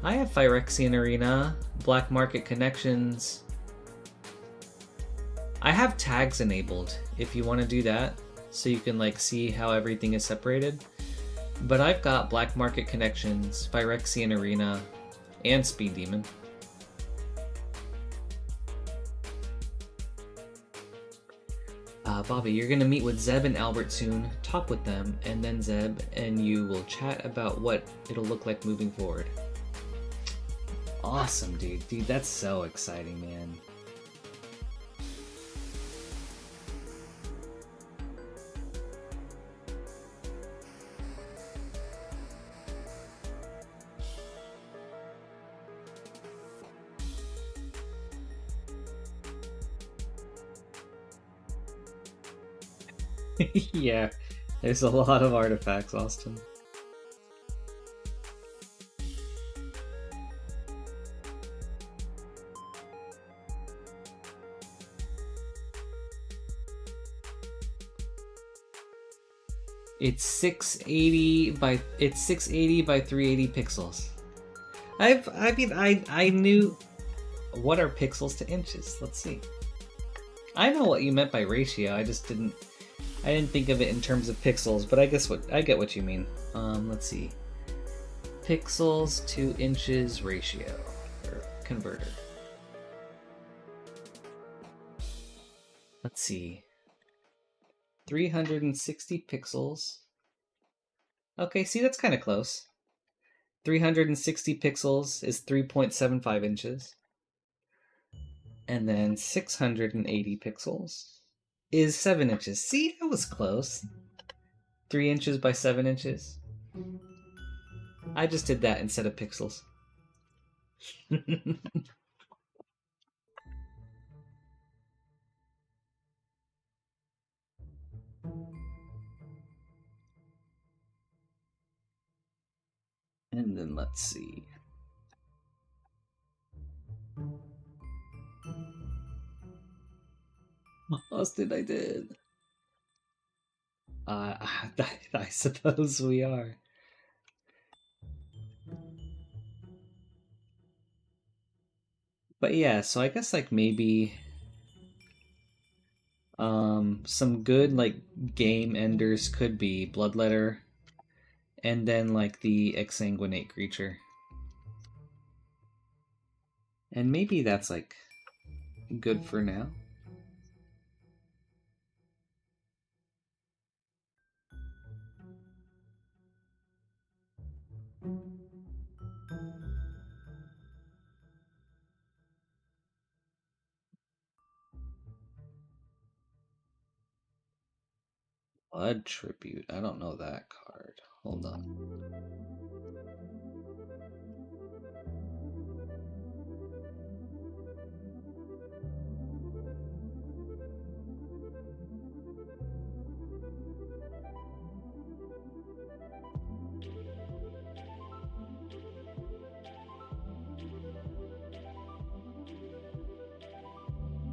I have Phyrexian Arena, Black Market Connections. I have tags enabled if you want to do that, so you can like see how everything is separated. But I've got Black Market Connections, Phyrexian Arena, and Speed Demon. Bobby, you're gonna meet with Zeb and Albert soon, talk with them, and then Zeb and you will chat about what it'll look like moving forward. Awesome, dude. Dude, that's so exciting, man. Yeah, there's a lot of artifacts, Austin. It's 680 by 380 pixels. I knew what are pixels to inches. Let's see. I know what you meant by ratio. I didn't think of it in terms of pixels, but I get what you mean. Let's see. Pixels to inches ratio or converter. Let's see. 360 pixels. Okay, see, that's kind of close. 360 pixels is 3.75 inches. And then 680 pixels is 7 inches. See, that was close. 3 inches by 7 inches. I just did that instead of pixels. And then let's see. Austin, I did. I suppose we are. But yeah, so I guess like maybe some good like game enders could be Bloodletter and then like the Exsanguinate creature. And maybe that's like good for now. Blood Tribute. I don't know that card. Hold on.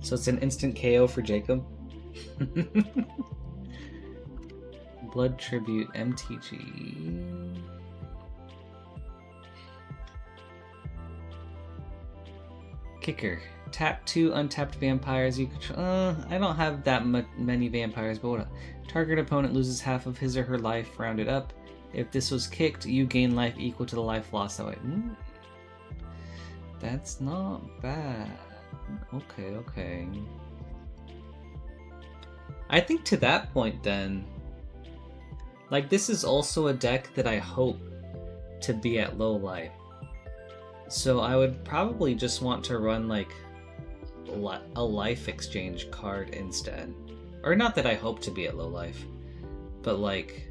So it's an instant KO for Jacob. Blood Tribute MTG. Kicker. Tap 2 untapped vampires. You control. I don't have that many vampires, but what? Target opponent loses half of his or her life, rounded up. If this was kicked, you gain life equal to the life lost that way. That's not bad. Okay. I think to that point then, like this is also a deck that I hope to be at low life. So I would probably just want to run like a life exchange card instead. Or not that I hope to be at low life, but like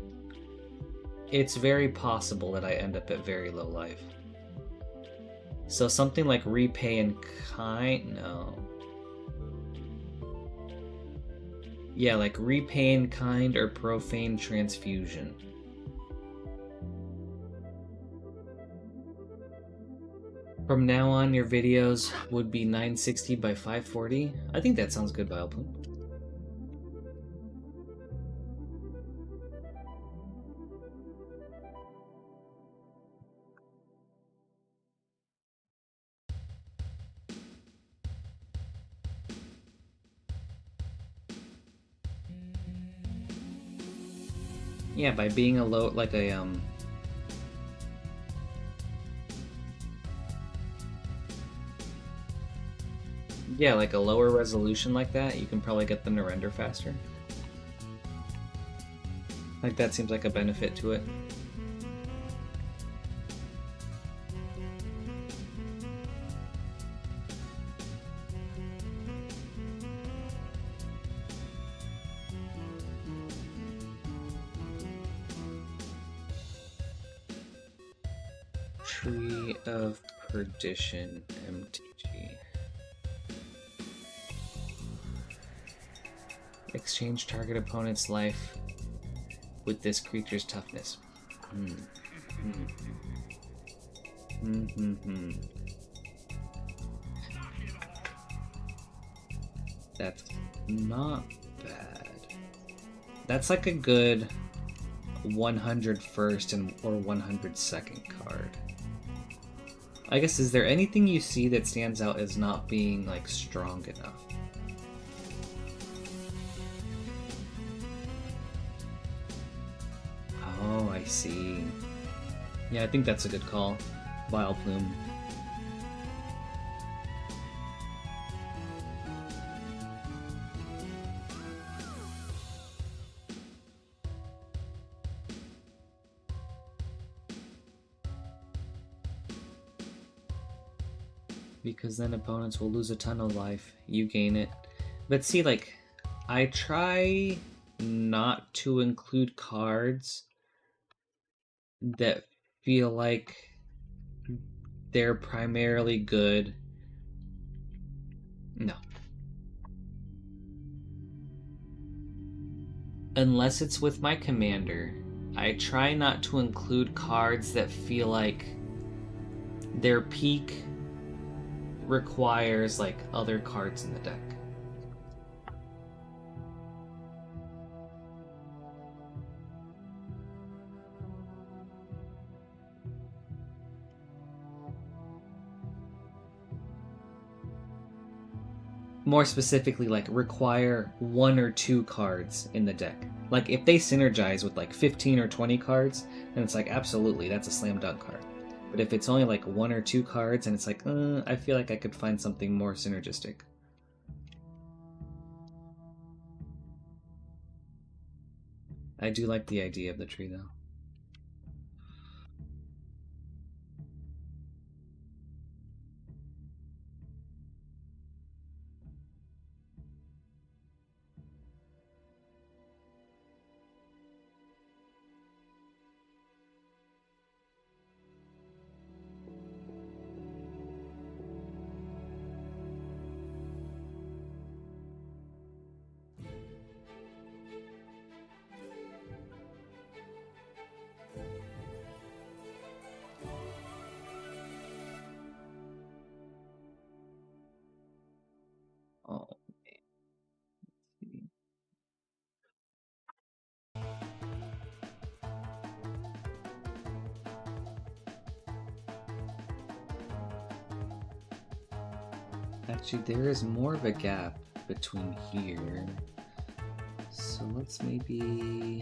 it's very possible that I end up at very low life. So something like Repay in Kind? No. Yeah, like Repay in Kind or Profane Transfusion. From now on, your videos would be 960 by 540. I think that sounds good, Vileplume. Yeah, by being a low, like a yeah, like a lower resolution like that, you can probably get them to render faster. Like that seems like a benefit to it. Tree of Perdition, MtG. Exchange target opponent's life with this creature's toughness. That's not bad. That's like a good 101st and or 102nd card. I guess, is there anything you see that stands out as not being like strong enough? Oh, I see. Yeah, I think that's a good call. Vileplume. Because then opponents will lose a ton of life. You gain it. But see, like, I try not to include cards that feel like they're primarily good. No. Unless it's with my commander, I try not to include cards that feel like their peak requires like other cards in the deck. more specifically, like, require 1 or 2 cards in the deck. Like, if they synergize with, like, 15 or 20 cards, then it's like, absolutely, that's a slam dunk card. But if it's only, like, 1 or 2 cards, and it's like, I feel like I could find something more synergistic. I do like the idea of the tree, though. Oh, man. Actually, there is more of a gap between here. So let's maybe...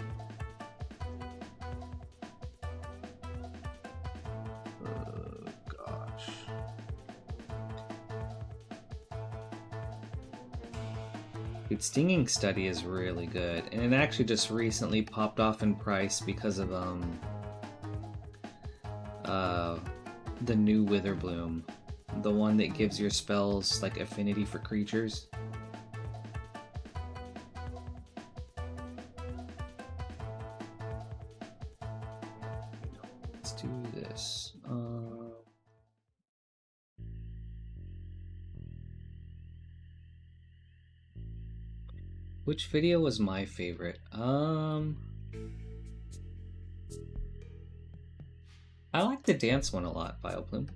Oh, gosh. Dude, Stinging Study is really good, and it actually just recently popped off in price because of the new Witherbloom, the one that gives your spells like affinity for creatures. Let's do this. Which video was my favorite? I like the dance one a lot, Bioplume.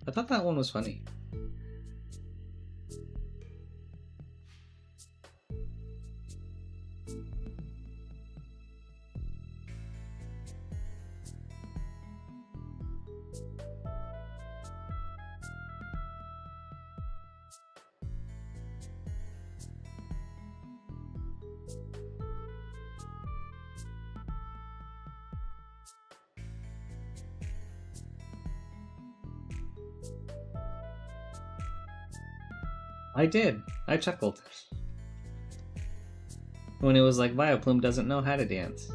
I thought that one was funny. I did. I chuckled. When it was like, Vileplume doesn't know how to dance.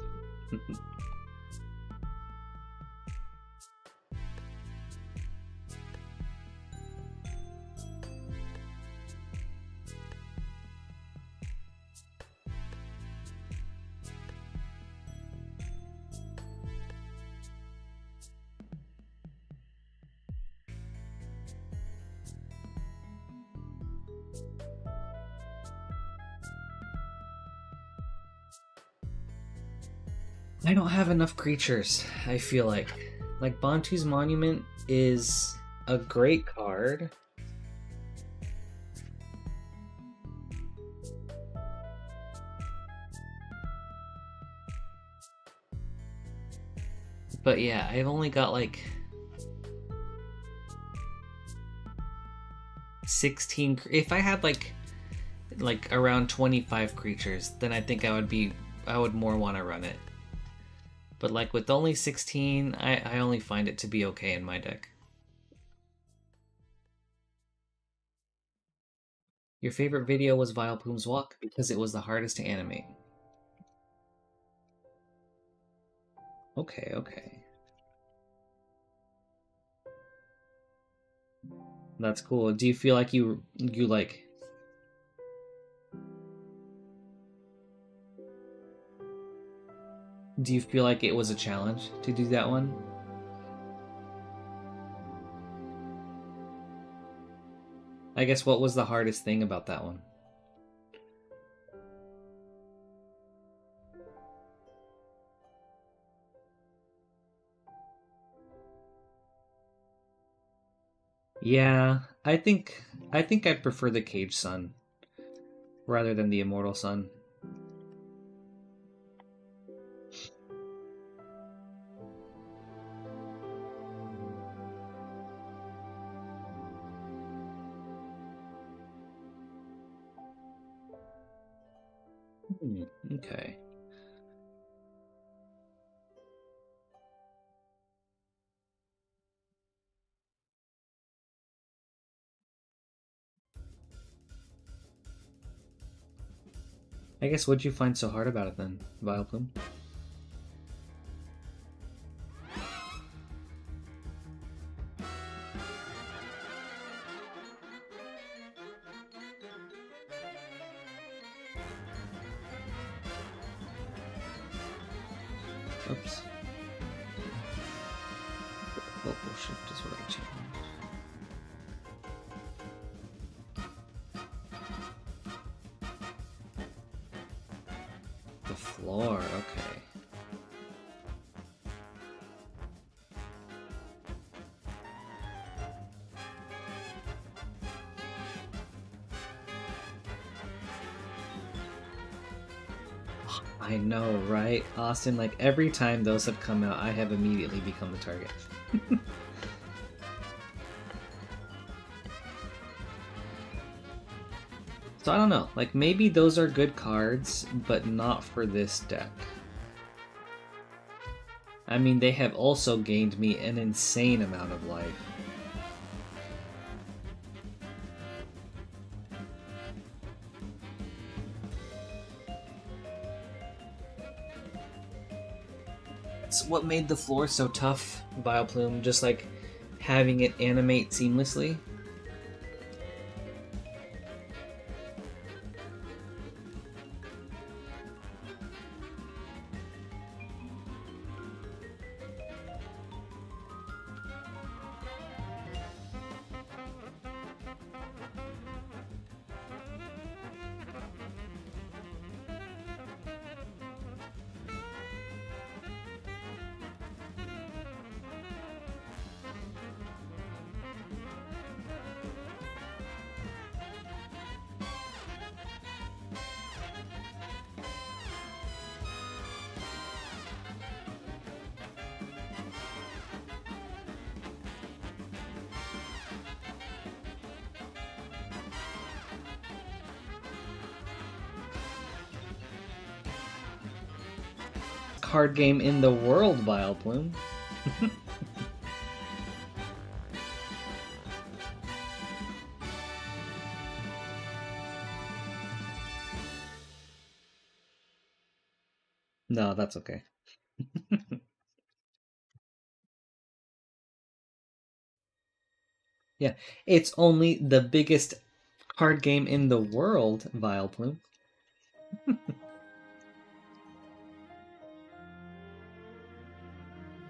I don't have enough creatures, I feel like. Like, Bantu's Monument is a great card. But yeah, I've only got like 16. If I had like around 25 creatures, then I think I would more want to run it. But like with only 16, I only find it to be okay in my deck. Your favorite video was Vileplume's walk because it was the hardest to animate. Okay, okay. That's cool. Do you feel like you like... Do you feel like it was a challenge to do that one? I guess what was the hardest thing about that one? Yeah, I think I'd prefer the Cage Sun rather than the Immortal Sun. Okay. I guess what'd you find so hard about it then, Vileplume? Oops. Vocal shift is what I changed. The floor, okay. I know, right? Austin, like every time those have come out, I have immediately become the target. So I don't know, like maybe those are good cards, but not for this deck. I mean, they have also gained me an insane amount of life. It's what made the floor so tough, Vileplume, just like having it animate seamlessly. Card game in the world, Vileplume. No, that's okay. Yeah, it's only the biggest card game in the world, Vileplume.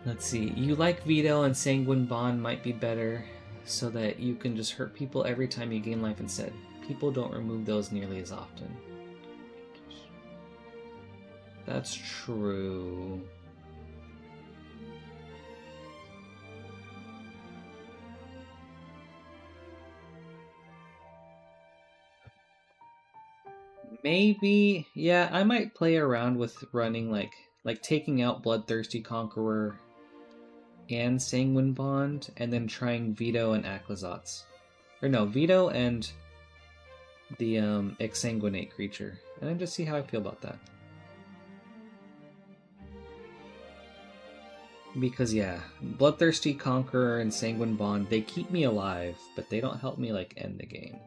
Let's see. You like Veto and Sanguine Bond might be better so that you can just hurt people every time you gain life instead. People don't remove those nearly as often. That's true. Maybe, yeah, I might play around with running like taking out Bloodthirsty Conqueror and Sanguine Bond, and then trying Veto and Aclazotz. Or no, Veto and the Exsanguinate creature. And then just see how I feel about that. Because yeah, Bloodthirsty Conqueror and Sanguine Bond, they keep me alive, but they don't help me like end the game.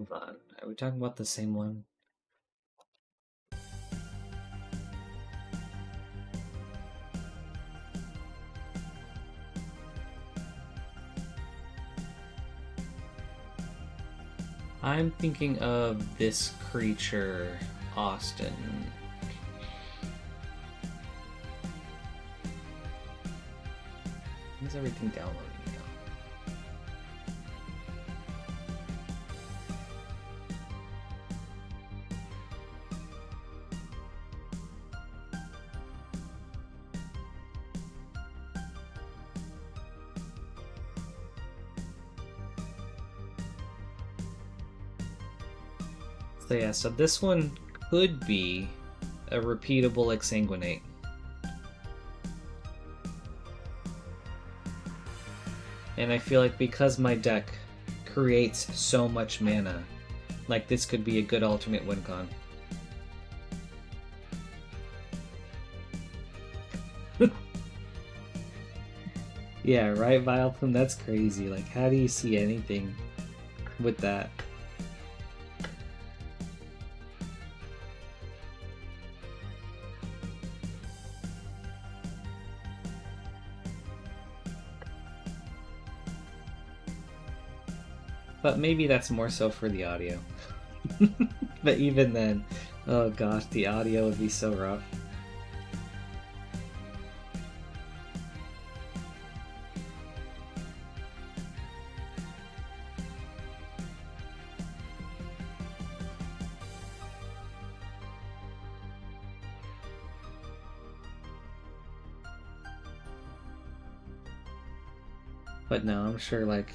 Hold on, are we talking about the same one? I'm thinking of this creature, Austin. Why is everything downloading now? So yeah, so this one could be a repeatable exsanguinate. And I feel like because my deck creates so much mana, like this could be a good alternate win con. Yeah, right, Vileplume? That's crazy. Like, how do you see anything with that? But maybe that's more so for the audio. But even then, oh gosh, the audio would be so rough. But no, I'm sure, like,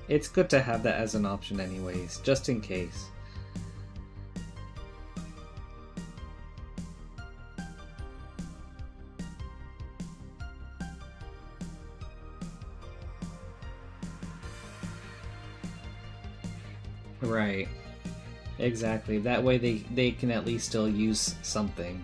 it's good to have that as an option anyways, just in case. Right. Exactly. That way they can at least still use something.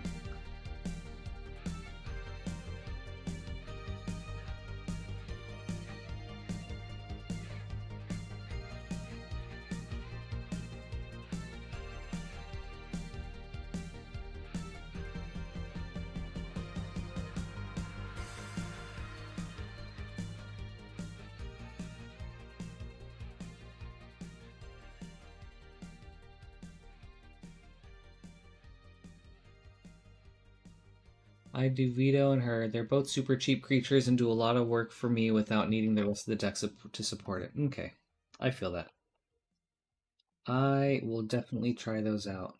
I do Vito and her. They're both super cheap creatures and do a lot of work for me without needing the rest of the deck to support it. Okay. I feel that. I will definitely try those out.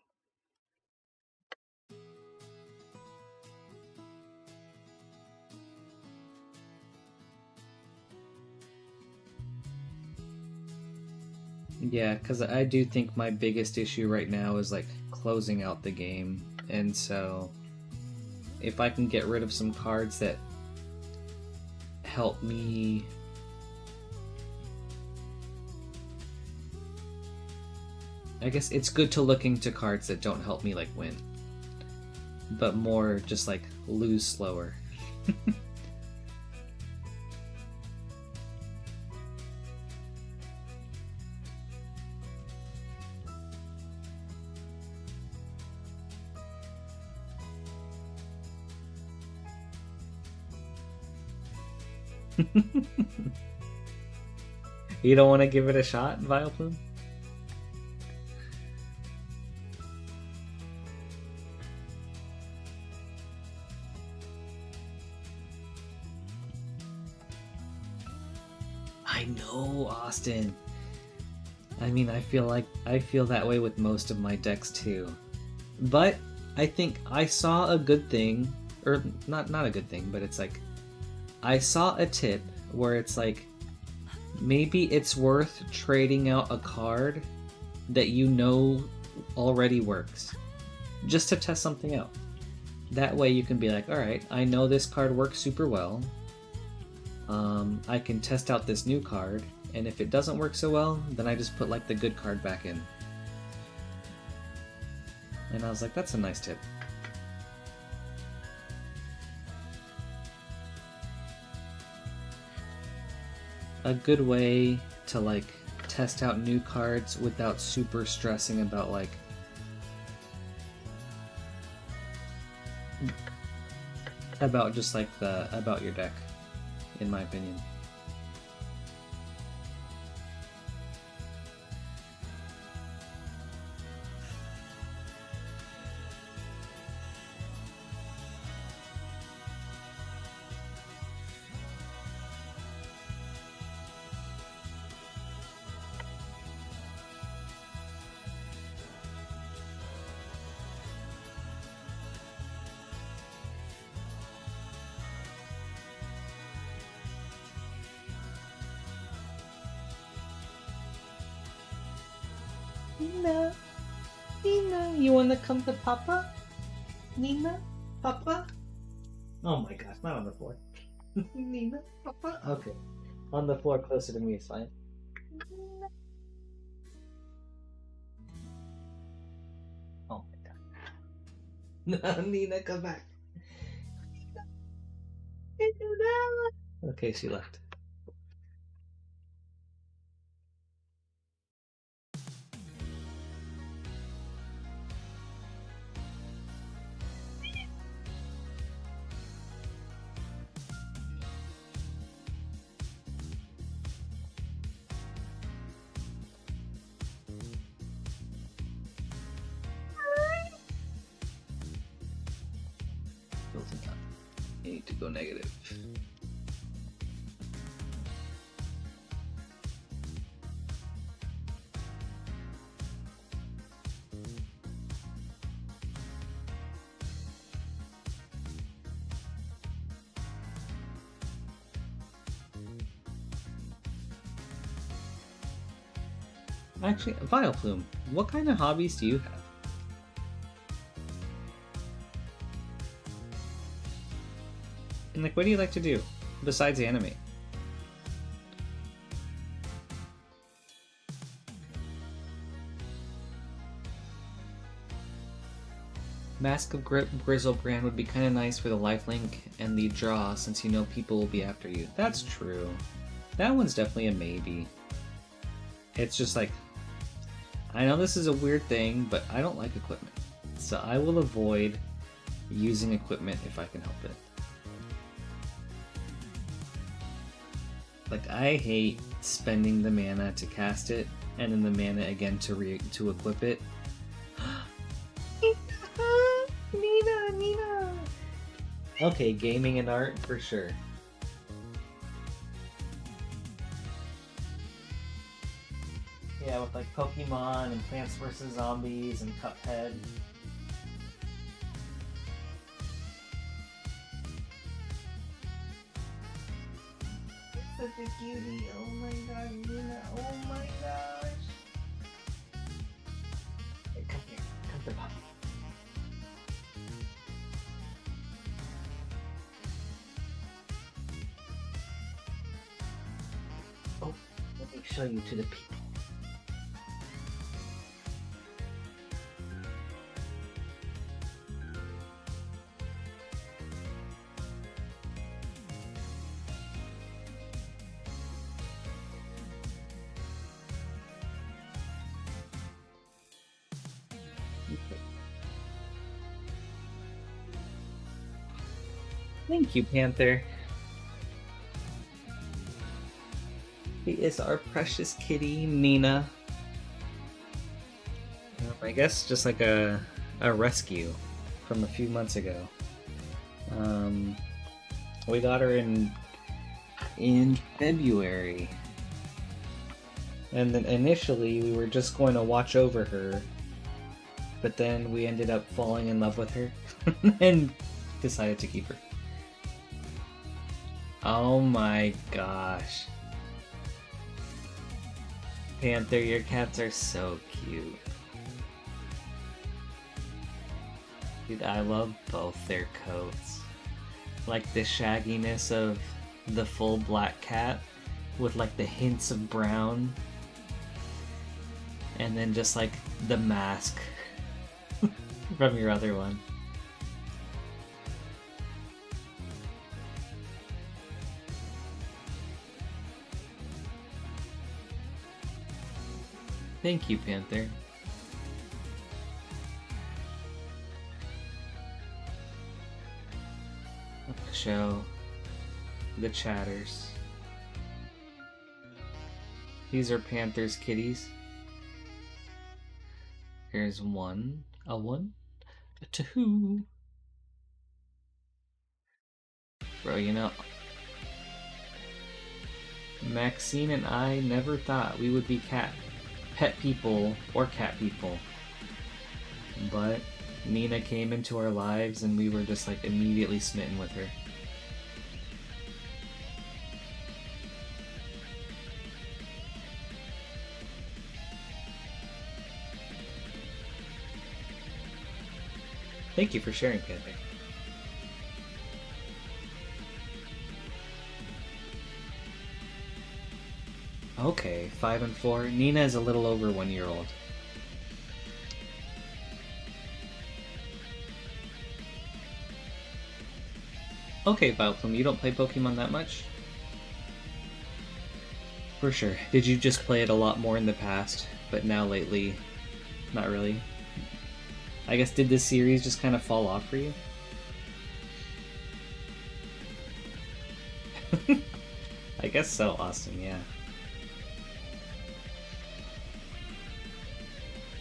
Yeah, because I do think my biggest issue right now is like closing out the game. And so if I can get rid of some cards that help me I guess it's good to look into cards that don't help me like win, but more just like lose slower. You don't want to give it a shot, Vileplume? I know, Austin. I mean, I feel that way with most of my decks too. But I think I saw a good thing, or not a good thing, but it's like I saw a tip where it's like maybe it's worth trading out a card that you know already works just to test something out. That way you can be like, all right, I know this card works super well. I can test out this new card, and if it doesn't work so well, then I just put like the good card back in. And I was like, that's a nice tip. A good way to like test out new cards without super stressing about like just like about your deck, in my opinion. No. Nina, you wanna come to Papa? Nina? Papa? Oh my gosh, not on the floor. Nina? Papa? Okay. On the floor closer to me is fine. Oh my god. No, Nina, come back. Okay, she left. Fills up. You need to go negative. Actually, Vileplume, what kind of hobbies do you have? And like, what do you like to do besides anime? Mask of Grizzlebrand would be kind of nice for the lifelink and the draw, since you know people will be after you. That's true. That one's definitely a maybe. It's just like, I know this is a weird thing, but I don't like equipment. So I will avoid using equipment if I can help it. Like, I hate spending the mana to cast it, and then the mana again to equip it. Nina! Okay, gaming and art for sure. Yeah, with like Pokemon and Plants vs. Zombies and Cuphead. Such a cutie. Oh my god, Nina. Oh my gosh. Hey, come here. Come to Papa. Oh, let me show you to the people. Thank you, Panther. He is our precious kitty, Nina. I guess just like a rescue from a few months ago. We got her in February. And then initially we were just going to watch over her, but then we ended up falling in love with her and decided to keep her. Oh my gosh. Panther, your cats are so cute. Dude, I love both their coats. Like the shagginess of the full black cat with like the hints of brown. And then just like the mask from your other one. Thank you, Panther. Show the chatters. These are Panther's kitties. Here's one, a two. Bro, you know, Maxine and I never thought we would be pet people or cat people, but Nina came into our lives and we were just like immediately smitten with her. Thank you for sharing, Panther. Okay, 5 and 4. Nina is a little over 1 year old. Okay, Vileplume, you don't play Pokemon that much? For sure. Did you just play it a lot more in the past, but now lately, not really? I guess, did this series just kind of fall off for you? I guess so, Austin, yeah.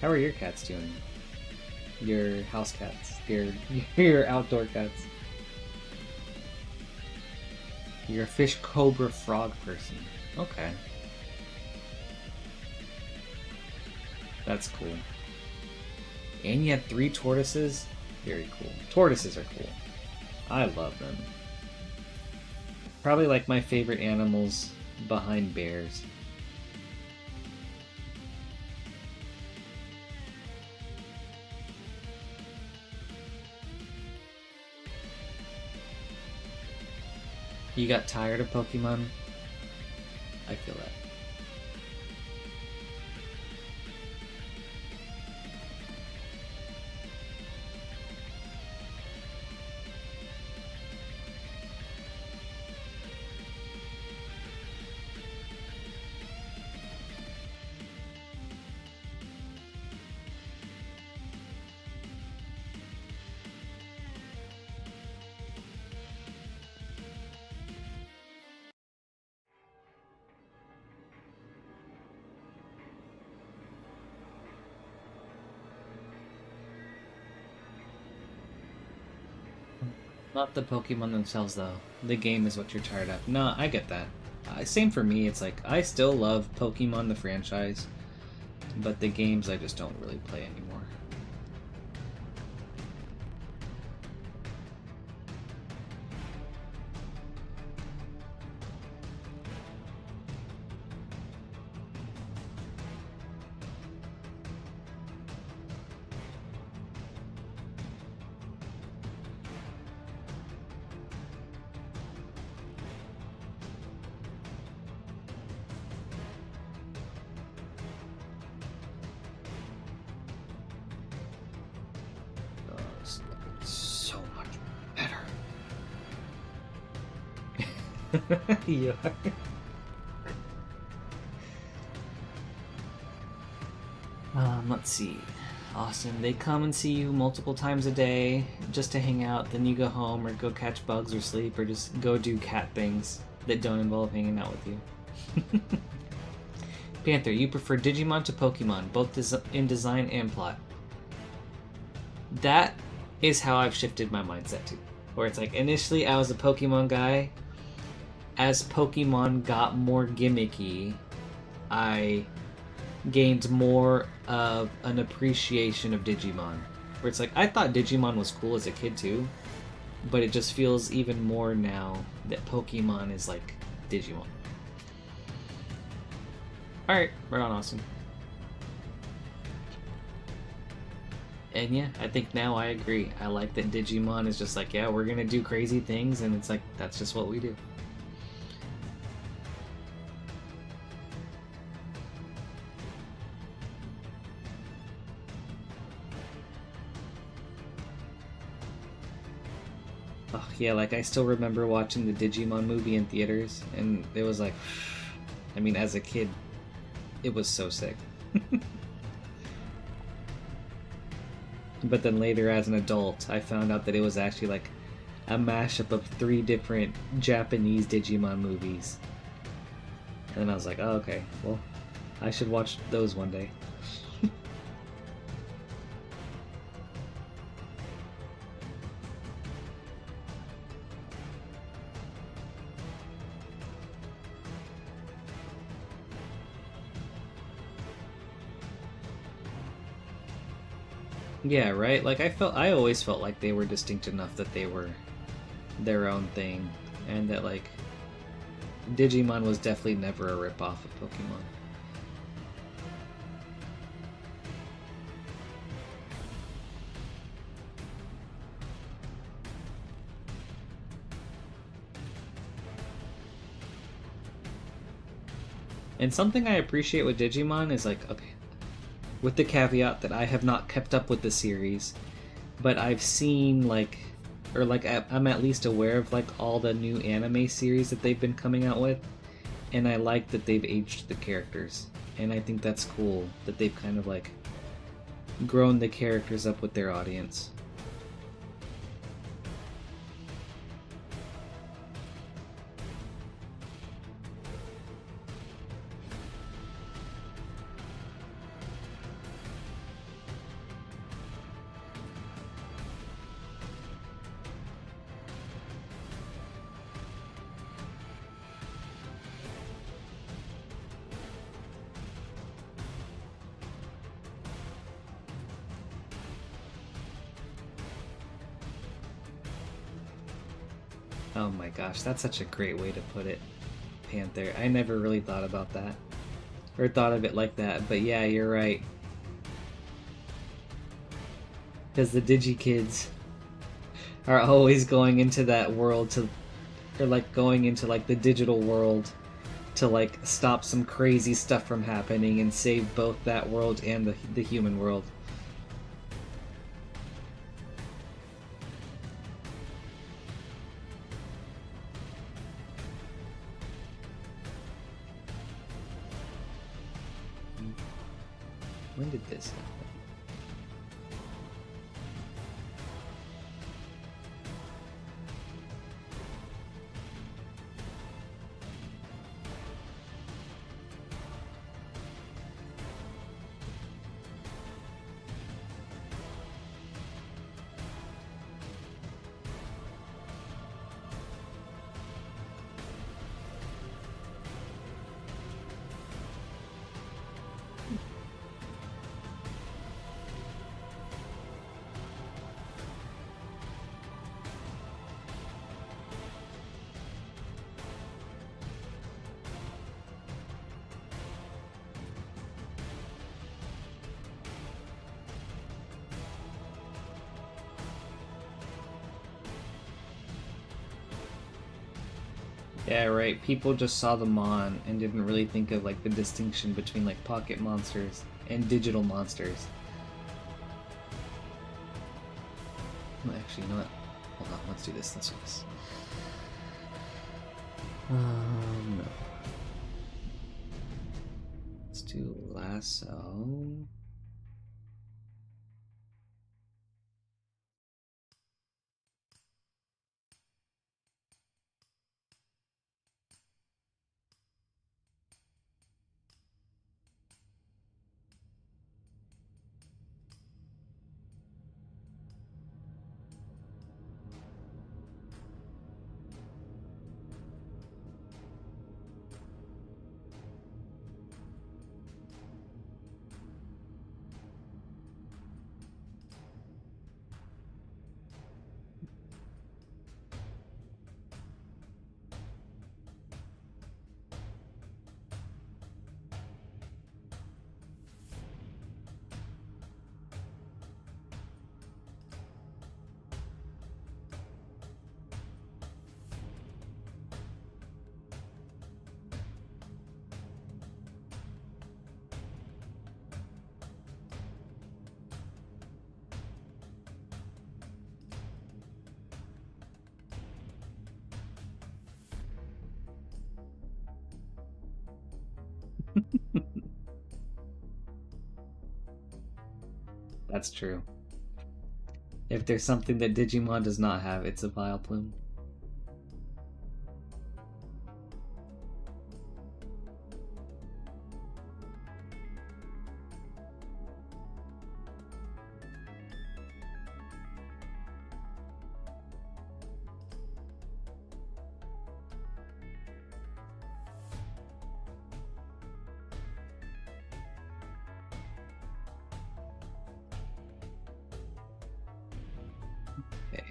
How are your cats doing? Your house cats? Your outdoor cats? You're a fish, cobra, frog person. Okay. That's cool. And you had 3 tortoises? Very cool. Tortoises are cool. I love them. Probably like my favorite animals behind bears. You got tired of Pokemon? I feel that. Not the Pokemon themselves, though. The game is what you're tired of. No, I get that. Same for me. It's like, I still love Pokemon, the franchise, but the games I just don't really play anymore. So much better. You are. Let's see. Austin, they come and see you multiple times a day just to hang out, then you go home or go catch bugs or sleep or just go do cat things that don't involve hanging out with you. Panther, you prefer Digimon to Pokemon, both in design and plot. That is how I've shifted my mindset to. Where it's like, initially I was a Pokemon guy. As Pokemon got more gimmicky, I gained more of an appreciation of Digimon. Where it's like, I thought Digimon was cool as a kid too, but it just feels even more now that Pokemon is like Digimon. Alright, right on, Austin. And yeah, I think now I agree. I like that Digimon is just like, yeah, we're gonna do crazy things, and it's like, that's just what we do. Oh, yeah, like I still remember watching the Digimon movie in theaters, and it was like, I mean, as a kid, it was so sick. But then later, as an adult, I found out that it was actually like a mashup of 3 different Japanese Digimon movies. And then I was like, oh, okay, well, I should watch those one day. Yeah, right? Like, I always felt like they were distinct enough that they were their own thing, and that, like, Digimon was definitely never a ripoff of Pokemon. And something I appreciate with Digimon is like, okay, with the caveat that I have not kept up with the series, but I've seen like, or like I'm at least aware of like all the new anime series that they've been coming out with, and I like that they've aged the characters, and I think that's cool that they've kind of like grown the characters up with their audience. Oh my gosh, that's such a great way to put it, Panther. I never really thought about that. Or thought of it like that, but yeah, you're right. Because the DigiKids are always going into that world to, or like going into like the digital world to like stop some crazy stuff from happening and save both that world and the human world. When did this happen? Yeah, right. People just saw them on and didn't really think of like the distinction between like pocket monsters and digital monsters. Well, actually, you know what? Hold on. Let's do this. Let's do this. No. Let's do lasso. That's true. If there's something that Digimon does not have, it's a Vileplume. Okay.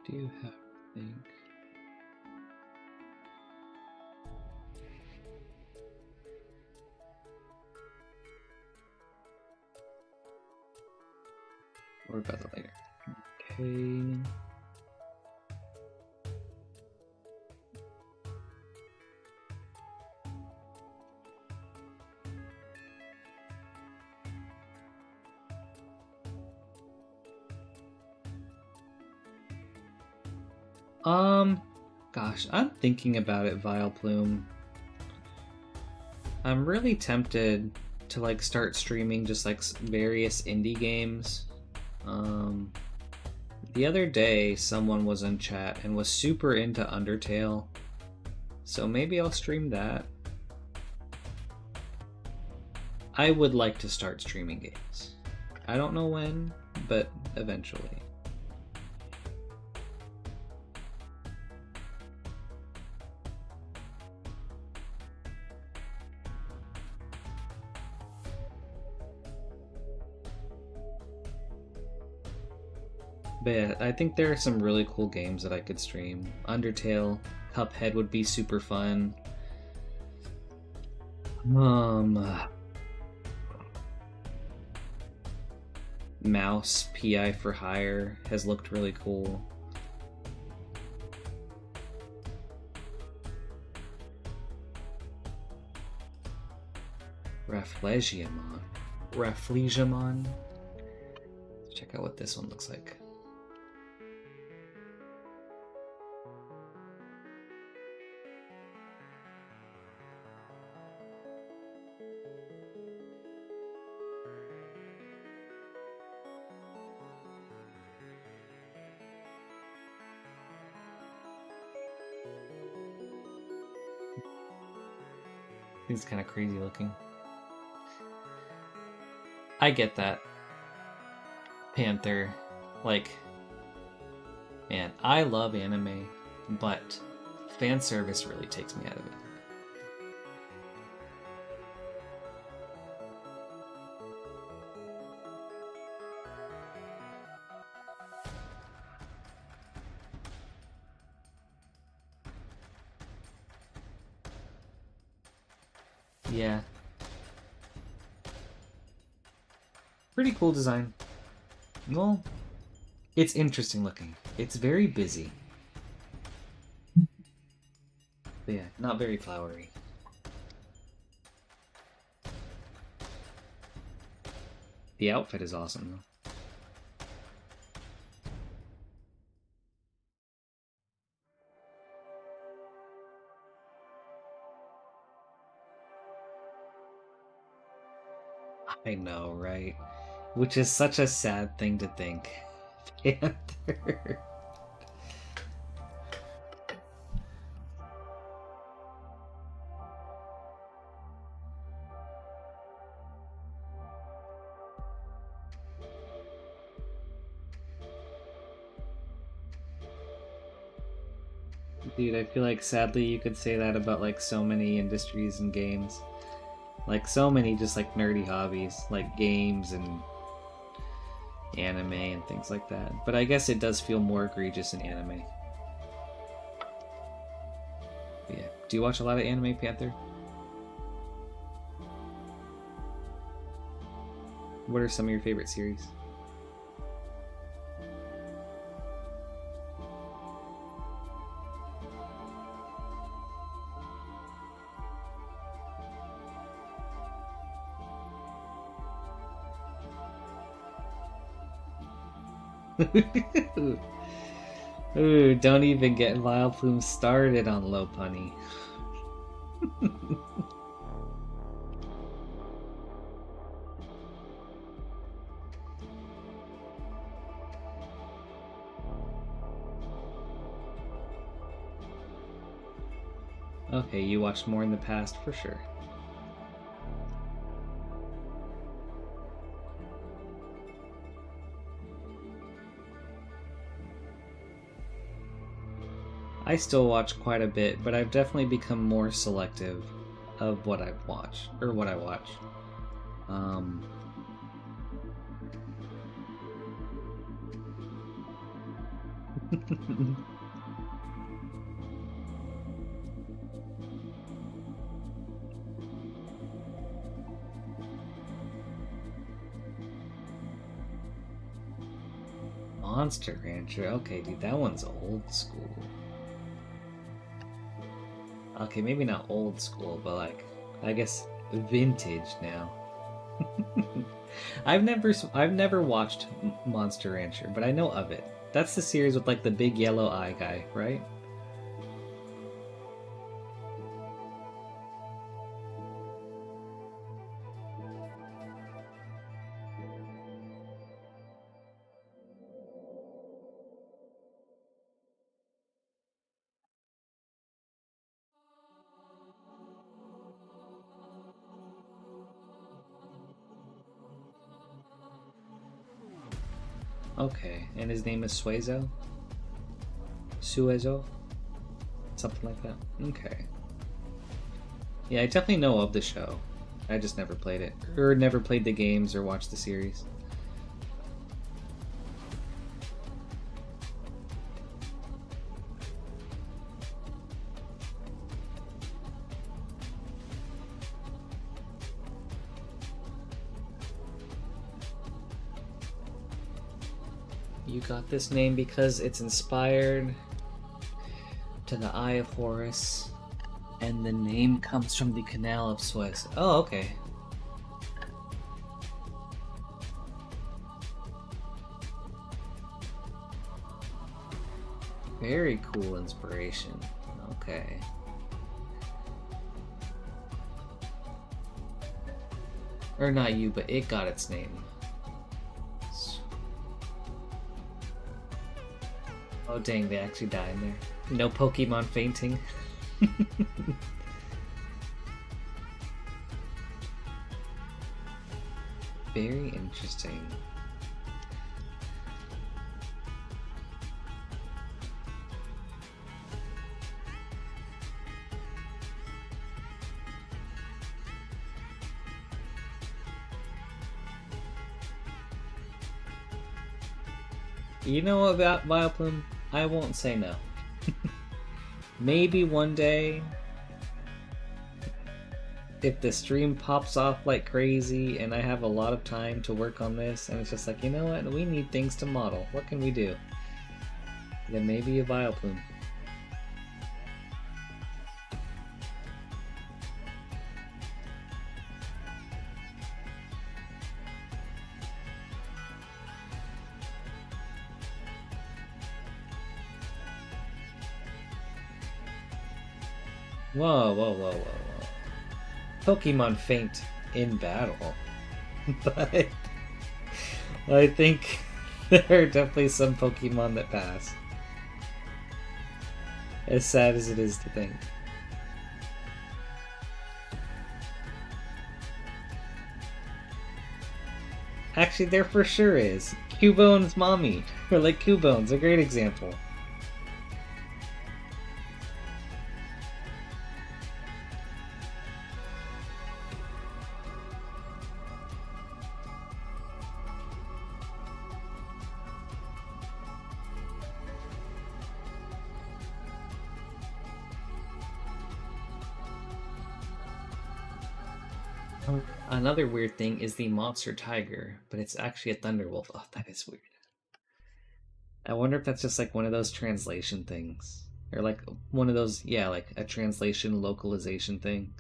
Do you have a thing? Or about that later. Okay. Gosh, I'm thinking about it, Vileplume. I'm really tempted to like start streaming just like various indie games. The other day someone was in chat and was super into Undertale, so maybe I'll stream that. I would like to start streaming games. I don't know when, but eventually. But yeah, I think there are some really cool games that I could stream. Undertale, Cuphead would be super fun. Mouse PI for Hire has looked really cool. Rafflegiamon. Let's check out what this one looks like. It's kind of crazy looking. I get that. Panther. Like, man, I love anime, but fan service really takes me out of it. Yeah. Pretty cool design. Well, it's interesting looking. It's very busy. But yeah, not very flowery. The outfit is awesome though. I know, right? Which is such a sad thing to think. Panther. Dude, I feel like sadly you could say that about like so many industries and games. Like so many just like nerdy hobbies, like games and anime and things like that. But I guess it does feel more egregious in anime. But yeah. Do you watch a lot of anime, Panther? What are some of your favorite series? Ooh, don't even get Vileplume started on Lopunny. Okay, you watched more in the past for sure. I still watch quite a bit, but I've definitely become more selective of what I watch, or what I watch. Monster Rancher. Okay, dude, that one's old school. Okay, maybe not old school, but like, I guess vintage now. I've never watched Monster Rancher, but I know of it. That's the series with like the big yellow eye guy, right? Okay, and his name is Suezo? Suezo? Something like that. Okay. Yeah, I definitely know of the show. I just never played it. Or never played the games or watched the series. You got this name because it's inspired to the Eye of Horus, and the name comes from the Canal of Suez. Oh, okay. Very cool inspiration. Okay. Or not you, but it got its name. Oh dang, they actually die in there. No Pokemon fainting. Very interesting. You know about Vileplume? I won't say no. Maybe one day, if the stream pops off like crazy and I have a lot of time to work on this, and it's just like, you know what, we need things to model. What can we do? Then maybe a Vileplume. Whoa, whoa, whoa, whoa, whoa. Pokemon faint in battle. But I think there are definitely some Pokemon that pass. As sad as it is to think. Actually, there for sure is. Cubone's mommy. Or like Cubone's a great example. Another weird thing is the monster tiger, but it's actually a thunderwolf. Oh, that is weird. I wonder if that's just like one of those translation things. Or like one of those, yeah, like a translation localization thing.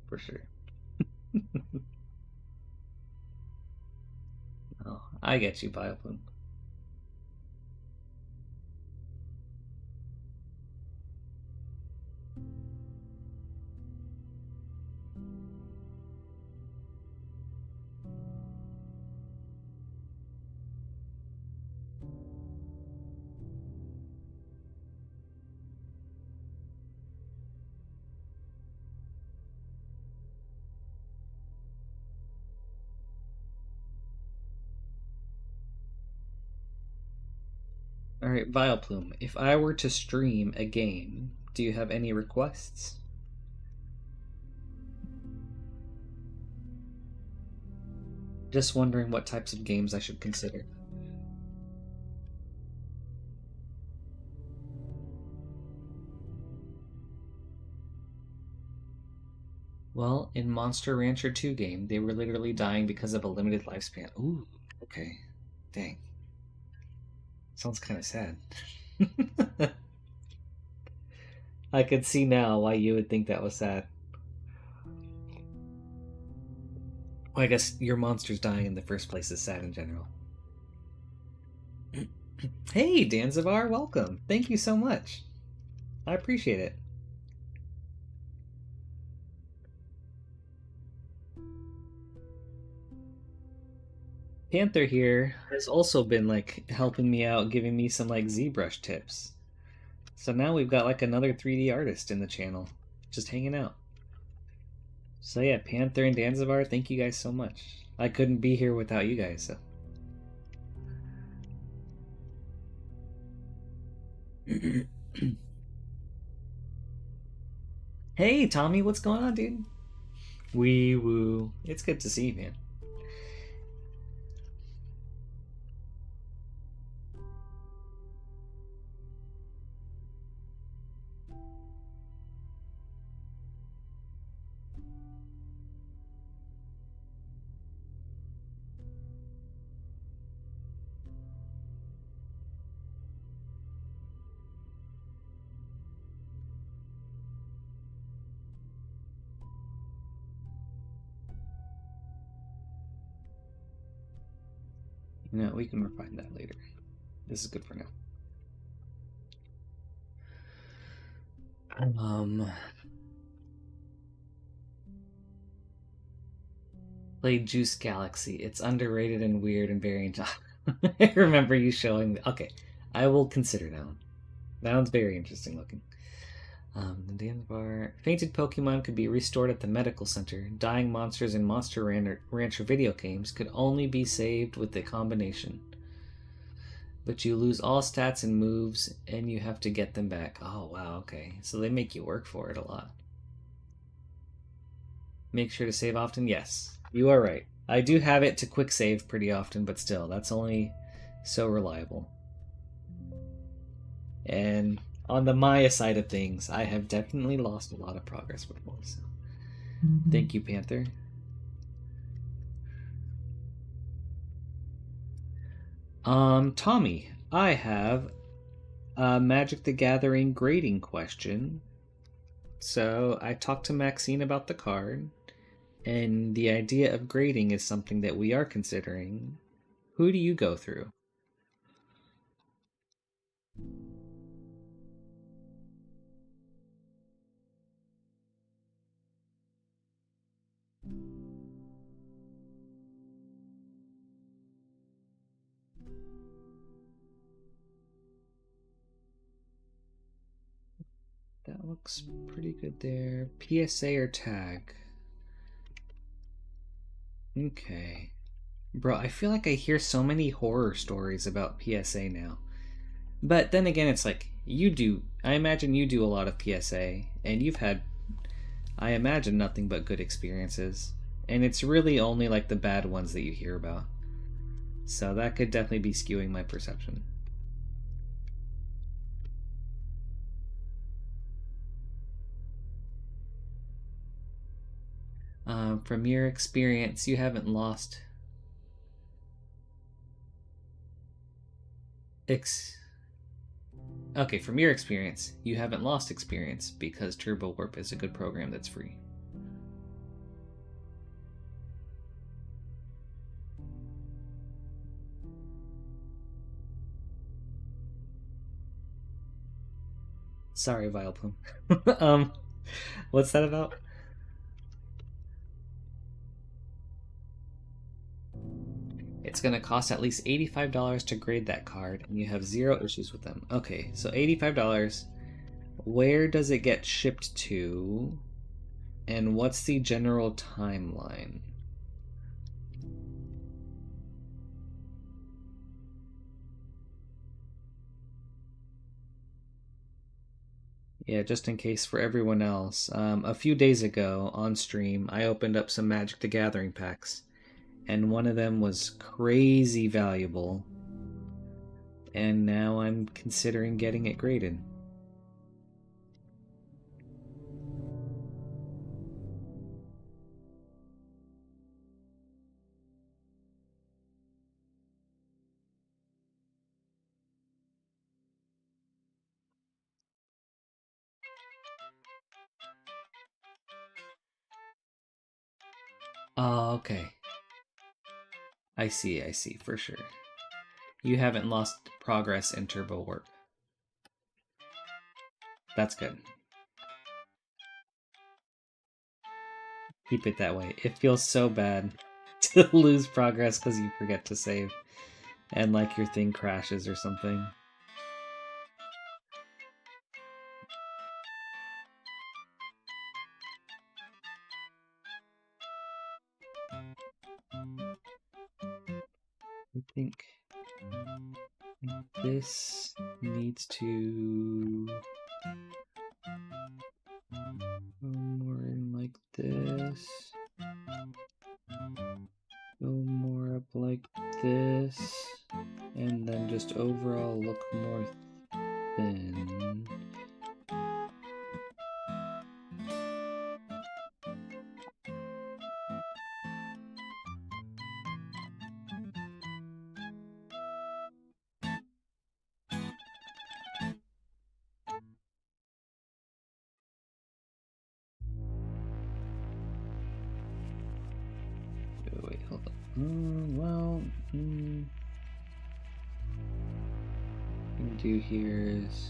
For sure. Oh, I get you, Bioplume. Alright, Vileplume, if I were to stream a game, do you have any requests? Just wondering what types of games I should consider. Well, in Monster Rancher 2 game, they were literally dying because of a limited lifespan. Ooh, okay. Dang. Sounds kind of sad. I could see now why you would think that was sad. Well, I guess your monsters dying in the first place is sad in general. Hey, Danzivar, welcome. Thank you so much. I appreciate it. Panther here has also been like helping me out, giving me some like ZBrush tips. So now we've got like another 3D artist in the channel, just hanging out. So yeah, Panther and Danzivar, thank you guys so much. I couldn't be here without you guys. So. Hey, Tommy, what's going on, dude? Wee woo. It's good to see you, man. You know, we can refine that later. This is good for now. Played Juice Galaxy. It's underrated and weird and very I remember you showing me. Okay, I will consider that one. That one's very interesting looking. The dance bar. Fainted Pokemon could be restored at the medical center. Dying monsters in Monster Rancher video games could only be saved with the combination. But you lose all stats and moves, and you have to get them back. Oh, wow, okay. So they make you work for it a lot. Make sure to save often? Yes, you are right. I do have it to quick save pretty often, but still, that's only so reliable. And on the Maya side of things, I have definitely lost a lot of progress before. So, thank you, Panther. Tommy, I have a Magic the Gathering grading question. So I talked to Maxine about the card, and the idea of grading is something that we are considering. Who do you go through? That looks pretty good there. PSA or tag? Okay. Bro, I feel like I hear so many horror stories about PSA now. But then again, it's like, you do, I imagine you do a lot of PSA, and you've had, I imagine, nothing but good experiences. And it's really only like the bad ones that you hear about. So that could definitely be skewing my perception. From your experience, you haven't lost. Okay, from your experience, you haven't lost experience because Turbo Warp is a good program that's free. Sorry, Vileplume. What's that about? It's going to cost at least $85 to grade that card, and you have 0 issues with them. Okay, so $85. Where does it get shipped to? And what's the general timeline? Yeah, just in case for everyone else. A few days ago on stream, I opened up some Magic the Gathering packs. and one of them was crazy valuable, and now I'm considering getting it graded. Oh, okay. I see, for sure. You haven't lost progress in Turbo Warp. That's good. Keep it that way. It feels so bad to lose progress because you forget to save and like your thing crashes or something. I think this needs to go more in like this. Go more up like this. And then just overall look more thin. Oh, wait, hold on. Well, what I'm gonna do here is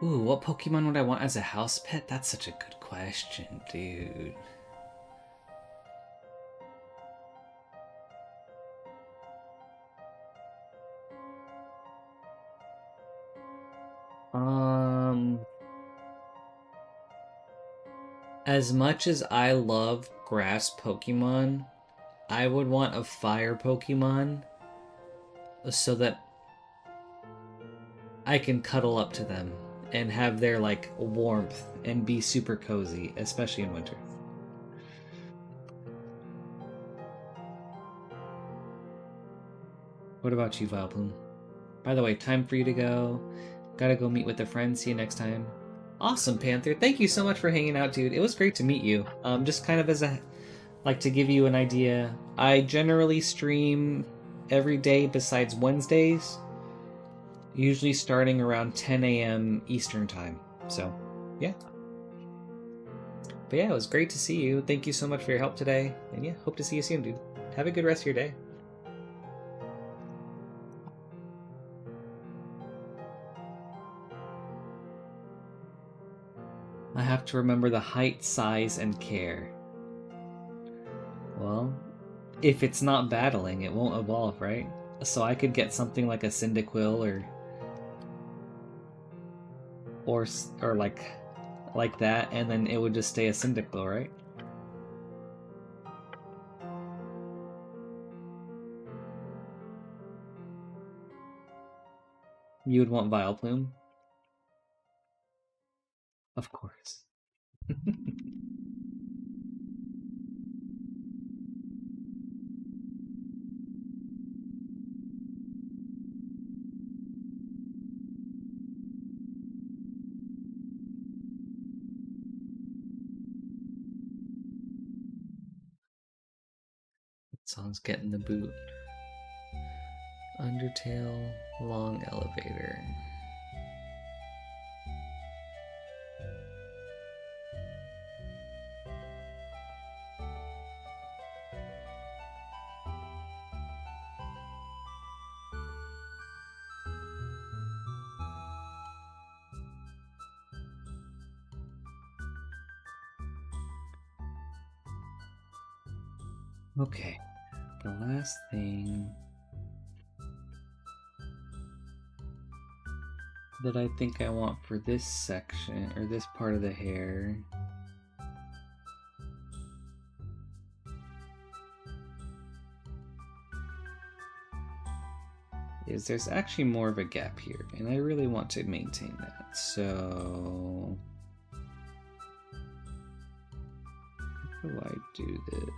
ooh, what Pokemon would I want as a house pet? That's such a good question, dude. As much as I love grass Pokemon, I would want a fire Pokemon so that I can cuddle up to them and have their like warmth and be super cozy, especially in winter. What about you, Vileplume? By the way, time for you to go. Gotta go meet with a friend. See you next time. Awesome, Panther. Thank you so much for hanging out, dude. It was great to meet you. Just kind of as a like to give you an idea, I generally stream every day besides Wednesdays, usually starting around 10 a.m. Eastern time. So, yeah. But yeah, it was great to see you. Thank you so much for your help today. And yeah, hope to see you soon, dude. Have a good rest of your day. I have to remember the height, size, and care. Well, if it's not battling, it won't evolve, right? So I could get something like a Cyndaquil or like that, and then it would just stay a Cyndaquil, right? You would want Vileplume? Of course. Song's getting the boot. Undertale, long elevator. Okay, the last thing that I think I want for this section, or this part of the hair, is there's actually more of a gap here, and I really want to maintain that. So how do I do this?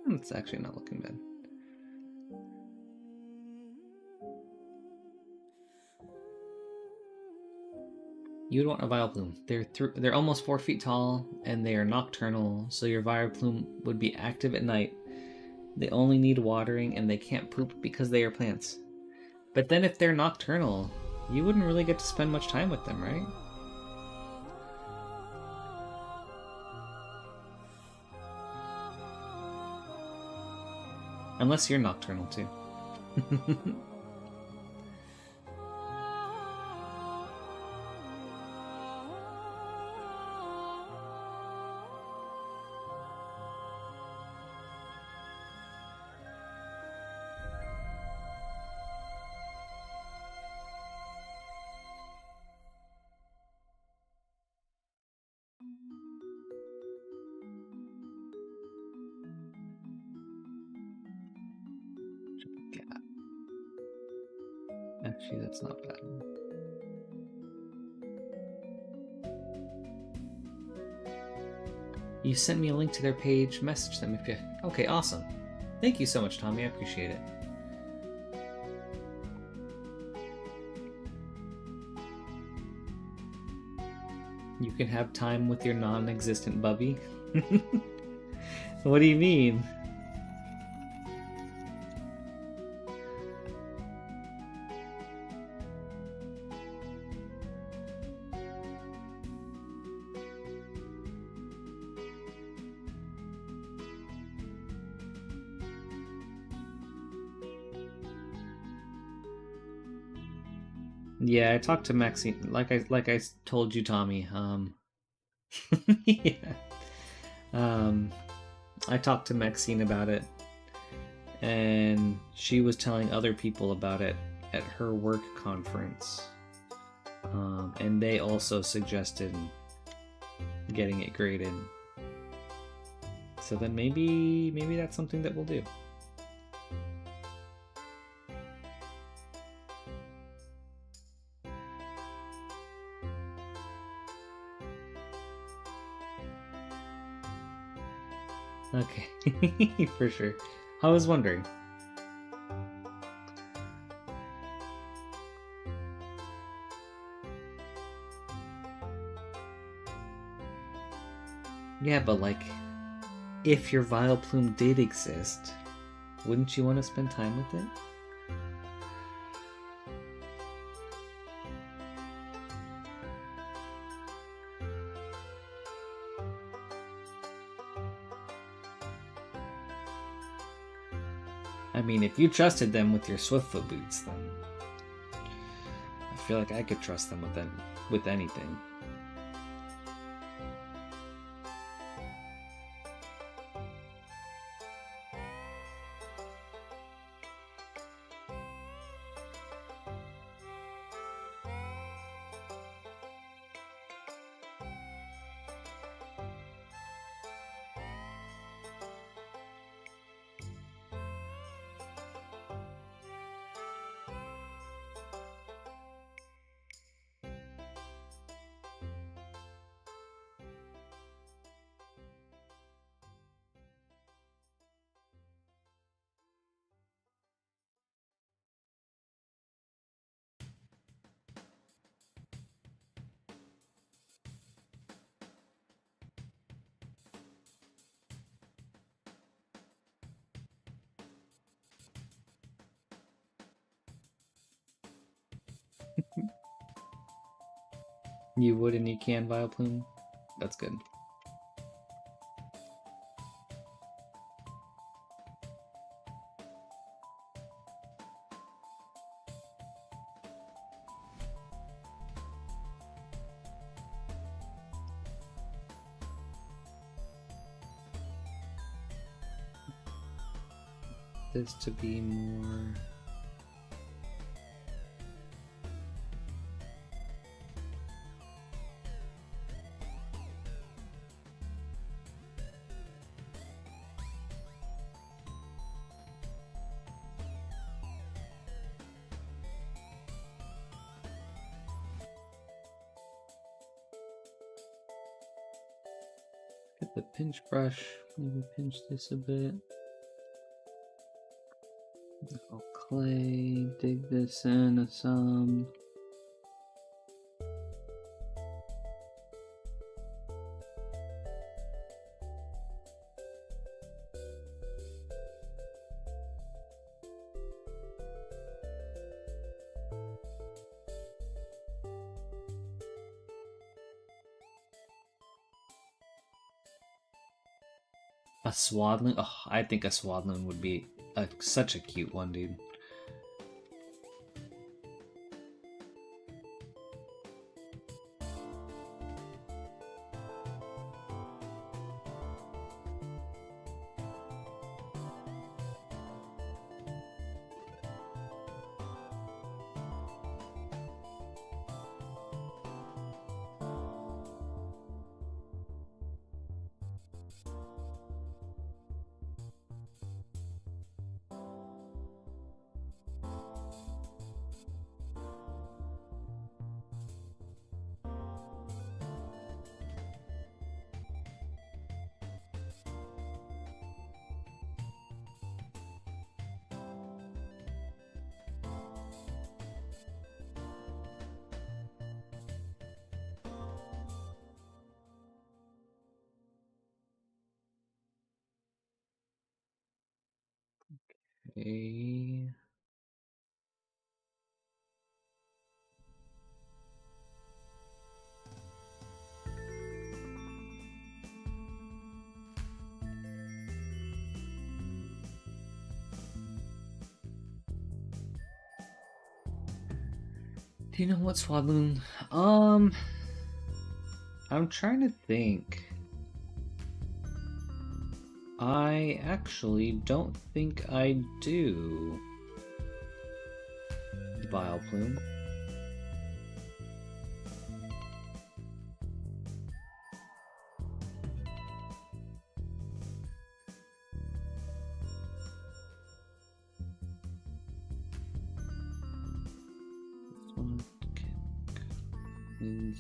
It's actually not looking bad. You would want a Vileplume. They're almost 4 feet tall, and they are nocturnal, so your Vileplume would be active at night. They only need watering, and they can't poop because they are plants. But then if they're nocturnal, you wouldn't really get to spend much time with them, right? Unless you're nocturnal too. Actually, that's not bad. You sent me a link to their page. Message them if you... Okay, awesome. Thank you so much, Tommy. I appreciate it. You can have time with your non-existent bubby? What do you mean? Yeah, I talked to Maxine, like I told you, Tommy. Yeah. I talked to Maxine about it, and she was telling other people about it at her work conference, and they also suggested getting it graded. So then maybe that's something that we'll do. Okay, for sure. I was wondering. Yeah, but like, if your Vileplume did exist, wouldn't you want to spend time with it? I mean, if you trusted them with your Swiftfoot boots, then I feel like I could trust them with anything. You would and you can Vileplume? That's good. this to be more... Get the pinch brush, maybe pinch this a bit. I'll clay, dig this in some. A swaddling? Oh, I think a swaddling would be such a cute one, dude. Okay. Do you know what swaddling? I'm trying to think. I actually don't think I do. Vile plume. This one is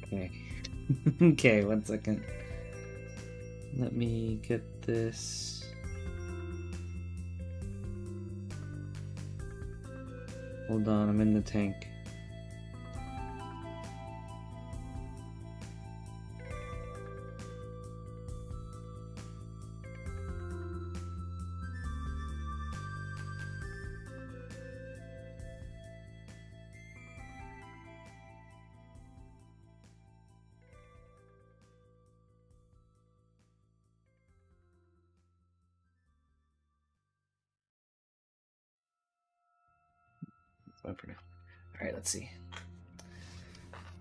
okay. Okay, 1 second. Let me get this. Hold on, I'm in the tank. For now. Alright, let's see.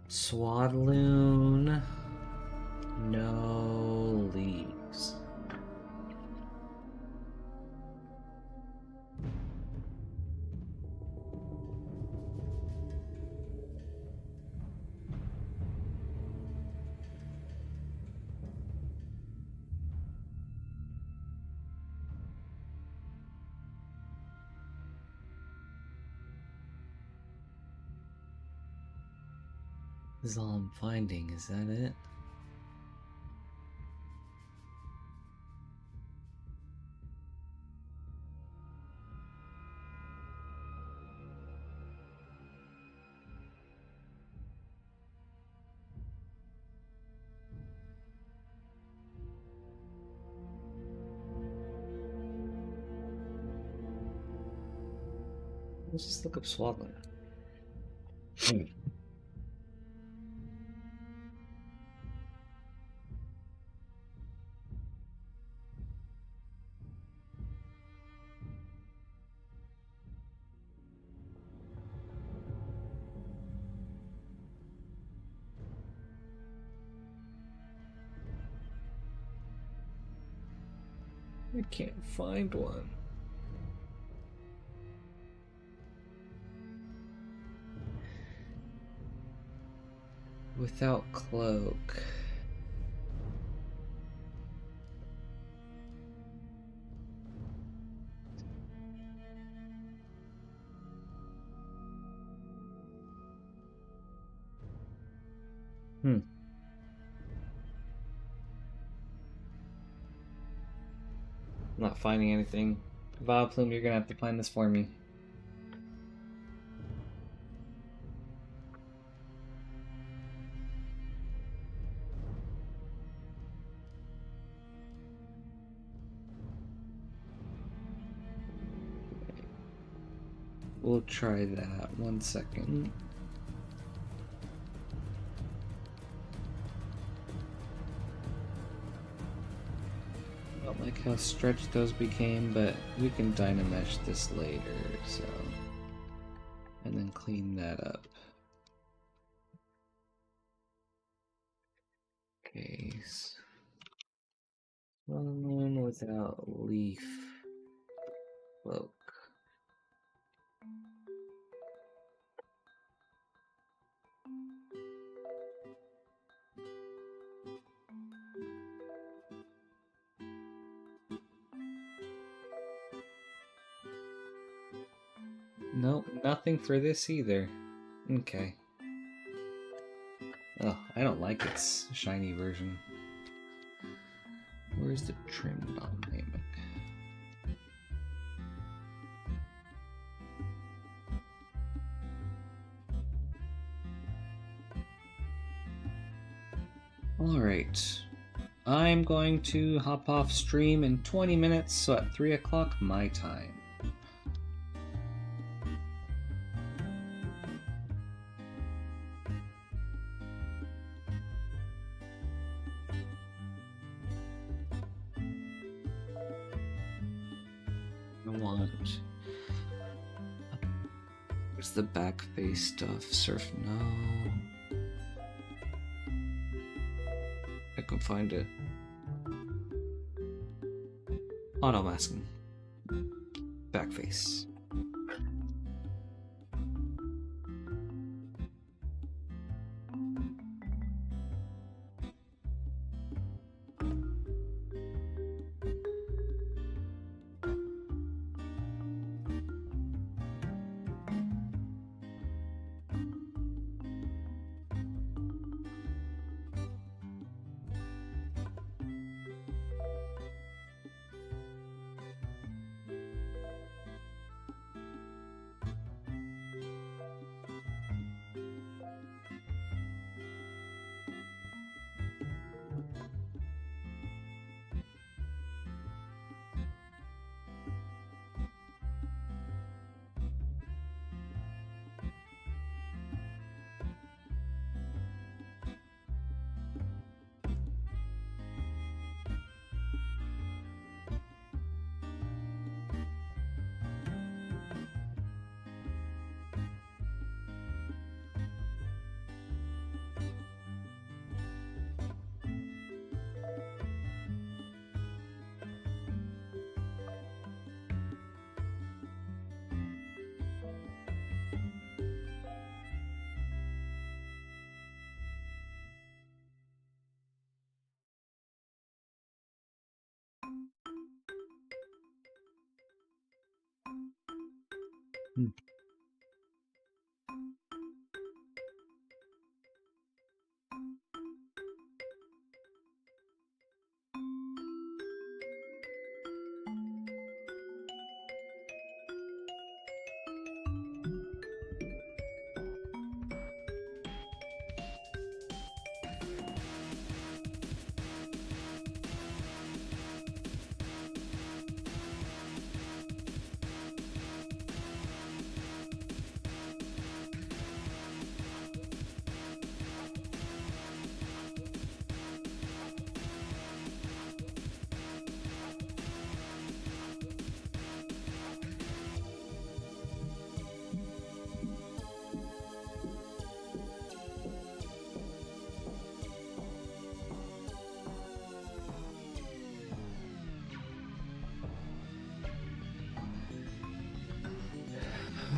Swaddloon. No leaves. This is all I'm finding, is that it? Let's just look up swaddling. I can't find one. Without cloak. Not finding anything. Vileplume, you're gonna have to find this for me. We'll try that. 1 second. I don't like how stretched those became, but we can dynamesh this later, so. And then clean that up. Okay. One without leaf. Cloak. Nope, nothing for this either. Okay. Oh, I don't like its shiny version. Where's the trim dynamic? Alright. I'm going to hop off stream in 20 minutes, so at 3 o'clock my time. Where's the back face stuff? Surf, no. I can find it. Auto masking. Back face.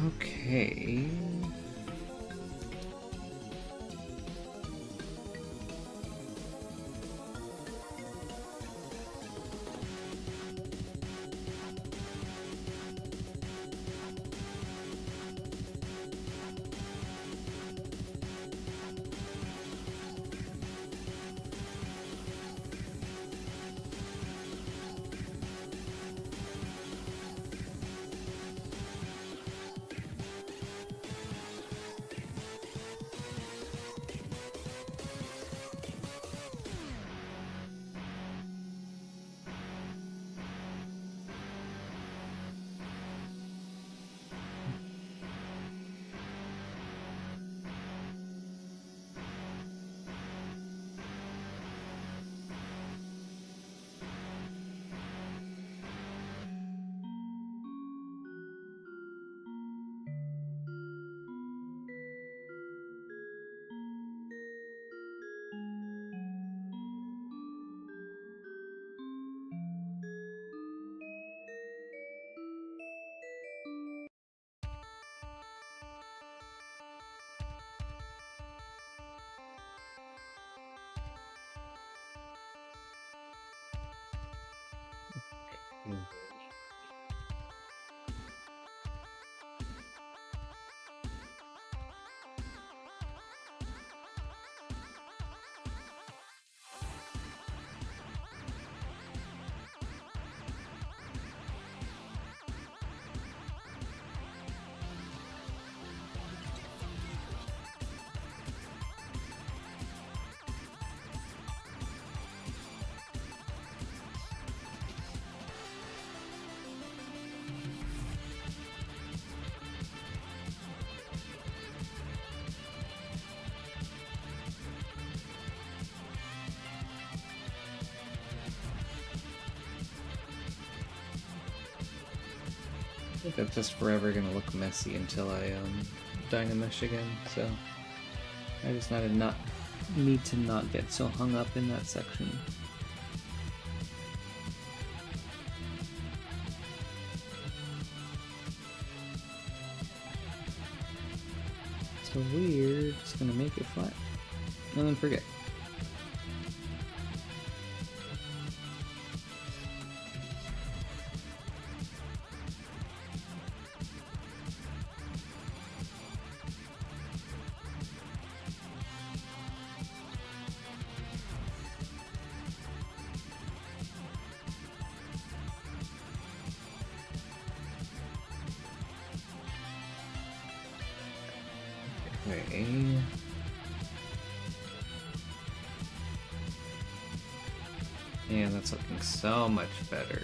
Okay. I think that's just forever gonna look messy until I Dynamesh again, so I just need to not get so hung up in that section. So we're just gonna make it flat and then forget. Okay. Yeah, that's looking so much better.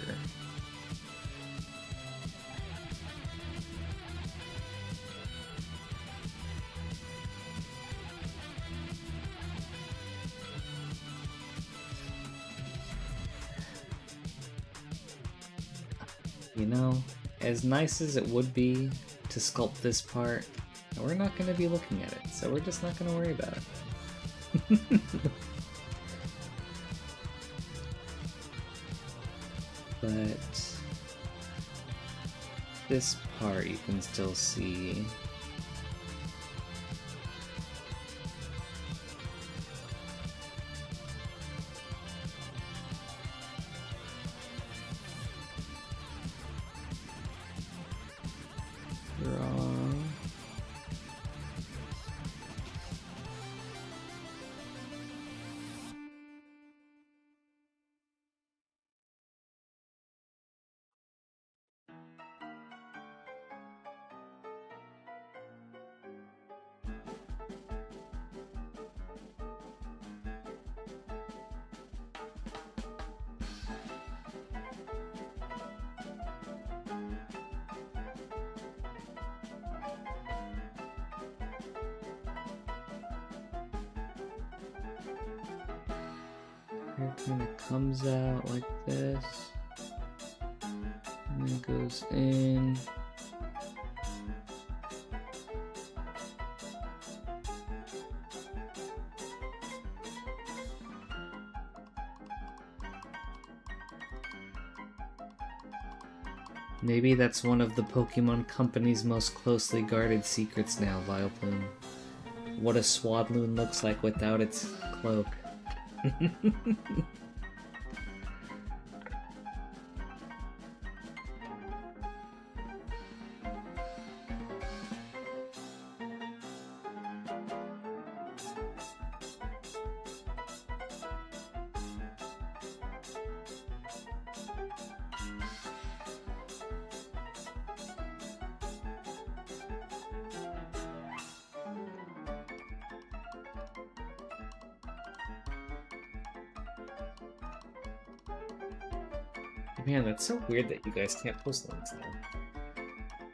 You know, as nice as it would be to sculpt this part, we're not going to be looking at it, so we're just not going to worry about it. But this part you can still see. Wrong. It kind of comes out like this, and then goes in. Maybe that's one of the Pokemon Company's most closely guarded secrets now, Vileplume. What a Swadloon looks like without its cloak. Man, that's so weird that you guys can't post links now.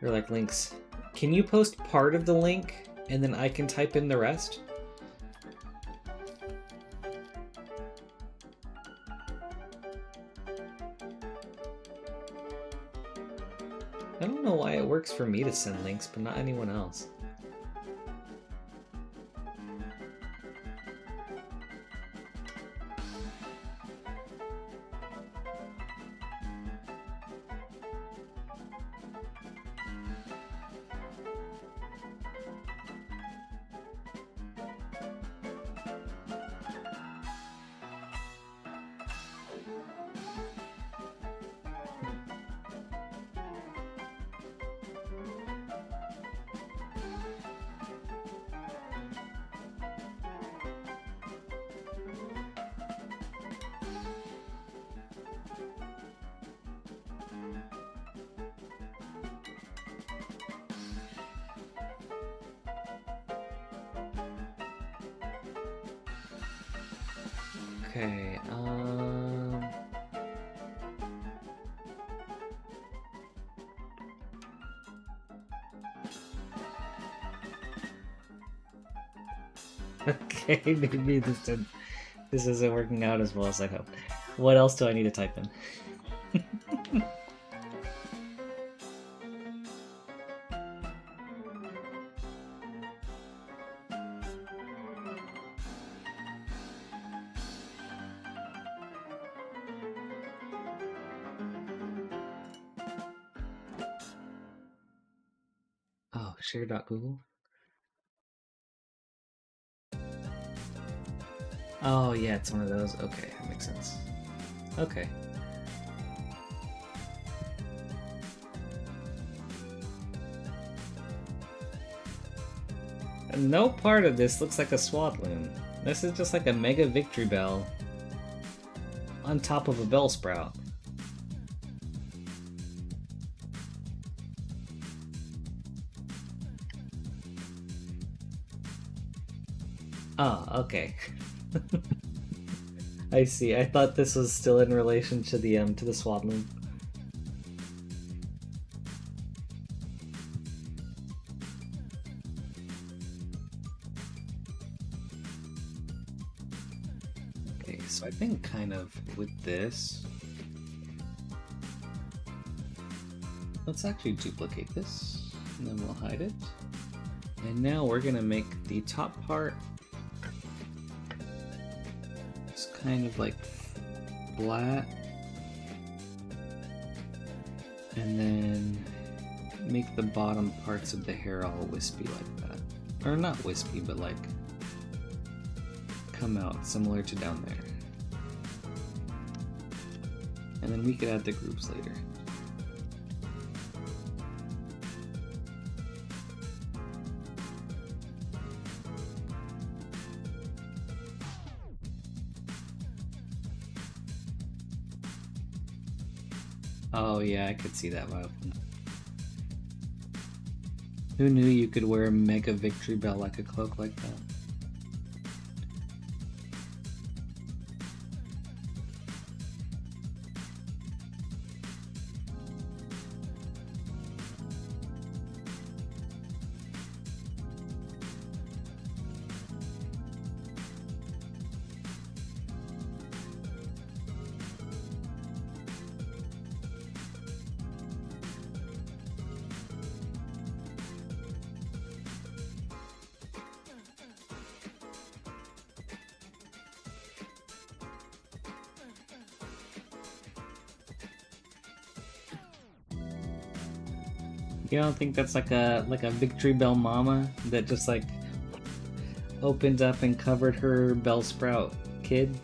Or like links. Can you post part of the link and then I can type in the rest? I don't know why it works for me to send links, but not anyone else. Okay, okay, maybe this isn't working out as well as I'd hoped. What else do I need to type in? Oh, share.google? Oh, yeah, it's one of those. Okay, that makes sense. Okay. No part of this looks like a Swadloon. This is just like a Mega Victory Bell on top of a Bellsprout. Ah, okay. I see. I thought this was still in relation to the Swadloon. Okay, so I think kind of with this, let's actually duplicate this, and then we'll hide it. And now we're gonna make the top part kind of like flat, and then make the bottom parts of the hair all wispy like that. Or not wispy, but like come out similar to down there. And then we could add the groups later. Oh yeah, I could see that vibe. Who knew you could wear a Mega Victory Bell like a cloak like that? You don't think that's like a Victory Bell mama that just like opened up and covered her Bellsprout kid?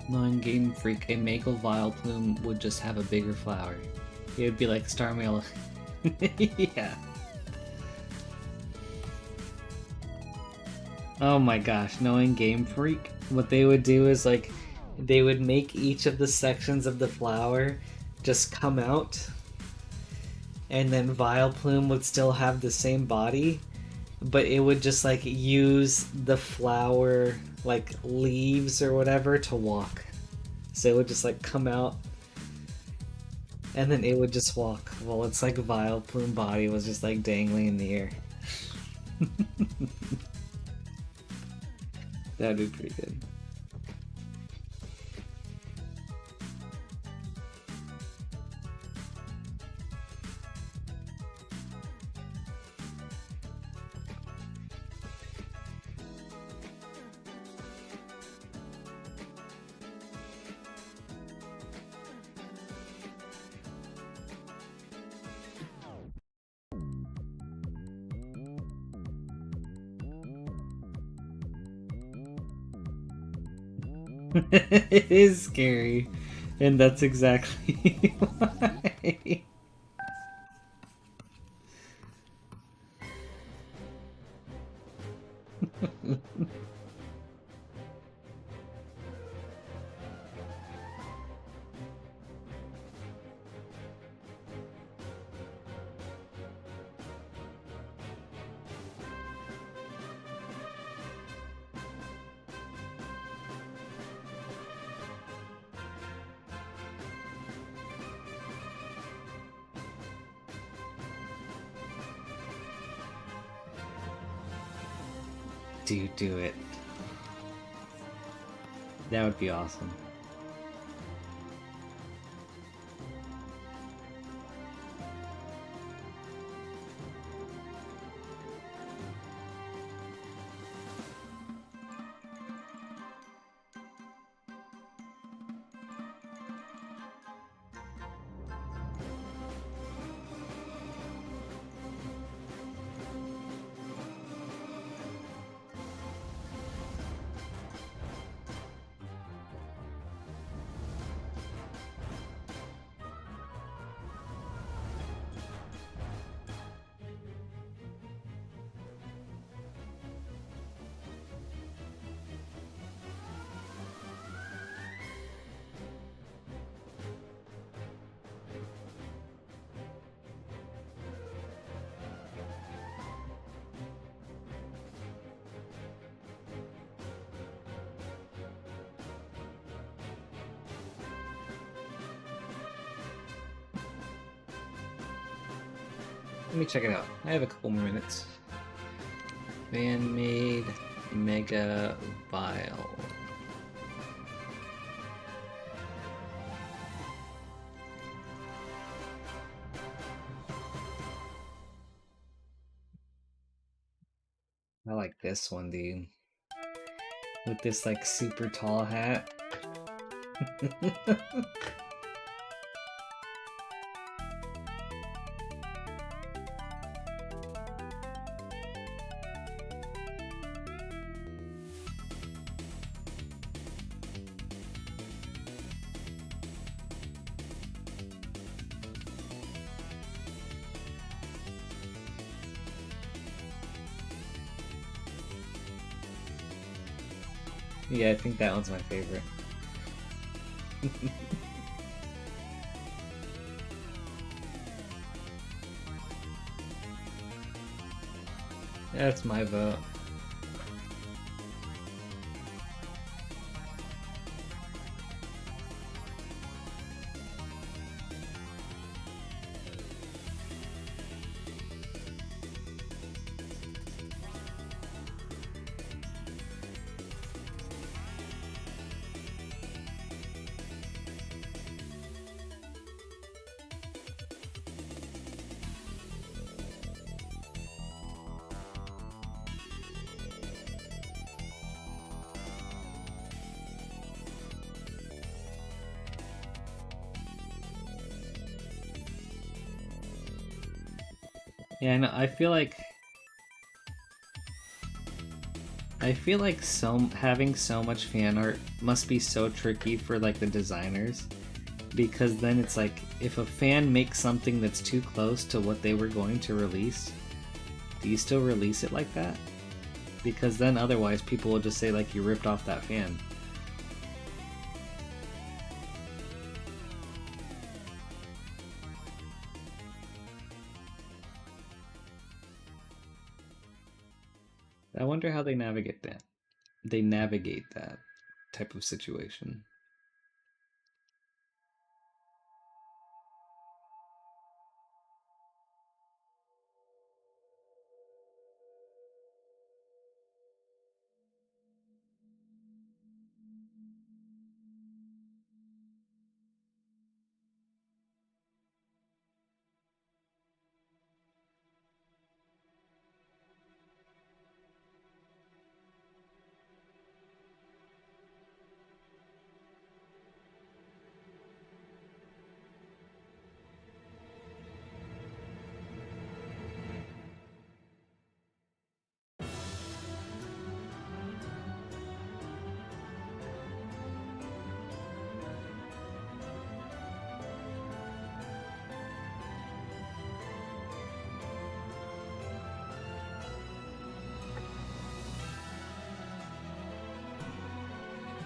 Knowing Game Freak, a Maple Vileplume would just have a bigger flower. It would be like Starmie. Yeah. Oh my gosh, knowing Game Freak, what they would do is like, they would make each of the sections of the flower just come out, and then Vileplume would still have the same body, but it would just like use the flower like leaves or whatever to walk. So it would just like come out and then it would just walk while its like Vileplume body was just like dangling in the air. That'd be pretty good. It is scary, and that's exactly why. Do it. That would be awesome. Let me check it out. I have a couple more minutes. Fan-made Mega Vial. I like this one, dude. With this like super tall hat. Yeah, I think that one's my favorite. That's my vote. Yeah, no, I feel like having so much fan art must be so tricky for like the designers, because then it's like if a fan makes something that's too close to what they were going to release, do you still release it like that? Because then otherwise people will just say like you ripped off that fan. I wonder how they navigate that. They navigate that type of situation.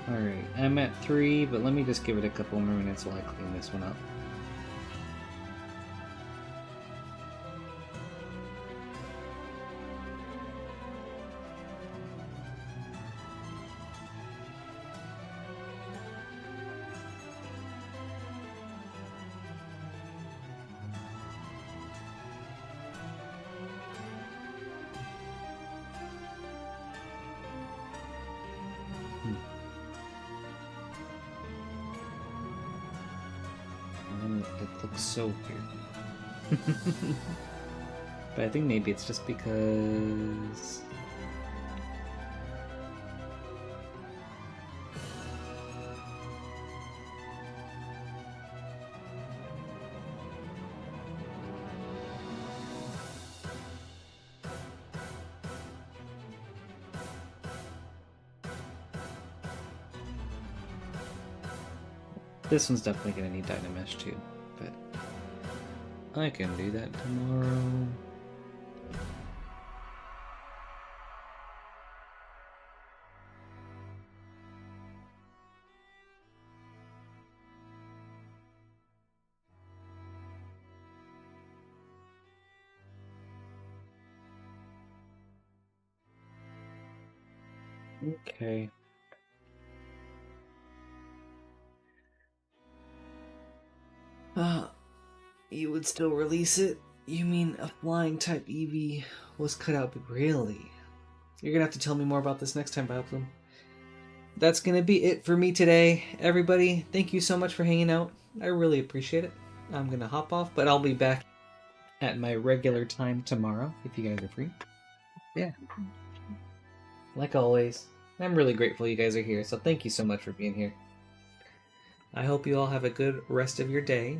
Alright, I'm at 3, but let me just give it a couple more minutes while I clean this one up. It looks so weird. But I think maybe it's just because... This one's definitely gonna need Dynamesh too, but I can do that tomorrow. Okay. You would still release it? You mean a flying type EV was cut out? Really? You're gonna have to tell me more about this next time, Bioplume. That's gonna be it for me today, everybody. Thank you so much for hanging out. I really appreciate it. I'm gonna hop off, but I'll be back at my regular time tomorrow if you guys are free. Yeah. Like always, I'm really grateful you guys are here, so thank you so much for being here. I hope you all have a good rest of your day.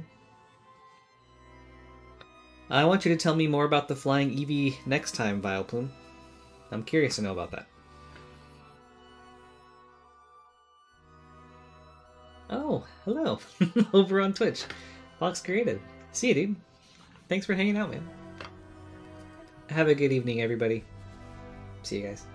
I want you to tell me more about the flying Eevee next time, Vileplume. I'm curious to know about that. Oh, hello. Over on Twitch. Fox Creative. See you, dude. Thanks for hanging out, man. Have a good evening, everybody. See you guys.